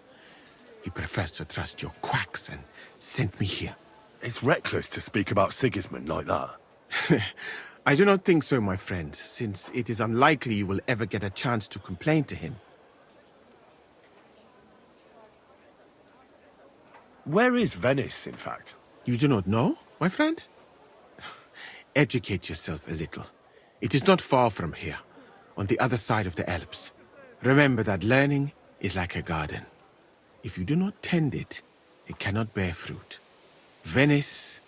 Speaker 21: He prefers to trust your quacks and sent me here.
Speaker 20: It's reckless to speak about Sigismund like that.
Speaker 21: I do not think so, my friend, since it is unlikely you will ever get a chance to complain to him.
Speaker 20: Where is Venice, in fact?
Speaker 21: You do not know, my friend? Educate yourself a little. It is not far from here, on the other side of the Alps. Remember that learning is like a garden. If you do not tend it, it cannot bear fruit. Venice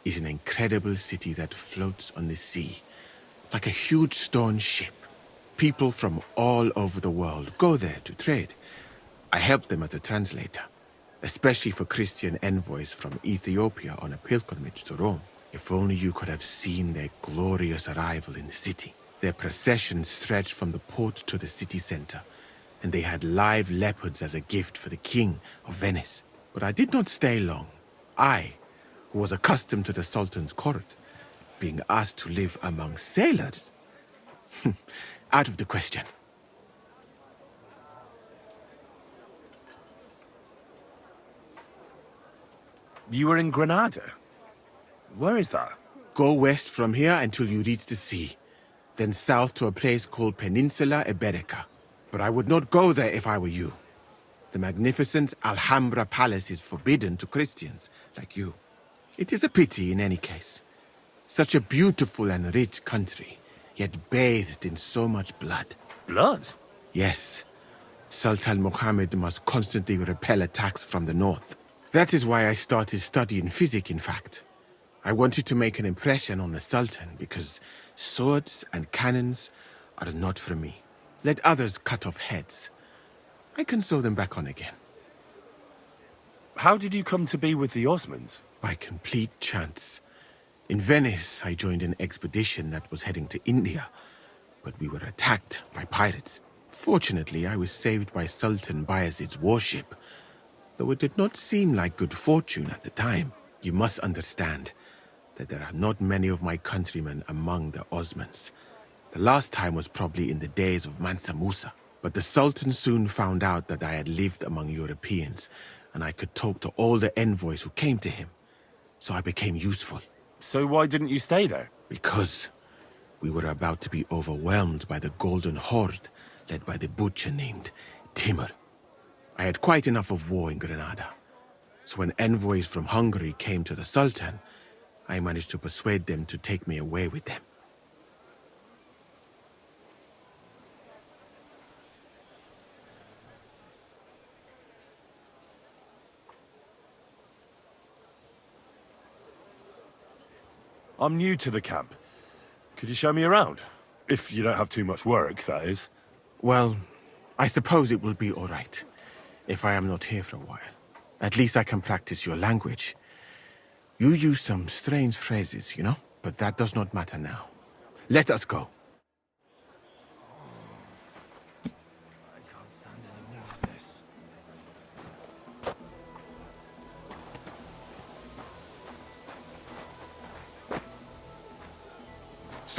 Speaker 21: is an incredible city that floats on the sea, like a huge stone ship. People from all over the world go there to trade. I helped them as a translator, especially for Christian envoys from Ethiopia on a pilgrimage to Rome. If only you could have seen their glorious arrival in the city. Their procession stretched from the port to the city center, and they had live leopards as a gift for the king of Venice. But I did not stay long. I, who was accustomed to the Sultan's court, being asked to live among sailors? Out of the question.
Speaker 20: You were in Granada? Where is that?
Speaker 21: Go west from here until you reach the sea, then south to a place called Peninsula Iberica. But I would not go there if I were you. The magnificent Alhambra Palace is forbidden to Christians like you. It is a pity in any case. Such a beautiful and rich country, yet bathed in so much blood.
Speaker 20: Blood?
Speaker 21: Yes. Sultan Mohammed must constantly repel attacks from the north. That is why I started studying physics, in fact. I wanted to make an impression on the Sultan because swords and cannons are not for me. Let others cut off heads. I can sew them back on again.
Speaker 20: How did you come to be with the Osmans?
Speaker 21: By complete chance. In Venice, I joined an expedition that was heading to India, but we were attacked by pirates. Fortunately, I was saved by Sultan Bayezid's warship, though it did not seem like good fortune at the time. You must understand that there are not many of my countrymen among the Osmans. The last time was probably in the days of Mansa Musa. But the Sultan soon found out that I had lived among Europeans, and I could talk to all the envoys who came to him. So I became useful.
Speaker 20: So why didn't you stay there?
Speaker 21: Because we were about to be overwhelmed by the Golden Horde, led by the butcher named Timur. I had quite enough of war in Granada. So when envoys from Hungary came to the Sultan, I managed to persuade them to take me away with them.
Speaker 20: I'm new to the camp. Could you show me around? If you don't have too much work, that is.
Speaker 21: Well, I suppose it will be all right, if I am not here for a while. At least I can practice your language. You use some strange phrases, you know? But that does not matter now. Let us go.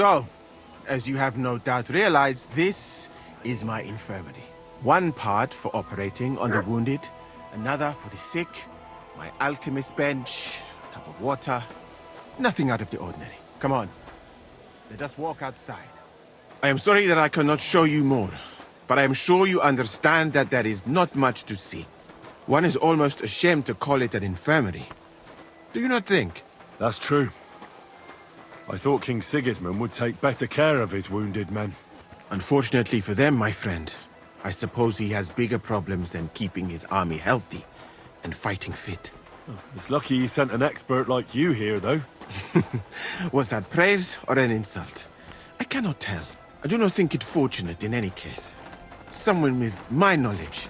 Speaker 21: So, as you have no doubt realized, this is my infirmary. One part for operating on the wounded, another for the sick, my alchemist bench, a tub of water. Nothing out of the ordinary. Come on, let us walk outside. I am sorry that I cannot show you more, but I am sure you understand that there is not much to see. One is almost ashamed to call it an infirmary. Do you not think?
Speaker 20: That's true. I thought King Sigismund would take better care of his wounded men.
Speaker 21: Unfortunately for them, my friend, I suppose he has bigger problems than keeping his army healthy and fighting fit.
Speaker 20: It's lucky he sent an expert like you here, though.
Speaker 21: Was that praise or an insult? I cannot tell. I do not think it fortunate in any case. Someone with my knowledge,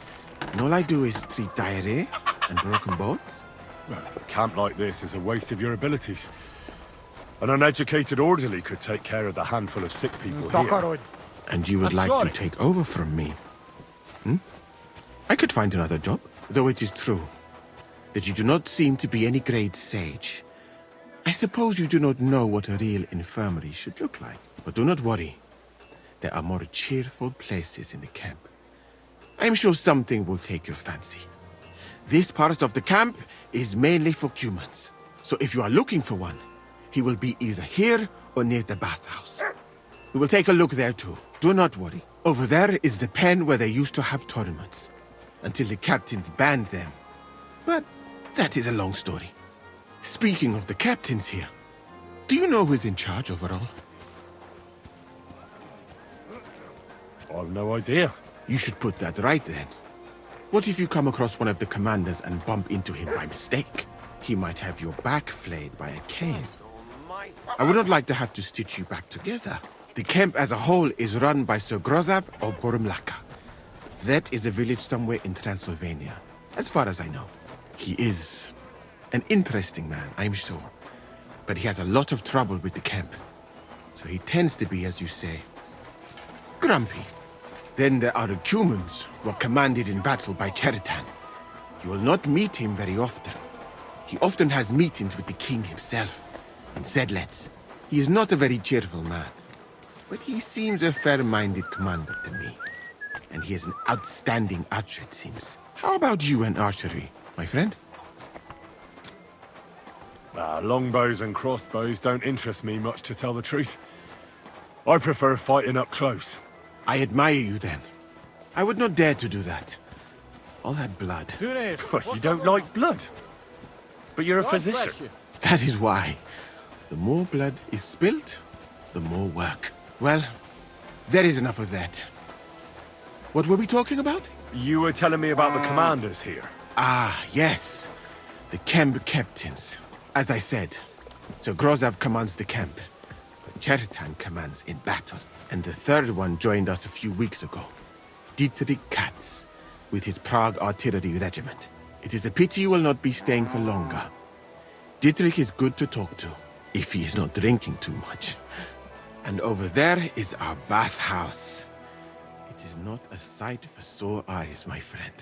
Speaker 21: and all I do is treat diarrhea and broken bones.
Speaker 20: Well, a camp like this is a waste of your abilities. An uneducated orderly could take care of the handful of sick people here.
Speaker 21: And you would like to take over from me? Hmm? I could find another job, though it is true that you do not seem to be any great sage. I suppose you do not know what a real infirmary should look like. But do not worry. There are more cheerful places in the camp. I am sure something will take your fancy. This part of the camp is mainly for humans. So if you are looking for one, he will be either here or near the bathhouse. We will take a look there too. Do not worry. Over there is the pen where they used to have tournaments, until the captains banned them. But that is a long story. Speaking of the captains here, do you know who is in charge overall?
Speaker 20: I've no idea.
Speaker 21: You should put that right then. What if you come across one of the commanders and bump into him by mistake? He might have your back flayed by a cane. I would not like to have to stitch you back together. The camp as a whole is run by Sir Grozav of Borumlaka. That is a village somewhere in Transylvania, as far as I know. He is an interesting man, I'm sure. But he has a lot of trouble with the camp. So he tends to be, as you say, grumpy. Then there are the Cumans, who are commanded in battle by Cheritan. You will not meet him very often. He often has meetings with the king himself, in Zedlets. He is not a very cheerful man, but he seems a fair-minded commander to me. And he is an outstanding archer, it seems. How about you and archery, my friend?
Speaker 20: Longbows and crossbows don't interest me much, to tell the truth. I prefer fighting up close.
Speaker 21: I admire you, then. I would not dare to do that. All that blood.
Speaker 20: You don't like blood. But you're a physician.
Speaker 21: That is why. The more blood is spilt, the more work. Well, there is enough of that. What were we talking about?
Speaker 20: You were telling me about the commanders here.
Speaker 21: Ah, yes. The camp captains. As I said, Sir Grozav commands the camp, but Cheritan commands in battle. And the third one joined us a few weeks ago. Dietrich Katz, with his Prague artillery regiment. It is a pity you will not be staying for longer. Dietrich is good to talk to, if he is not drinking too much. And over there is our bathhouse. It is not a sight for sore eyes, my friend.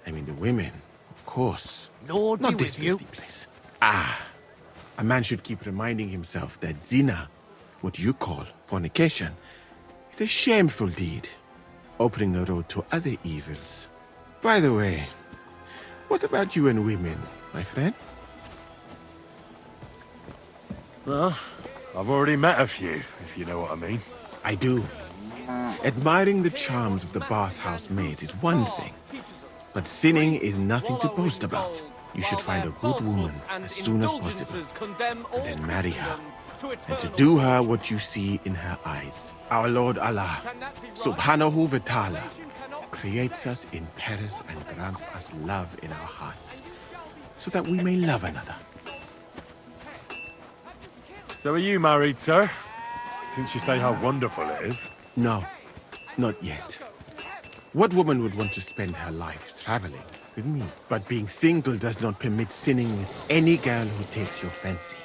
Speaker 21: I mean, the women, of course.
Speaker 16: Lord
Speaker 21: not
Speaker 16: be
Speaker 21: this
Speaker 16: with you.
Speaker 21: filthy place. Ah, a man should keep reminding himself that zina, what you call fornication, is a shameful deed, opening the road to other evils. By the way, what about you and women, my friend?
Speaker 20: Well, I've already met a few, if you know what I mean.
Speaker 21: I do. Admiring the charms of the bathhouse maids is one thing, but sinning is nothing to boast about. You should find a good woman as soon as possible, and then marry her, and to do her what you see in her eyes. Our Lord Allah, Subhanahu wa Ta'ala, creates us in Paris and grants us love in our hearts, so that we may love another.
Speaker 20: So are you married, sir? Since you say how wonderful it is.
Speaker 21: No, not yet. What woman would want to spend her life traveling with me? But being single does not permit sinning with any girl who takes your fancy.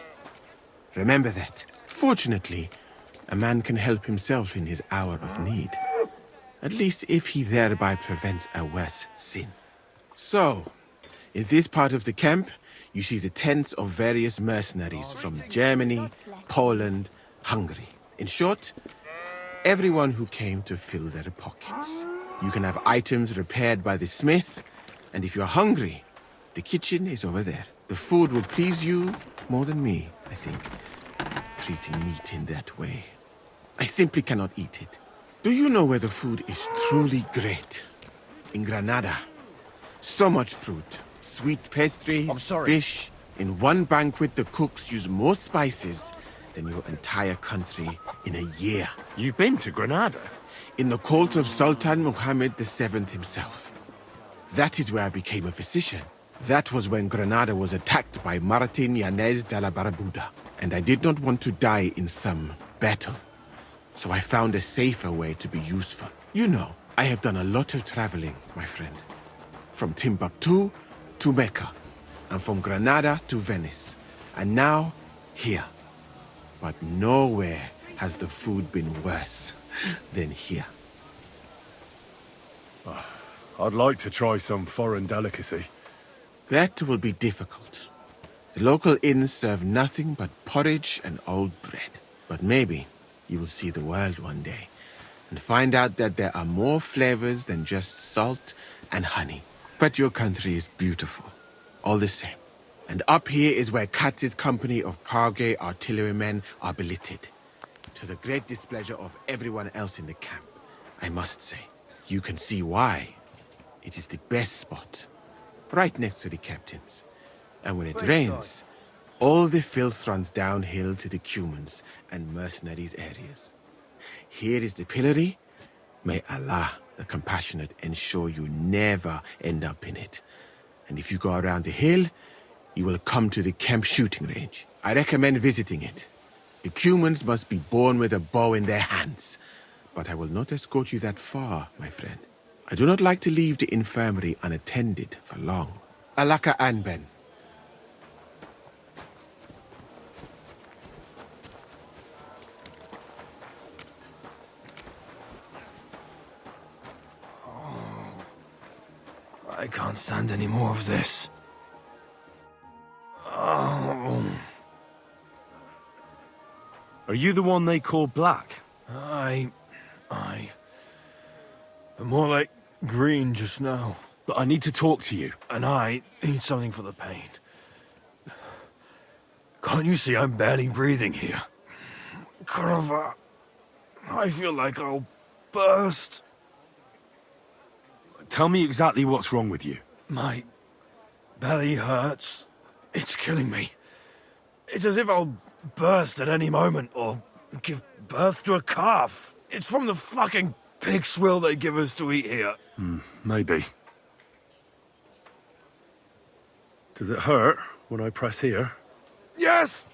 Speaker 21: Remember that. Fortunately, a man can help himself in his hour of need. At least if he thereby prevents a worse sin. So, in this part of the camp, you see the tents of various mercenaries from Germany, Poland, Hungary. In short, everyone who came to fill their pockets. You can have items repaired by the smith, and if you're hungry, the kitchen is over there. The food will please you more than me, I think, treating meat in that way. I simply cannot eat it. Do you know where the food is truly great? In Granada. So much fruit, sweet pastries, fish. In one banquet, the cooks use more spices than your entire country in a year.
Speaker 20: You've been to Granada?
Speaker 21: In the court of Sultan Muhammad VII himself. That is where I became a physician. That was when Granada was attacked by Martin Yanez de la Barbuda, and I did not want to die in some battle. So I found a safer way to be useful. You know, I have done a lot of traveling, my friend. From Timbuktu to Mecca, and from Granada to Venice, and now here. But nowhere has the food been worse than here.
Speaker 20: I'd like to try some foreign delicacy.
Speaker 21: That will be difficult. The local inns serve nothing but porridge and old bread. But maybe you will see the world one day and find out that there are more flavors than just salt and honey. But your country is beautiful, all the same. And up here is where Katz's company of Pargay artillerymen are billeted, to the great displeasure of everyone else in the camp, I must say. You can see why. It is the best spot, right next to the captain's. And when it rains, all the filth runs downhill to the Cumans and mercenaries areas. Here is the pillory. May Allah, the compassionate, ensure you never end up in it. And if you go around the hill, you will come to the camp shooting range. I recommend visiting it. The Cumans must be born with a bow in their hands. But I will not escort you that far, my friend. I do not like to leave the infirmary unattended for long. Alaka Anben.
Speaker 6: I can't stand any more of this.
Speaker 20: Are you the one they call Black?
Speaker 6: Aye. But more like green just now.
Speaker 20: But I need to talk to you.
Speaker 6: And I need something for the pain. Can't you see I'm barely breathing here? Kurava, I feel like I'll burst.
Speaker 20: Tell me exactly what's wrong with you.
Speaker 6: My belly hurts. It's killing me. It's as if I'll burst at any moment or give birth to a calf. It's from the fucking pig swill they give us to eat here.
Speaker 20: Maybe. Does it hurt when I press here?
Speaker 6: Yes!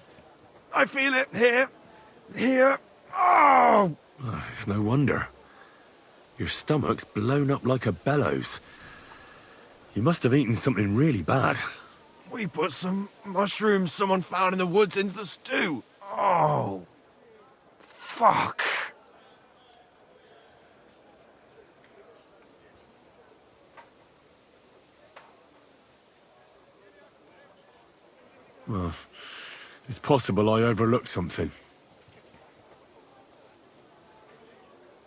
Speaker 6: I feel it here. Here. Oh!
Speaker 20: It's no wonder. Your stomach's blown up like a bellows. You must have eaten something really bad.
Speaker 6: We put some mushrooms someone found in the woods into the stew. Oh. Fuck.
Speaker 20: Well, it's possible I overlooked something.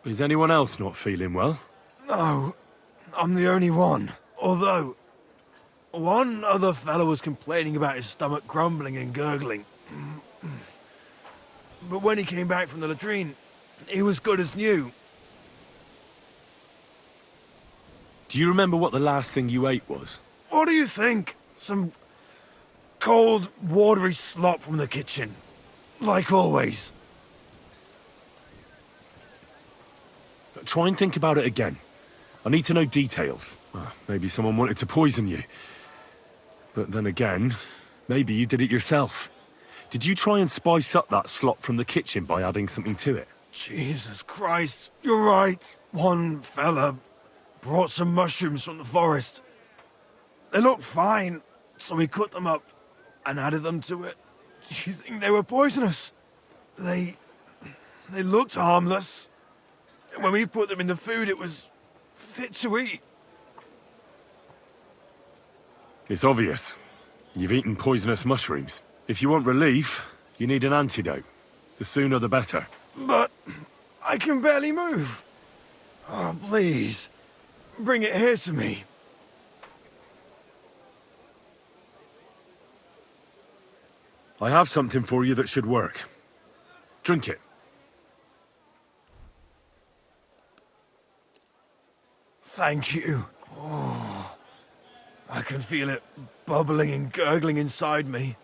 Speaker 20: Is anyone else not feeling well?
Speaker 6: No, I'm the only one. Although, one other fellow was complaining about his stomach grumbling and gurgling. But when he came back from the latrine, he was good as new.
Speaker 20: Do you remember what the last thing you ate was?
Speaker 6: What do you think? Some cold, watery slop from the kitchen. Like always.
Speaker 20: Try and think about it again. I need to know details. Maybe someone wanted to poison you. But then again, maybe you did it yourself. Did you try and spice up that slop from the kitchen by adding something to it?
Speaker 6: Jesus Christ, you're right. One fella brought some mushrooms from the forest. They looked fine, so we cut them up and added them to it. Do you think they were poisonous? They looked harmless. And when we put them in the food, it was fit to eat.
Speaker 20: It's obvious. You've eaten poisonous mushrooms. If you want relief, you need an antidote. The sooner the better.
Speaker 6: but I can barely move. Oh, please, bring it here to me.
Speaker 20: I have something for you that should work. Drink it.
Speaker 6: Thank you. Oh, I can feel it bubbling and gurgling inside me.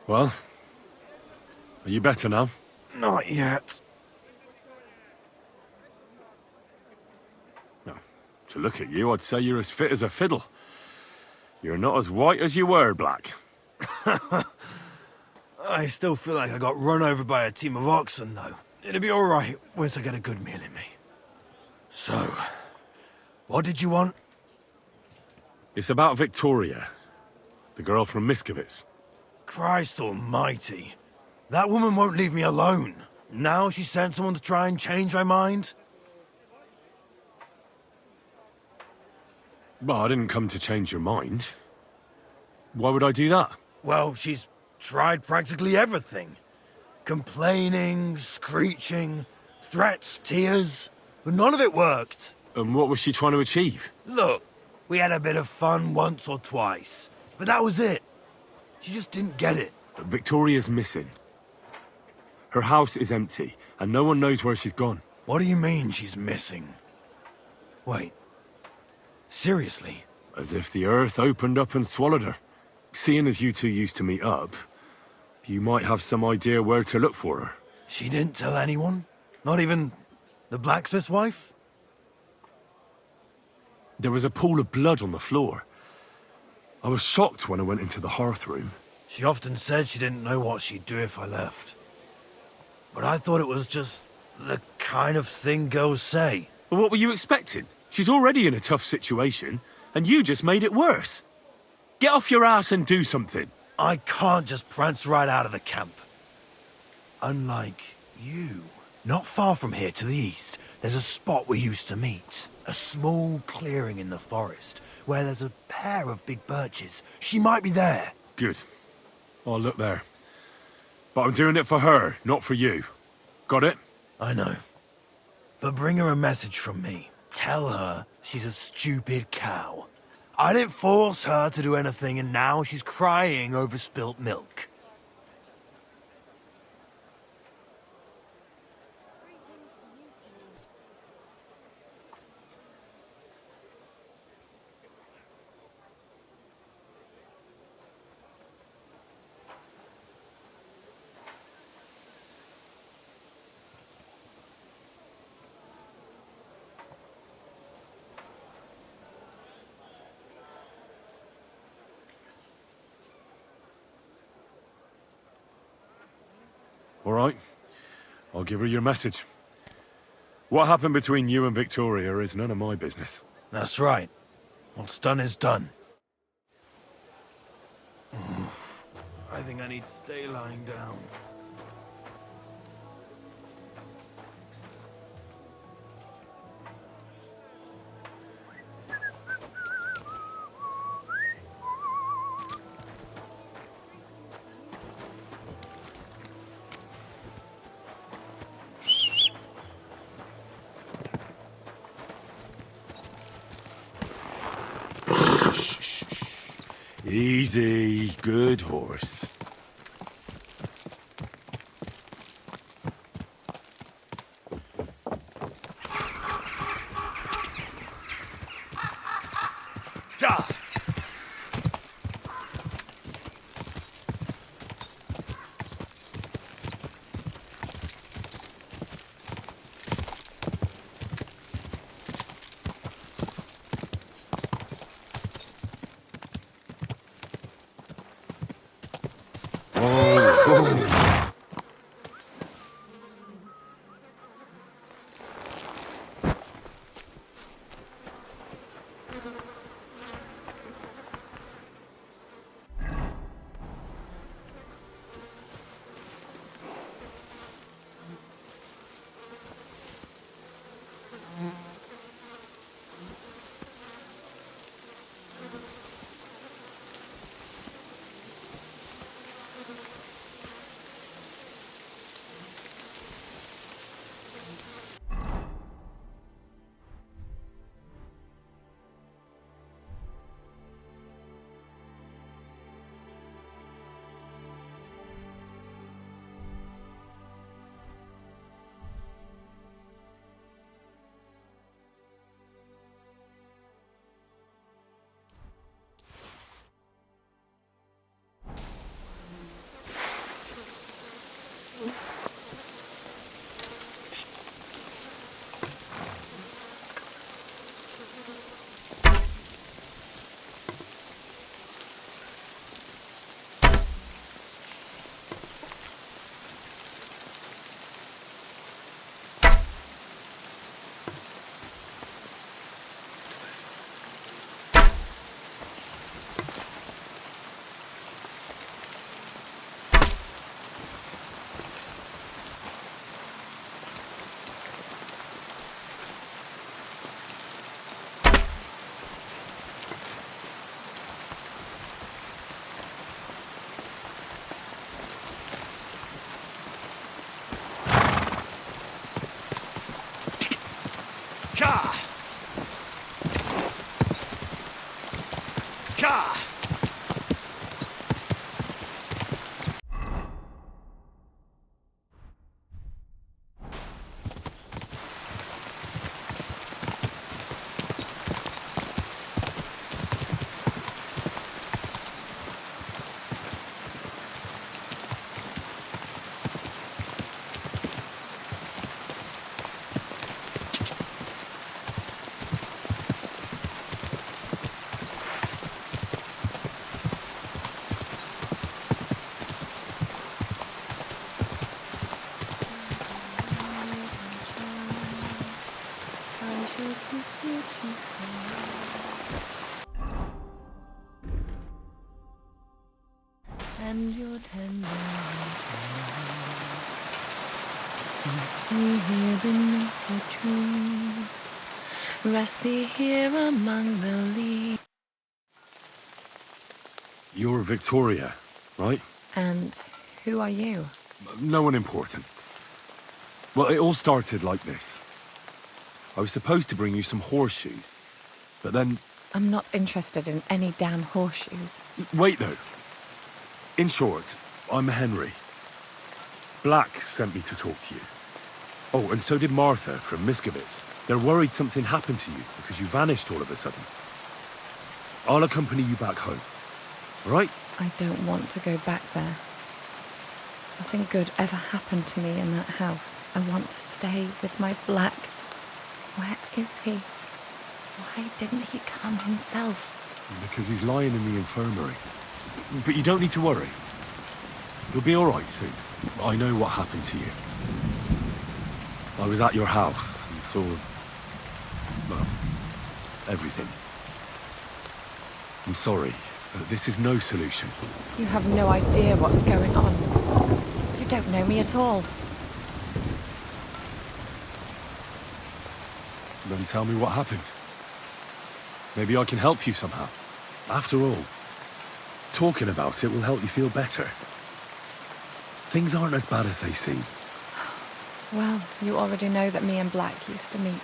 Speaker 20: Well, are you better now?
Speaker 6: Not yet.
Speaker 20: No. To look at you, I'd say you're as fit as a fiddle. You're not as white as you were, Black.
Speaker 6: I still feel like I got run over by a team of oxen, though. It'll be all right once I get a good meal in me. So, what did you want?
Speaker 20: It's about Victoria, the girl from Miskovitz.
Speaker 6: Christ almighty. That woman won't leave me alone. Now she sent someone to try and change my mind?
Speaker 20: Well, I didn't come to change your mind. Why would I do that?
Speaker 6: Well, she's tried practically everything. Complaining, screeching, threats, tears, but none of it worked.
Speaker 20: And what was she trying to achieve?
Speaker 6: Look, we had a bit of fun once or twice, but that was it. She just didn't get it.
Speaker 20: Victoria's missing. Her house is empty, and no one knows where she's gone.
Speaker 6: What do you mean she's missing? Wait. Seriously?
Speaker 20: As if the earth opened up and swallowed her. Seeing as you two used to meet up, you might have some idea where to look for her.
Speaker 6: She didn't tell anyone? Not even the blacksmith's wife?
Speaker 20: There was a pool of blood on the floor. I was shocked when I went into the hearth room.
Speaker 6: She often said she didn't know what she'd do if I left. But I thought it was just the kind of thing girls say.
Speaker 20: Well, what were you expecting? She's already in a tough situation, and you just made it worse. Get off your ass and do something.
Speaker 6: I can't just prance right out of the camp. Unlike you. Not far from here to the east, there's a spot we used to meet. A small clearing in the forest, where there's a pair of big birches. She might be there.
Speaker 20: Good. I'll look there. But I'm doing it for her, not for you. Got it?
Speaker 6: I know. But bring her a message from me. Tell her she's a stupid cow. I didn't force her to do anything, and now she's crying over spilt milk.
Speaker 20: All right. I'll give her your message. What happened between you and Victoria is none of my business.
Speaker 6: That's right. What's done is done. I think I need to stay lying down.
Speaker 4: Easy, good horse.
Speaker 20: Ja!
Speaker 1: and your tender rest thee here beneath the tree. Rest thee here among the leaves.
Speaker 20: You're Victoria, right?
Speaker 1: And who are you?
Speaker 20: No one important. Well, it all started like this. I was supposed to bring you some horseshoes, but then...
Speaker 1: I'm not interested in any damn horseshoes.
Speaker 20: Wait, though. In short, I'm Henry. Black sent me to talk to you. Oh, and so did Martha from Miskovitz. They're worried something happened to you because you vanished all of a sudden. I'll accompany you back home. All right?
Speaker 1: I don't want to go back there. Nothing good ever happened to me in that house. I want to stay with my Black. Where is he? Why didn't he come himself?
Speaker 20: Because he's lying in the infirmary. But you don't need to worry. You'll be all right soon. I know what happened to you. I was at your house and saw... well, everything. I'm sorry, but this is no solution.
Speaker 1: You have no idea what's going on. You don't know me at all.
Speaker 20: Then tell me what happened. Maybe I can help you somehow. After all, talking about it will help you feel better. Things aren't as bad as they seem.
Speaker 1: Well, you already know that me and Black used to meet.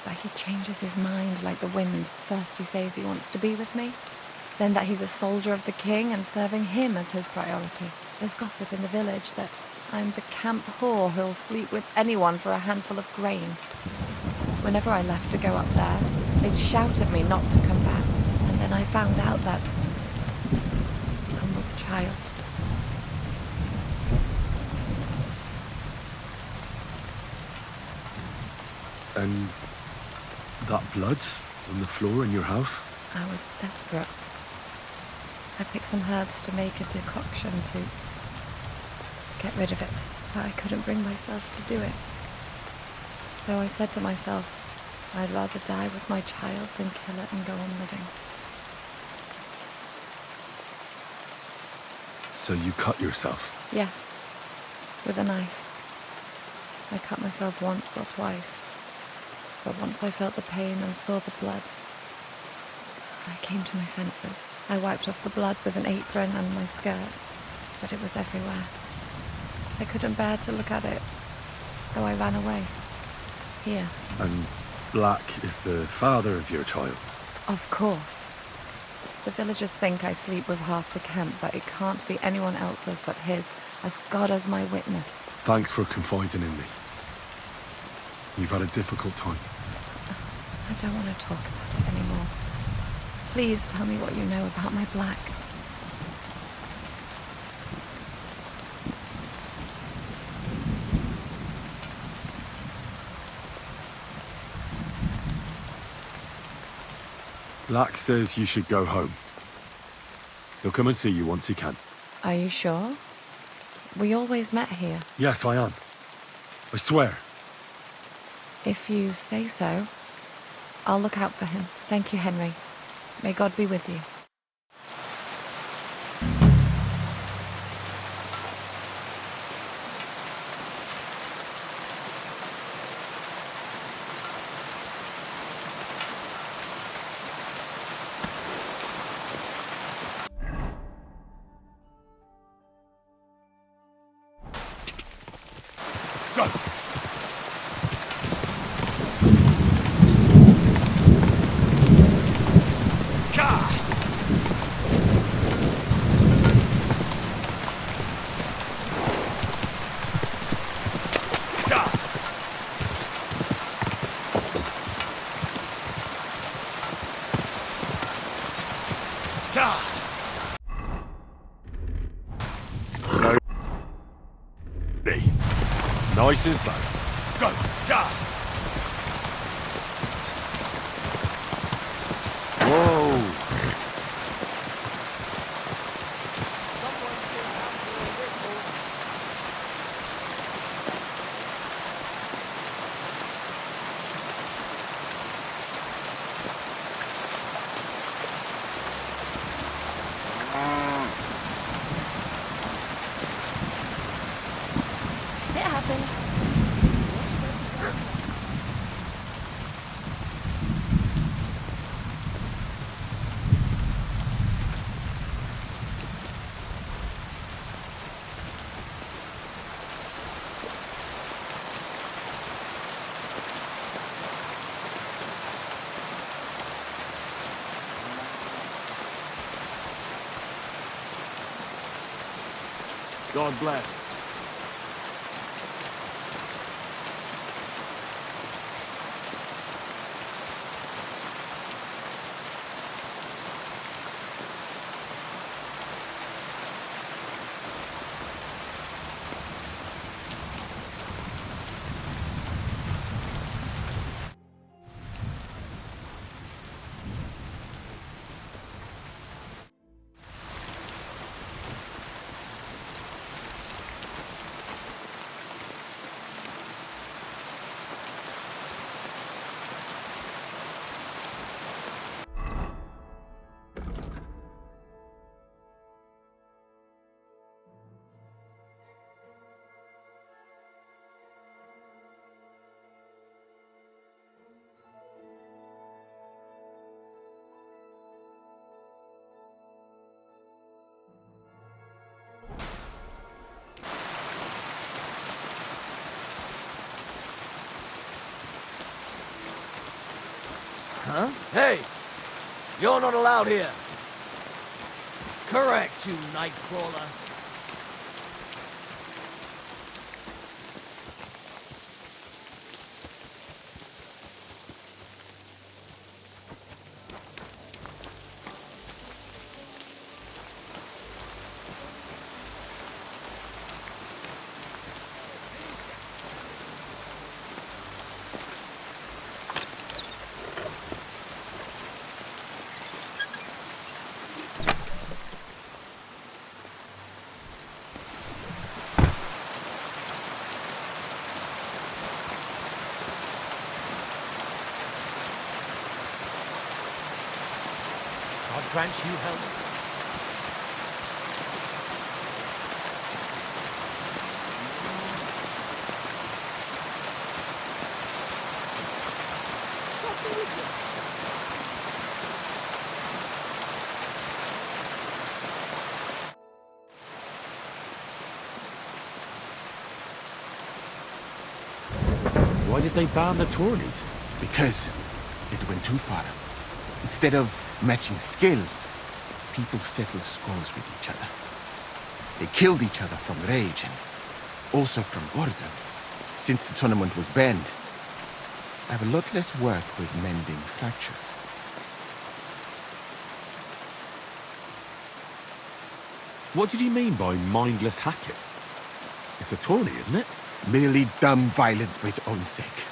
Speaker 1: But he changes his mind like the wind. First he says he wants to be with me, then that he's a soldier of the king and serving him as his priority. There's gossip in the village that I'm the camp whore who'll sleep with anyone for a handful of grain. Whenever I left to go up there, they'd shout at me not to come back. And then I found out that I'm with child.
Speaker 20: And that blood on the floor in your house?
Speaker 1: I was desperate. I picked some herbs to make a decoction to get rid of it, but I couldn't bring myself to do it. So I said to myself, I'd rather die with my child than kill it and go on living.
Speaker 20: So you cut yourself?
Speaker 1: Yes, with a knife. I cut myself once or twice, but once I felt the pain and saw the blood, I came to my senses. I wiped off the blood with an apron and my skirt, but it was everywhere. I couldn't bear to look at it, so I ran away. Here.
Speaker 20: And Black is the father of your child?
Speaker 1: Of course. The villagers think I sleep with half the camp, but it can't be anyone else's but his, as God as my witness.
Speaker 20: Thanks for confiding in me. You've had a difficult time.
Speaker 1: I don't want to talk about it anymore. Please tell me what you know about my Black.
Speaker 20: Black says you should go home. He'll come and see you once he can.
Speaker 1: Are you sure? We always met here.
Speaker 20: Yes, I am. I swear.
Speaker 1: If you say so, I'll look out for him. Thank you, Henry. May God be with you.
Speaker 20: Nice and slow. Go! Ja! Whoa!
Speaker 21: God bless.
Speaker 16: Huh? Hey! You're not allowed here. Correct, you nightcrawler.
Speaker 3: God grant you help.
Speaker 20: Why did they ban the tourneys?
Speaker 21: Because it went too far. Instead of matching skills, people settled scores with each other. They killed each other from rage and also from boredom. Since the tournament was banned, I have a lot less work with mending fractures.
Speaker 20: What did you mean by mindless hacking? It's a tourney, isn't it?
Speaker 21: Merely dumb violence for its own sake.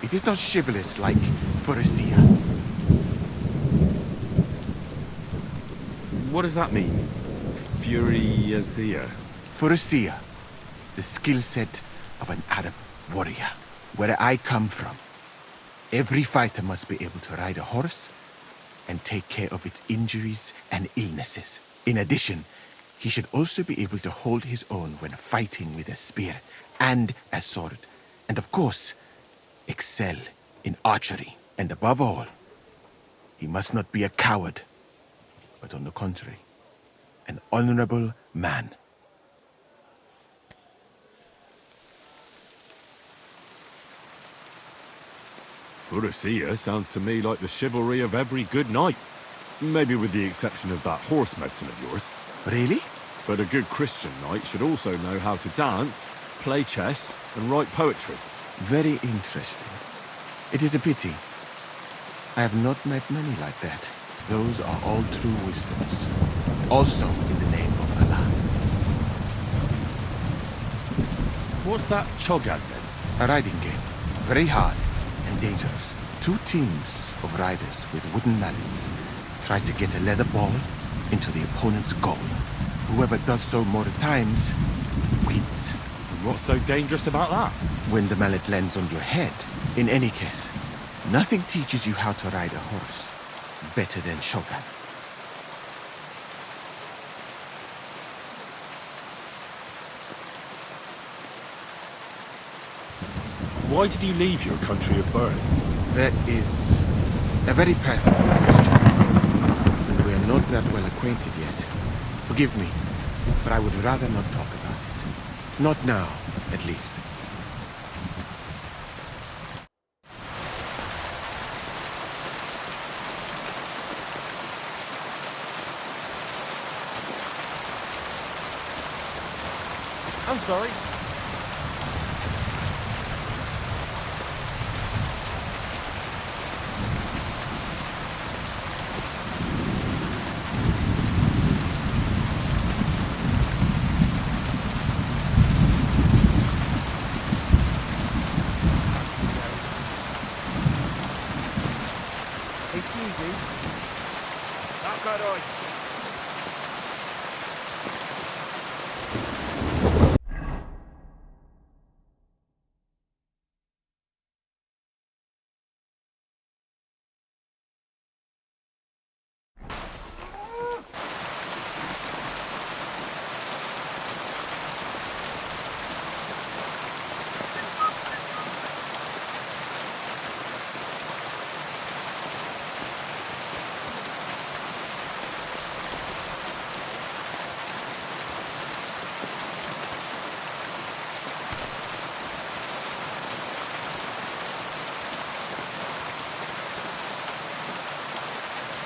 Speaker 21: It is not chivalrous like Forasia.
Speaker 20: What does that mean? Furiasia?
Speaker 21: Forasia, the skill set of an Arab warrior. Where I come from, every fighter must be able to ride a horse and take care of its injuries and illnesses. In addition, he should also be able to hold his own when fighting with a spear and a sword. And of course, excel in archery. And above all, he must not be a coward, but on the contrary, an honorable man.
Speaker 20: Furiasia sounds to me like the chivalry of every good knight. Maybe with the exception of that horse medicine of yours.
Speaker 21: Really?
Speaker 20: But a good Christian knight should also know how to dance, play chess, and write poetry.
Speaker 21: Very interesting. It is a pity. I have not met many like that. Those are all true wisdoms. Also in the name of Allah.
Speaker 20: What's that Cho'Gath then?
Speaker 21: A riding game. Very hard and dangerous. Two teams of riders with wooden mallets try to get a leather ball into the opponent's goal. Whoever does so more times wins.
Speaker 20: And what's so dangerous about that?
Speaker 21: When the mallet lands on your head. In any case, nothing teaches you how to ride a horse better than Shogun.
Speaker 20: Why did you leave your country of birth?
Speaker 21: That is a very personal question. And we are not that well acquainted yet. Forgive me, but I would rather not talk about it. Not now, at least.
Speaker 11: I'm sorry. Excuse me.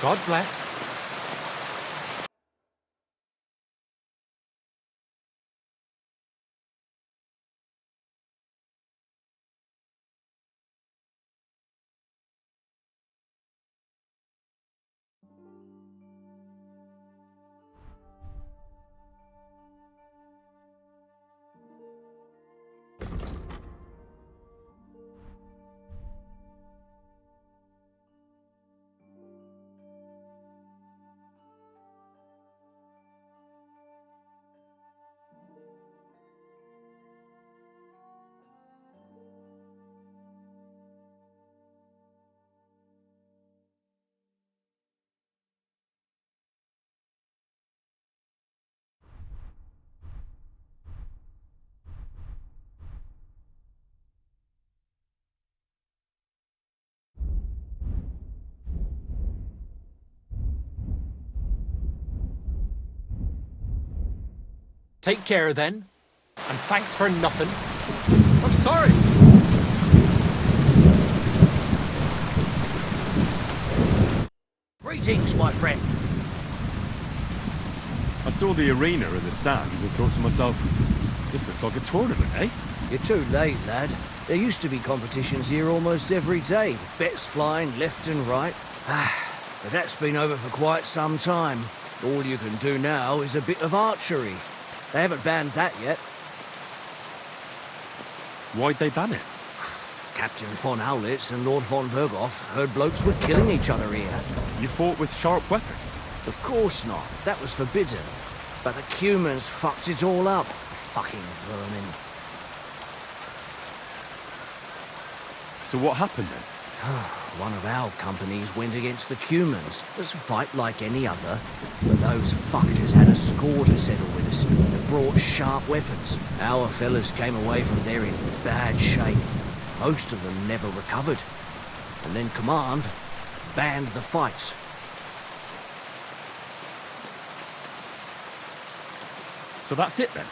Speaker 3: God bless. Take care then, and thanks for nothing. I'm sorry.
Speaker 16: Greetings, my friend.
Speaker 20: I saw the arena and the stands and thought to myself, this looks like a tournament, eh?
Speaker 16: You're too late, lad. There used to be competitions here almost every day. Bets flying left and right. But that's been over for quite some time. All you can do now is a bit of archery. They haven't banned that yet.
Speaker 20: Why'd they ban it?
Speaker 16: Captain von Owlitz and Lord von Berghoff heard blokes were killing each other here.
Speaker 20: You fought with sharp weapons?
Speaker 16: Of course not. That was forbidden. But the Cumans fucked it all up. Fucking vermin.
Speaker 20: So what happened then?
Speaker 16: One of our companies went against the Cumans. It was a fight like any other. But those fuckers had a score to settle with us and brought sharp weapons. Our fellas came away from there in bad shape. Most of them never recovered. And then Command banned the fights.
Speaker 20: So that's it then?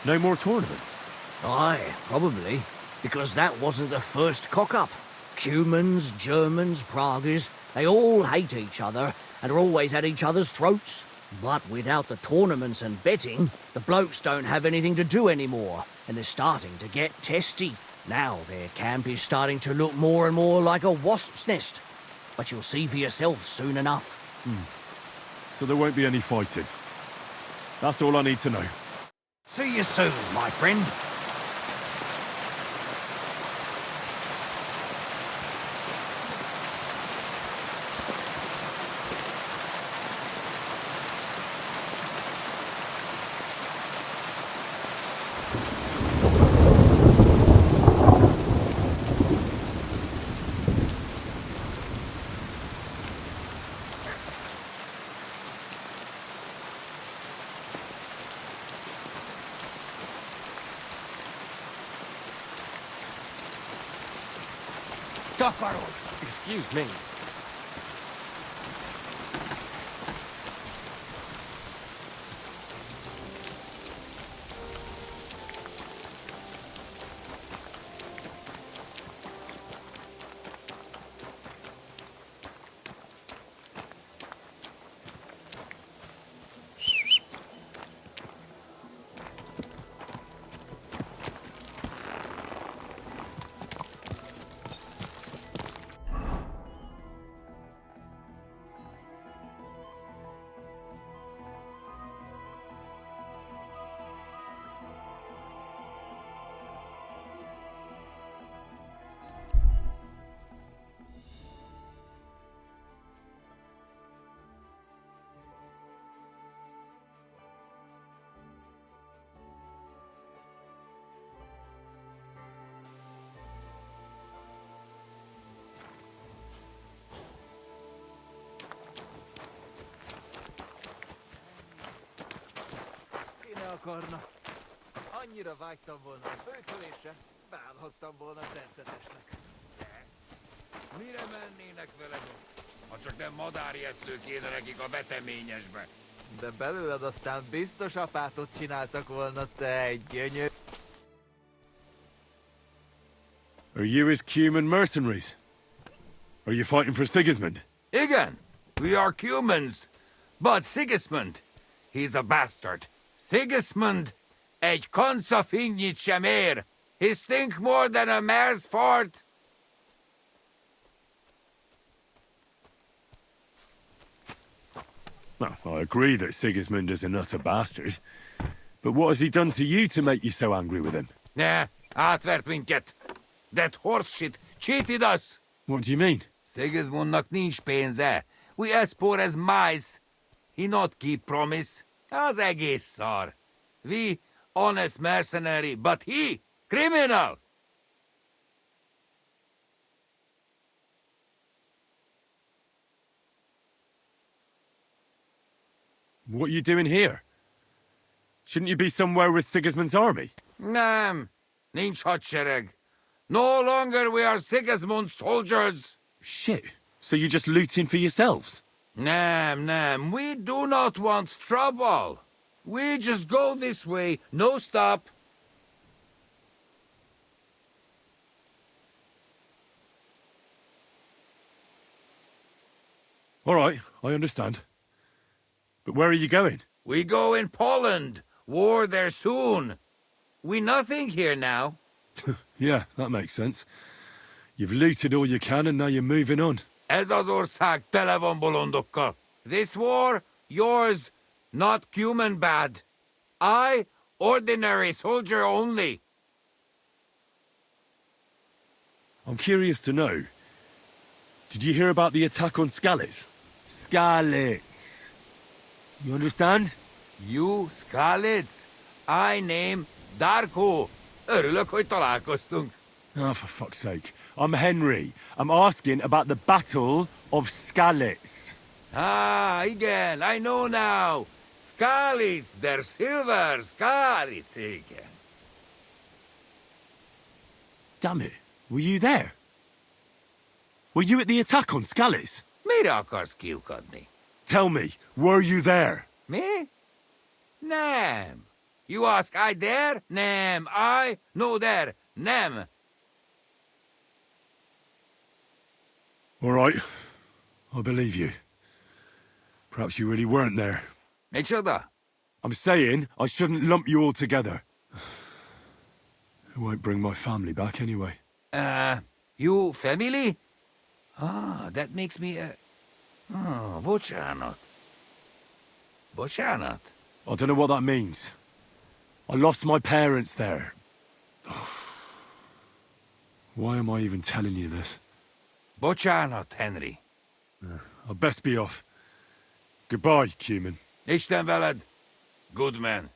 Speaker 20: No more tournaments?
Speaker 16: Aye, probably. Because that wasn't the first cock-up. Cumans, Germans, Praguers, they all hate each other and are always at each other's throats. But without the tournaments and betting, the blokes don't have anything to do anymore, and they're starting to get testy. Now their camp is starting to look more and more like a wasp's nest. But you'll see for yourself soon enough.
Speaker 20: So there won't be any fighting. That's all I need to know.
Speaker 16: See you soon, my friend.
Speaker 3: Excuse me.
Speaker 14: akarna. Annyira vágytam volna a főtölésre, beállhattam volna tentetesnek.
Speaker 22: Mire mennének veled ott? Ha csak nem madárjeszlő kéne nekik a veteményesbe.
Speaker 14: De belőled aztán biztos apátot csináltak volna, te egy gyönyör...
Speaker 20: Are you his Cuman mercenaries? Are you fighting for Sigismund?
Speaker 22: Igen, we are Cumans. But Sigismund, he's a bastard. Sigismund, egy kanca finnyit sem ér. He stink more than a mare's fart.
Speaker 20: Well, I agree that Sigismund is an utter bastard. But what has he done to you to make you so angry with him?
Speaker 22: Ne, átvert minket. That horse shit cheated us.
Speaker 20: What do you mean?
Speaker 22: Sigismundnak nincs pénze. We as poor as mice. He not keep promise. Az egész szar. We honest mercenary, but he criminal.
Speaker 20: What are you doing here? Shouldn't you be somewhere with Sigismund's army?
Speaker 22: Nem, nincs hadsereg. No longer we are Sigismund's soldiers.
Speaker 20: Shit, so you're just looting for yourselves?
Speaker 22: Nem, we do not want trouble. We just go this way, no stop.
Speaker 20: All right, I understand. But where are you going?
Speaker 22: We go in Poland. War there soon. We nothing here now.
Speaker 20: Yeah, that makes sense. You've looted all you can and now you're moving on.
Speaker 22: Ez az ország tele van bolondokkal. This war, yours, not human bad. I, ordinary soldier only.
Speaker 20: I'm curious to know. Did you hear about the attack on Skalitz? Skalitz. You understand?
Speaker 22: You, Skalitz. I name Darko. Örülök, hogy találkoztunk.
Speaker 20: Oh, for fuck's sake. I'm Henry. I'm asking about the Battle of Skalitz.
Speaker 22: Ah, igen, I know now. Skalitz, der Silver, Skalitz, igen.
Speaker 20: Damn it. Were you there? Were you at the attack on Skalitz?
Speaker 22: Mire akarsz kiukadni?
Speaker 20: Tell me, were you there?
Speaker 22: Mi? Nem. You ask I there? Nem. I? No there. Nem.
Speaker 20: All right. I believe you. Perhaps you really weren't there.
Speaker 22: Micsoda?
Speaker 20: I'm saying I shouldn't lump you all together. It won't bring my family back anyway.
Speaker 22: You family? Ah, that makes me Oh, bocsánat. Bocsánat?
Speaker 20: I don't know what that means. I lost my parents there. Why am I even telling you this?
Speaker 22: Bocsánat, Henry.
Speaker 20: I best be off. Goodbye, Cuman.
Speaker 22: Isten veled. Good man.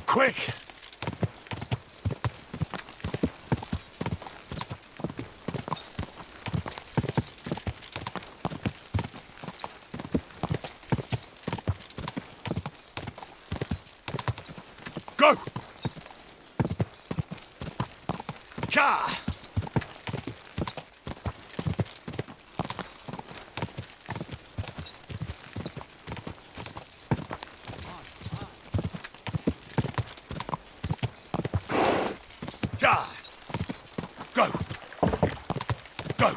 Speaker 20: Quick! Go! Ka! Ja! Go!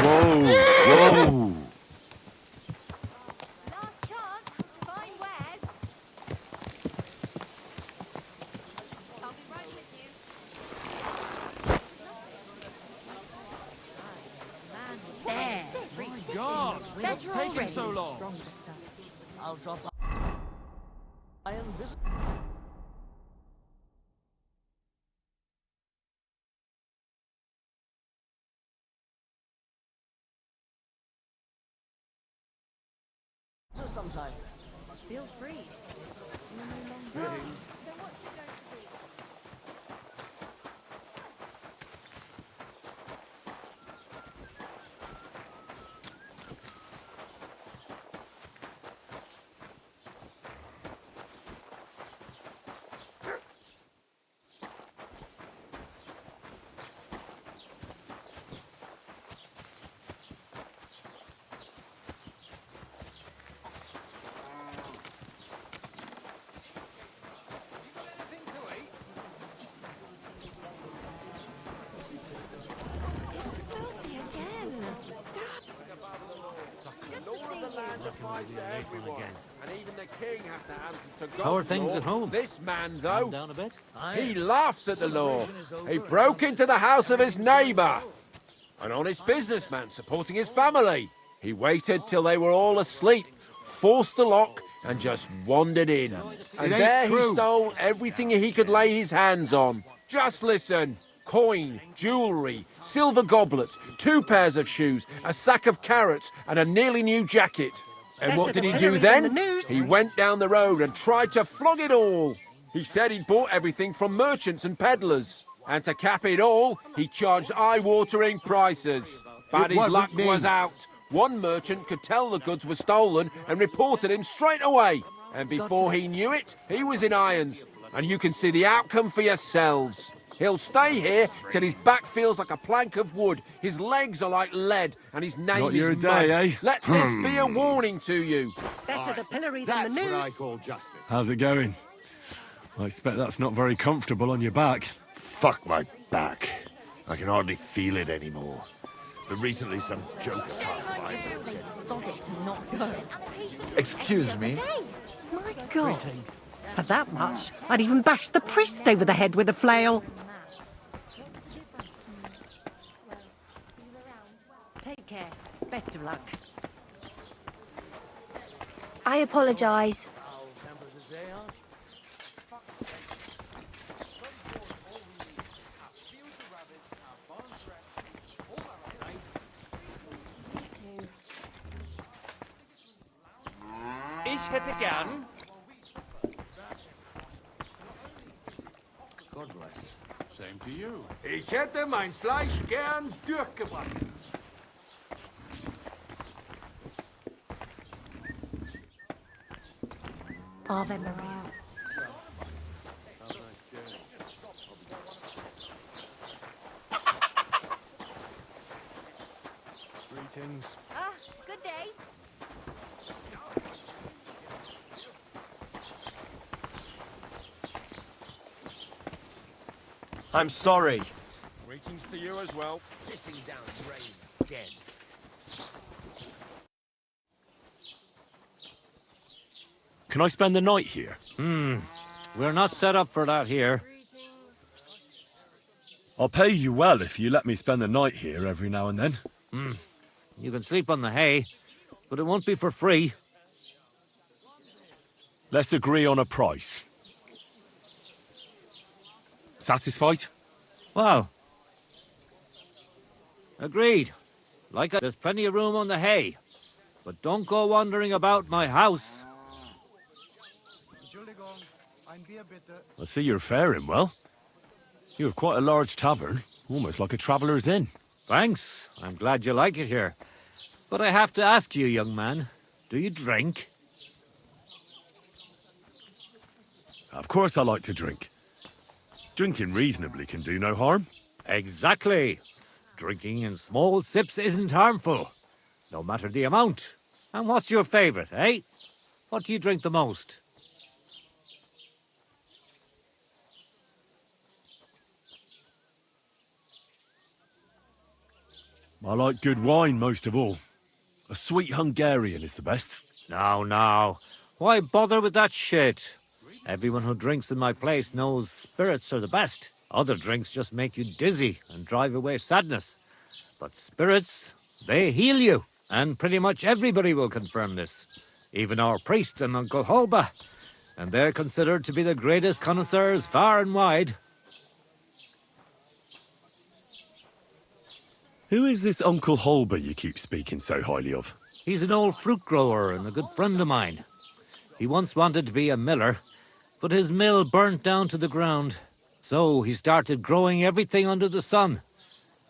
Speaker 20: Whoa! Whoa!
Speaker 7: Last chance to find wares. I'll be right with you.
Speaker 15: There. My God, what's taking so long?
Speaker 16: I'll drop by and visit. Sometime.
Speaker 7: Feel free.
Speaker 22: And even the king has to answer to God.
Speaker 5: How are things at home?
Speaker 22: This man,
Speaker 5: Calm
Speaker 22: though,
Speaker 5: down a bit?
Speaker 22: he laughs at the law. He broke into the house of his neighbour, an honest businessman supporting his family. He waited till they were all asleep, forced the lock, and just wandered in. And there he stole everything he could lay his hands on. Just listen. Coin, jewellery, silver goblets, 2 pairs of shoes, a sack of carrots, and a nearly new jacket. And what did he do then? He went down the road and tried to flog it all. He said he'd bought everything from merchants and peddlers. And to cap it all, he charged eye-watering prices. But his luck was out. One merchant could tell the goods were stolen and reported him straight away. And before he knew it, he was in irons. And you can see the outcome for yourselves. He'll stay here till his back feels like a plank of wood, his legs are like lead, and his name
Speaker 4: Not
Speaker 22: is
Speaker 4: your
Speaker 22: mud.
Speaker 4: day, eh?
Speaker 22: Let this be a warning to you.
Speaker 17: Better the pillory than the
Speaker 21: That's what I
Speaker 17: noose.
Speaker 21: call justice.
Speaker 4: How's it going? I expect that's not very comfortable on your back.
Speaker 13: Fuck my back. I can hardly feel it anymore. But recently some joker passed by.
Speaker 7: Say sod it and not go.
Speaker 13: Excuse me?
Speaker 17: My God. For that much, I'd even bash the priest over the head with a flail. Take care. Best of luck.
Speaker 7: I apologise.
Speaker 15: Ich hätte gern.
Speaker 22: God bless. Same to you. Ich hätte mein Fleisch gern durchgebraten.
Speaker 17: Ave Maria.
Speaker 8: Greetings.
Speaker 7: Good day.
Speaker 10: I'm sorry.
Speaker 22: Greetings to you as well.
Speaker 14: Pissing down rain again.
Speaker 20: Can I spend the night here?
Speaker 5: We're not set up for that here.
Speaker 20: I'll pay you well if you let me spend the night here every now and then.
Speaker 5: You can sleep on the hay, but it won't be for free.
Speaker 20: Let's agree on a price. Satisfied?
Speaker 5: Well, agreed. There's plenty of room on the hay, but don't go wandering about my house.
Speaker 20: I see you're faring well. You have quite a large tavern, almost like a traveller's inn.
Speaker 5: Thanks. I'm glad you like it here. But I have to ask you, young man, do you drink?
Speaker 20: Of course I like to drink. Drinking reasonably can do no harm.
Speaker 5: Exactly. Drinking in small sips isn't harmful. no matter the amount. And what's your favourite, eh? What do you drink the most?
Speaker 20: I like good wine most of all. A sweet Hungarian is the best.
Speaker 5: Now. Why bother with that shit? Everyone who drinks in my place knows spirits are the best. Other drinks just make you dizzy and drive away sadness. But spirits, they heal you. And pretty much everybody will confirm this. Even our priest and Uncle Holba. And they're considered to be the greatest connoisseurs far and wide.
Speaker 20: Who is this Uncle Holber you keep speaking so highly of?
Speaker 5: He's an old fruit grower and a good friend of mine. He once wanted to be a miller, but his mill burnt down to the ground. So he started growing everything under the sun.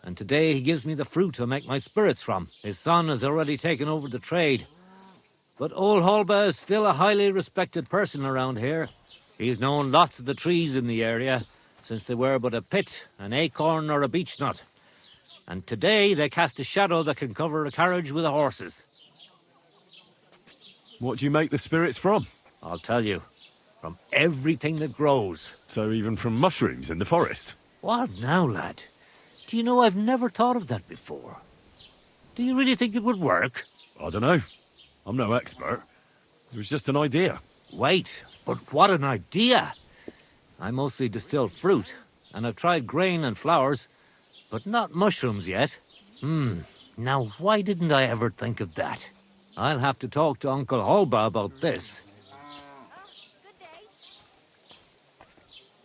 Speaker 5: And today he gives me the fruit I make my spirits from. His son has already taken over the trade. But old Holba is still a highly respected person around here. He's known lots of the trees in the area, since they were but a pit, an acorn or a beech nut. And today they cast a shadow that can cover a carriage with the horses.
Speaker 20: What do you make the spirits from?
Speaker 5: I'll tell you. From everything that grows.
Speaker 20: So even from mushrooms in the forest?
Speaker 5: What now, lad? Do you know I've never thought of that before? Do you really think it would work?
Speaker 20: I don't know. I'm no expert. It was just an idea.
Speaker 5: Wait, but what an idea! I mostly distill fruit, and I've tried grain and flowers, but not mushrooms yet. Now why didn't I ever think of that? I'll have to talk to Uncle Holba about this.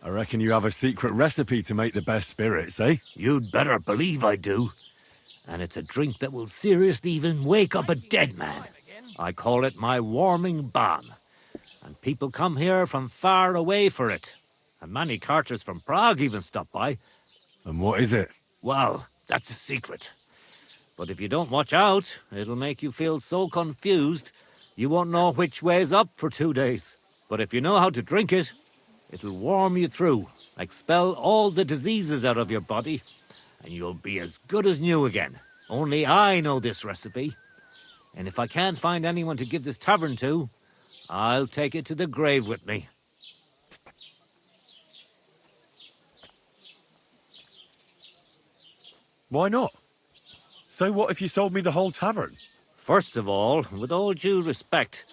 Speaker 20: I reckon you have a secret recipe to make the best spirits, eh?
Speaker 5: You'd better believe I do. And it's a drink that will seriously even wake up a dead man. I call it my warming balm. And people come here from far away for it. And many carters from Prague even stop by.
Speaker 20: And what is it?
Speaker 5: Well, that's a secret. But if you don't watch out, it'll make you feel so confused, you won't know which way's up for 2 days. But if you know how to drink it, it'll warm you through, expel all the diseases out of your body, and you'll be as good as new again. Only I know this recipe. And if I can't find anyone to give this tavern to, I'll take it to the grave with me.
Speaker 20: Why not? So what if you sold me the whole tavern?
Speaker 5: First of all, with all due respect,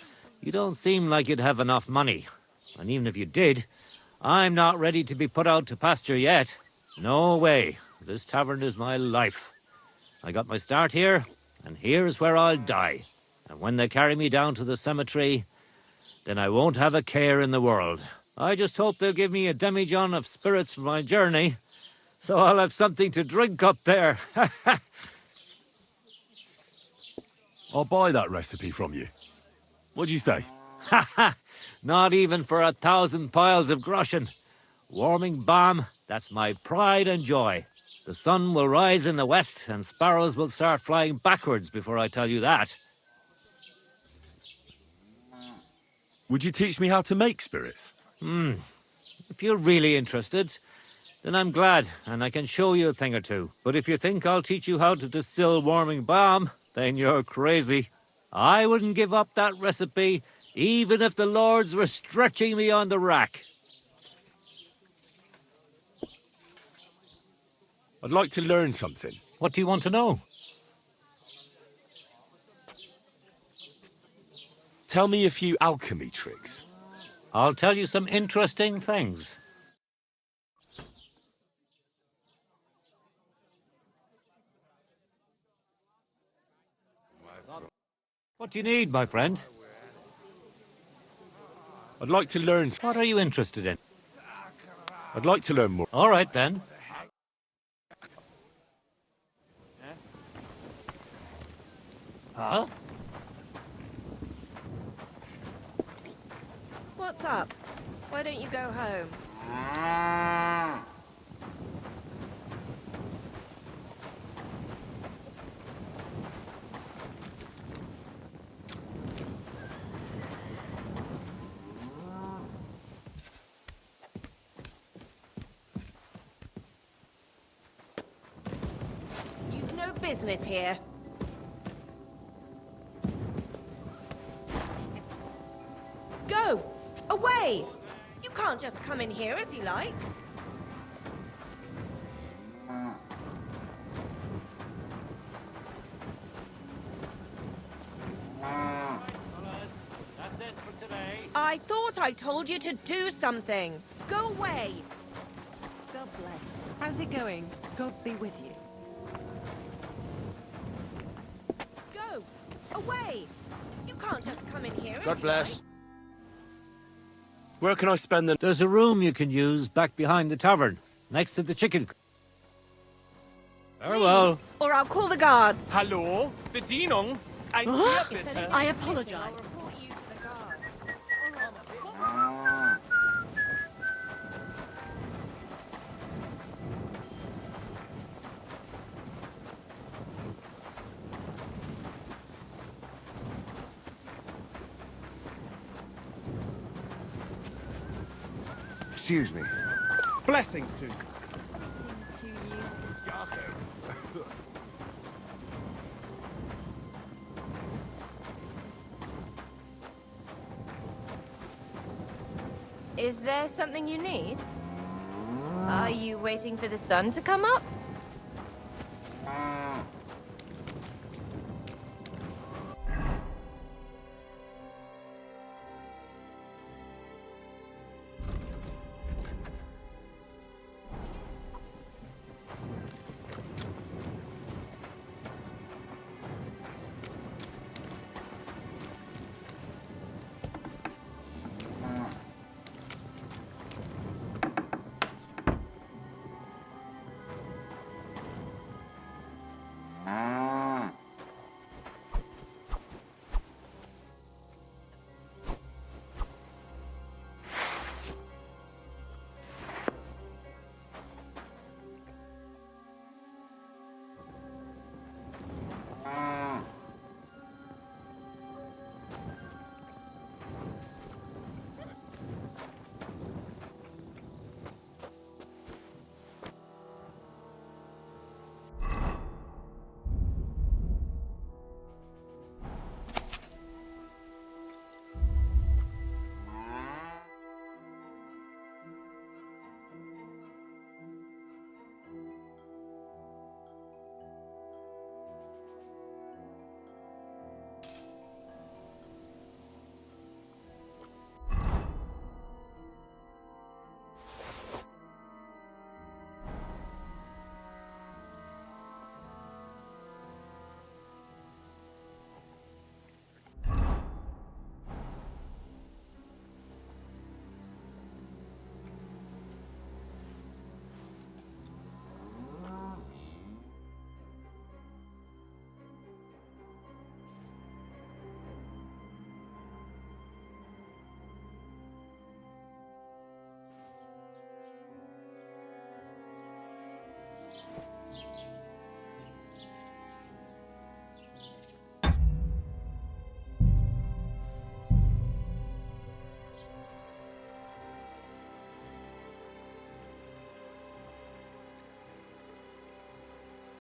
Speaker 5: you don't seem like you'd have enough money. And even if you did, I'm not ready to be put out to pasture yet. No way. This tavern is my life. I got my start here, and here's where I'll die. And when they carry me down to the cemetery, then I won't have a care in the world. I just hope they'll give me a demijohn of spirits for my journey, so I'll have something to drink up there.
Speaker 20: I'll buy that recipe from you. What'd you say?
Speaker 5: Ha ha! Not even for 1,000 piles of groschen. Warming balm, that's my pride and joy. The sun will rise in the west and sparrows will start flying backwards before I tell you that.
Speaker 20: Would you teach me how to make spirits?
Speaker 5: If you're really interested, then I'm glad, and I can show you a thing or two. But if you think I'll teach you how to distill warming balm, then you're crazy. I wouldn't give up that recipe, even if the lords were stretching me on the rack.
Speaker 20: I'd like to learn something.
Speaker 5: What do you want to know?
Speaker 20: Tell me a few alchemy tricks.
Speaker 5: I'll tell you some interesting things. What do you need, my friend?
Speaker 20: I'd like to learn...
Speaker 5: What are you interested in?
Speaker 20: I'd like to learn more.
Speaker 5: All right, then. Huh?
Speaker 2: What's up? Why don't you go home? You've no business here. Away! You can't just come in here as you like.
Speaker 5: That's it for today.
Speaker 2: I thought I told you to do something. Go away.
Speaker 17: God bless. How's it going? God be with you.
Speaker 2: Go. Away. You can't just come in here as
Speaker 10: God
Speaker 2: you
Speaker 10: bless.
Speaker 2: like.
Speaker 20: Where can I spend the...
Speaker 5: There's a room you can use back behind the tavern, next to the chicken. Farewell.
Speaker 2: Or I'll call the guards.
Speaker 15: Hallo? Bedienung? Ein Bier bitte.
Speaker 7: I apologize.
Speaker 13: Excuse me.
Speaker 11: Blessings to you.
Speaker 12: Is there something you need? Are you waiting for the sun to come up?